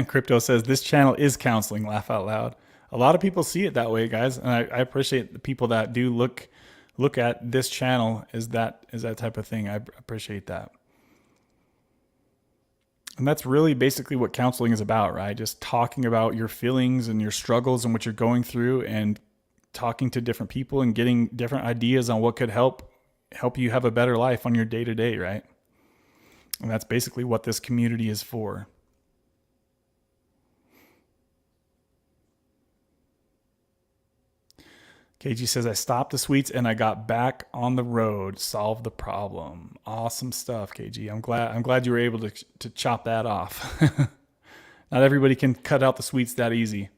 Crypto says, this channel is counseling, laugh out loud. A lot of people see it that way, guys. And I appreciate the people that do look at this channel as that type of thing. I appreciate that. And that's really basically what counseling is about, right? Just talking about your feelings and your struggles and what you're going through and talking to different people and getting different ideas on what could help you have a better life on your day-to-day, right? And that's basically what this community is for. KG says, I stopped the sweets and I got back on the road, solved the problem. Awesome stuff, KG. I'm glad you were able to chop that off. Not everybody can cut out the sweets that easy.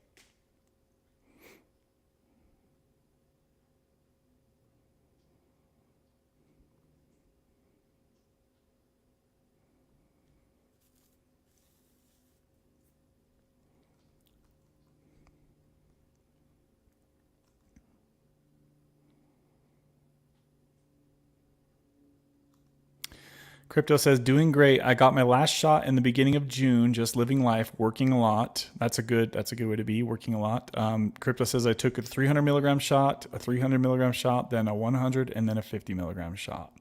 Crypto says, doing great. I got my last shot in the beginning of June, just living life, working a lot. That's a good way to be, working a lot. Crypto says, I took a 300 milligram shot, a 300 milligram shot, then a 100, and then a 50 milligram shot.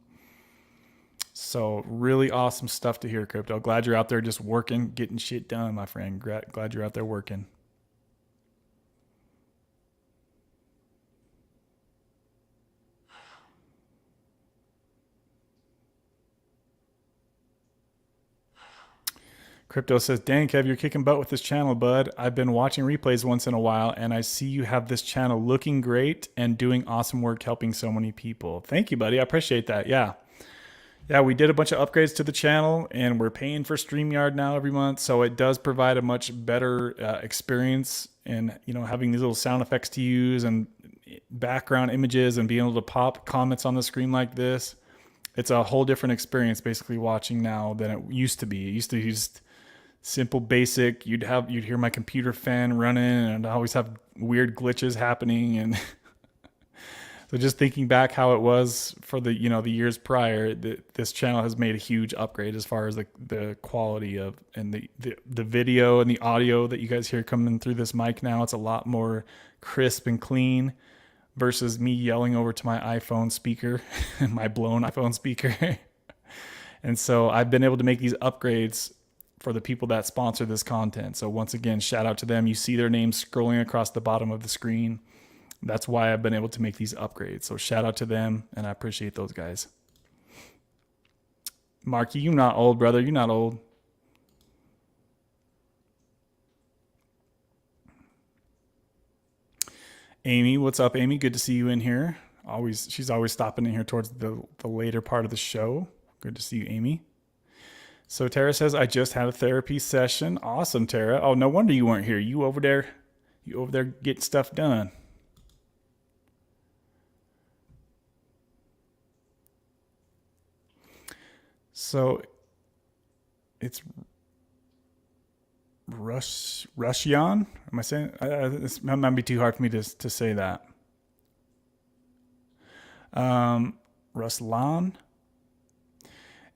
So really awesome stuff to hear, Crypto. Glad you're out there just working, getting shit done, my friend. Glad you're out there working. Crypto says, dang, Kev, you're kicking butt with this channel, bud. I've been watching replays once in a while, and I see you have this channel looking great and doing awesome work helping so many people. Thank you, buddy. I appreciate that. Yeah, we did a bunch of upgrades to the channel, and we're paying for StreamYard now every month, so it does provide a much better experience in having these little sound effects to use and background images and being able to pop comments on the screen like this. It's a whole different experience basically watching now than it used to be. It used to be just simple, basic. You'd hear my computer fan running, and I always have weird glitches happening, and So just thinking back how it was for the the years prior, this channel has made a huge upgrade as far as the quality of and the video and the audio that you guys hear coming through this mic now. It's a lot more crisp and clean versus me yelling over to my iPhone speaker, my blown iPhone speaker. And so I've been able to make these upgrades for the people that sponsor this content. So once again, shout out to them. You see their names scrolling across the bottom of the screen. That's why I've been able to make these upgrades. So shout out to them, and I appreciate those guys. Marky, you're not old, brother. You're not old. Amy, what's up, Amy? Good to see you in here. She's always stopping in here towards the later part of the show. Good to see you, Amy. So Tara says, I just had a therapy session. Awesome, Tara. Oh, no wonder you weren't here. You over there getting stuff done. So it's Rushian. Am I saying? This might be too hard for me to say that. Ruslan.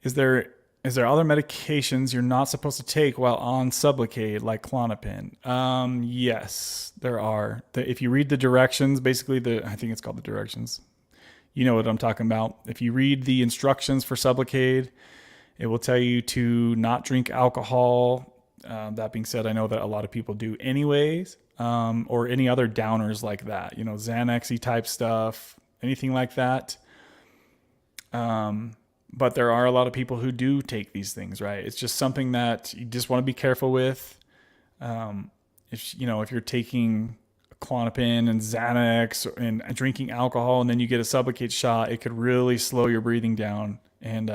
Is there other medications you're not supposed to take while on Sublocade, like Klonopin? Yes, there are. If you read the directions, basically I think it's called the directions. You know what I'm talking about. If you read the instructions for Sublocade, it will tell you to not drink alcohol. That being said, I know that a lot of people do anyways, or any other downers like that, Xanax-y type stuff, anything like that. But there are a lot of people who do take these things, right? It's just something that you just want to be careful with. If you're taking Klonopin and Xanax and drinking alcohol and then you get a Sublocade shot, it could really slow your breathing down, and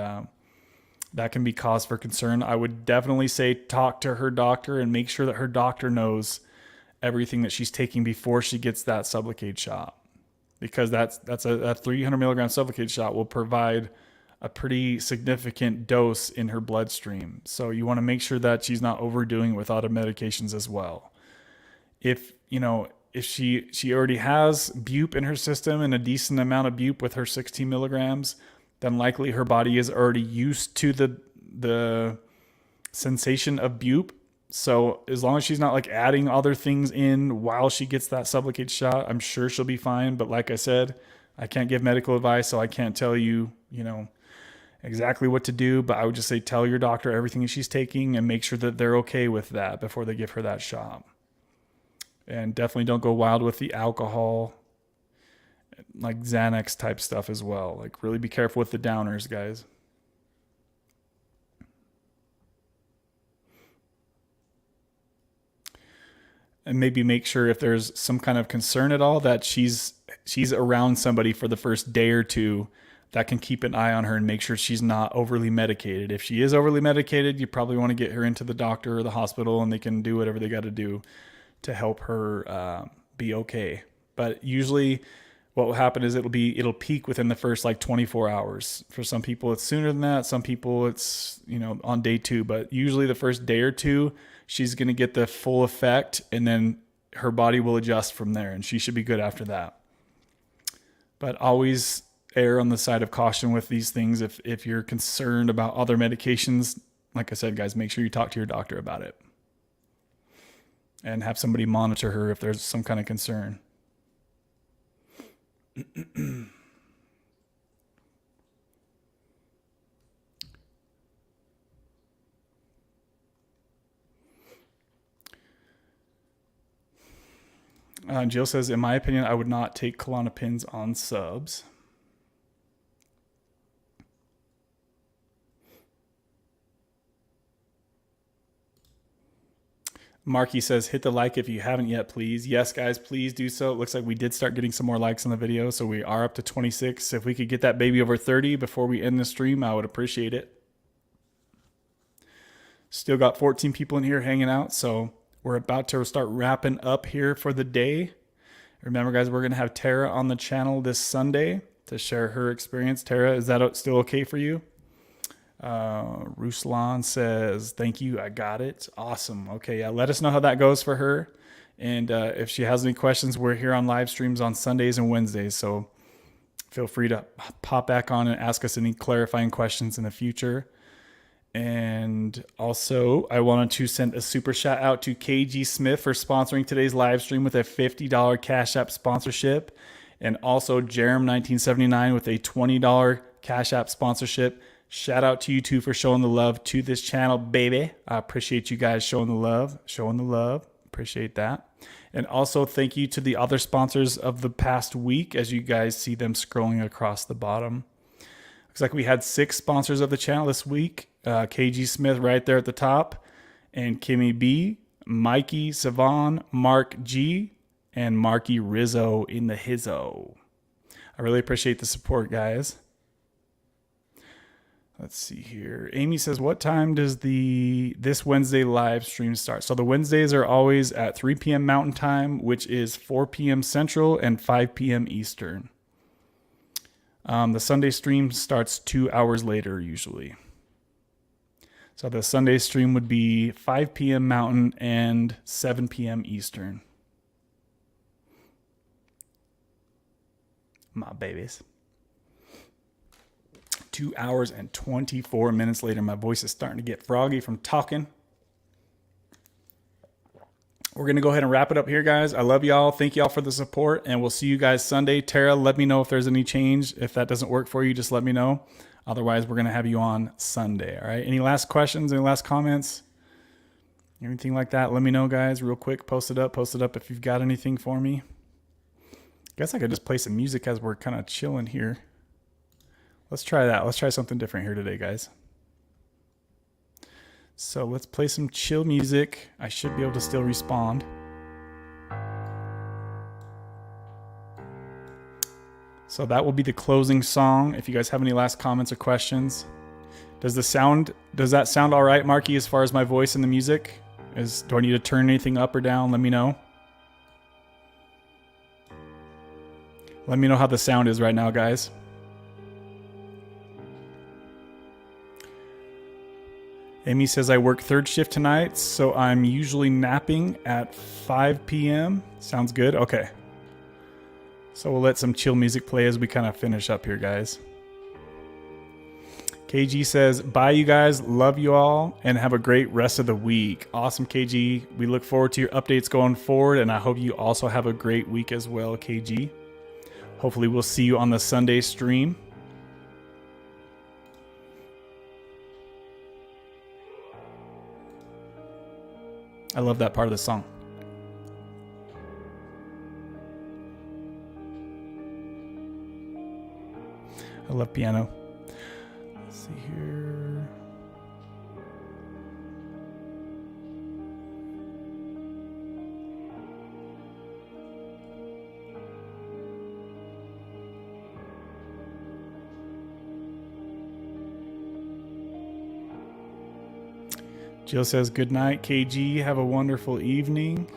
that can be cause for concern. I would definitely say talk to her doctor and make sure that her doctor knows everything that she's taking before she gets that Sublocade shot, because that's a 300 milligram Sublocade shot will provide a pretty significant dose in her bloodstream. So you want to make sure that she's not overdoing it with other medications as well. If she already has bupe in her system and a decent amount of bupe with her 16 milligrams, then likely her body is already used to the sensation of bupe. So as long as she's not like adding other things in while she gets that Sublocade shot, I'm sure she'll be fine. But like I said, I can't give medical advice, so I can't tell you, exactly what to do. But I would just say tell your doctor everything that she's taking and make sure that they're okay with that before they give her that shot. And definitely don't go wild with the alcohol, like Xanax type stuff as well. Like really be careful with the downers, guys. And maybe make sure if there's some kind of concern at all that she's around somebody for the first day or two that can keep an eye on her and make sure she's not overly medicated. If she is overly medicated, you probably want to get her into the doctor or the hospital, and they can do whatever they got to do to help her be okay. But usually what will happen is it'll peak within the first like 24 hours. For some people it's sooner than that. Some people it's, on day 2, but usually the first day or two, she's going to get the full effect, and then her body will adjust from there, and she should be good after that. But always err on the side of caution with these things. If you're concerned about other medications, like I said, guys, make sure you talk to your doctor about it and have somebody monitor her if there's some kind of concern. Jill says, in my opinion, I would not take Klonopins on subs. Marky says, hit the like if you haven't yet, please. Yes, guys, please do so. It looks like we did start getting some more likes on the video, so we are up to 26. If we could get that baby over 30 before we end the stream, I would appreciate it. Still got 14 people in here hanging out, so we're about to start wrapping up here for the day. Remember, guys, we're going to have Tara on the channel this Sunday to share her experience. Tara, is that still okay for you? Ruslan says, thank you, I got it. Awesome. Okay, yeah, let us know how that goes for her. And if she has any questions, we're here on live streams on Sundays and Wednesdays. So Feel free to pop back on and ask us any clarifying questions in the future. And also, I wanted to send a super shout out to KG Smith for sponsoring today's live stream with a $50 Cash App sponsorship. And also Jerem1979 with a $20 Cash App sponsorship. Shout out to you two for showing the love to this channel, baby. I appreciate you guys showing the love. Appreciate that. And also thank you to the other sponsors of the past week as you guys see them scrolling across the bottom. Looks like we had 6 sponsors of the channel this week. KG Smith right there at the top, and Kimmy B, Mikey Savon, Mark G, and Marky Rizzo in the hizzo. I really appreciate the support, guys. Let's see here. Amy says, what time does this Wednesday live stream start? So the Wednesdays are always at 3 p.m. Mountain Time, which is 4 p.m. Central and 5 p.m. Eastern. The Sunday stream starts 2 hours later usually. So the Sunday stream would be 5 p.m. Mountain and 7 p.m. Eastern. My babies. 2 hours and 24 minutes later. My voice is starting to get froggy from talking. We're going to go ahead and wrap it up here, guys. I love y'all. Thank y'all for the support, and we'll see you guys Sunday. Tara, let me know if there's any change. If that doesn't work for you, just let me know. Otherwise, we're going to have you on Sunday, all right? Any last questions? Any last comments? Anything like that? Let me know, guys, real quick. Post it up if you've got anything for me. Guess I could just play some music as we're kind of chilling here. Let's try that. Let's try something different here today, guys. So let's play some chill music. I should be able to still respond. So that will be the closing song. If you guys have any last comments or questions. Does that sound all right, Marky, as far as my voice and the music? Do I need to turn anything up or down? Let me know. Let me know how the sound is right now, guys. Amy says, I work third shift tonight, so I'm usually napping at 5 p.m. Sounds good? Okay. So we'll let some chill music play as we kind of finish up here, guys. KG says, bye, you guys. Love you all, and have a great rest of the week. Awesome, KG. We look forward to your updates going forward, and I hope you also have a great week as well, KG. Hopefully we'll see you on the Sunday stream. I love that part of the song. I love piano. Let's see here. Jill says, good night, KG. Have a wonderful evening.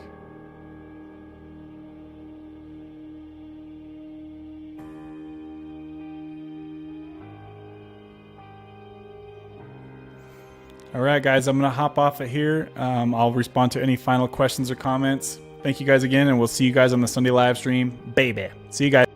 All right, guys, I'm going to hop off of here. I'll respond to any final questions or comments. Thank you guys again, and we'll see you guys on the Sunday live stream. Baby. See you guys.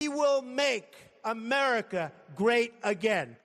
We will make America great again.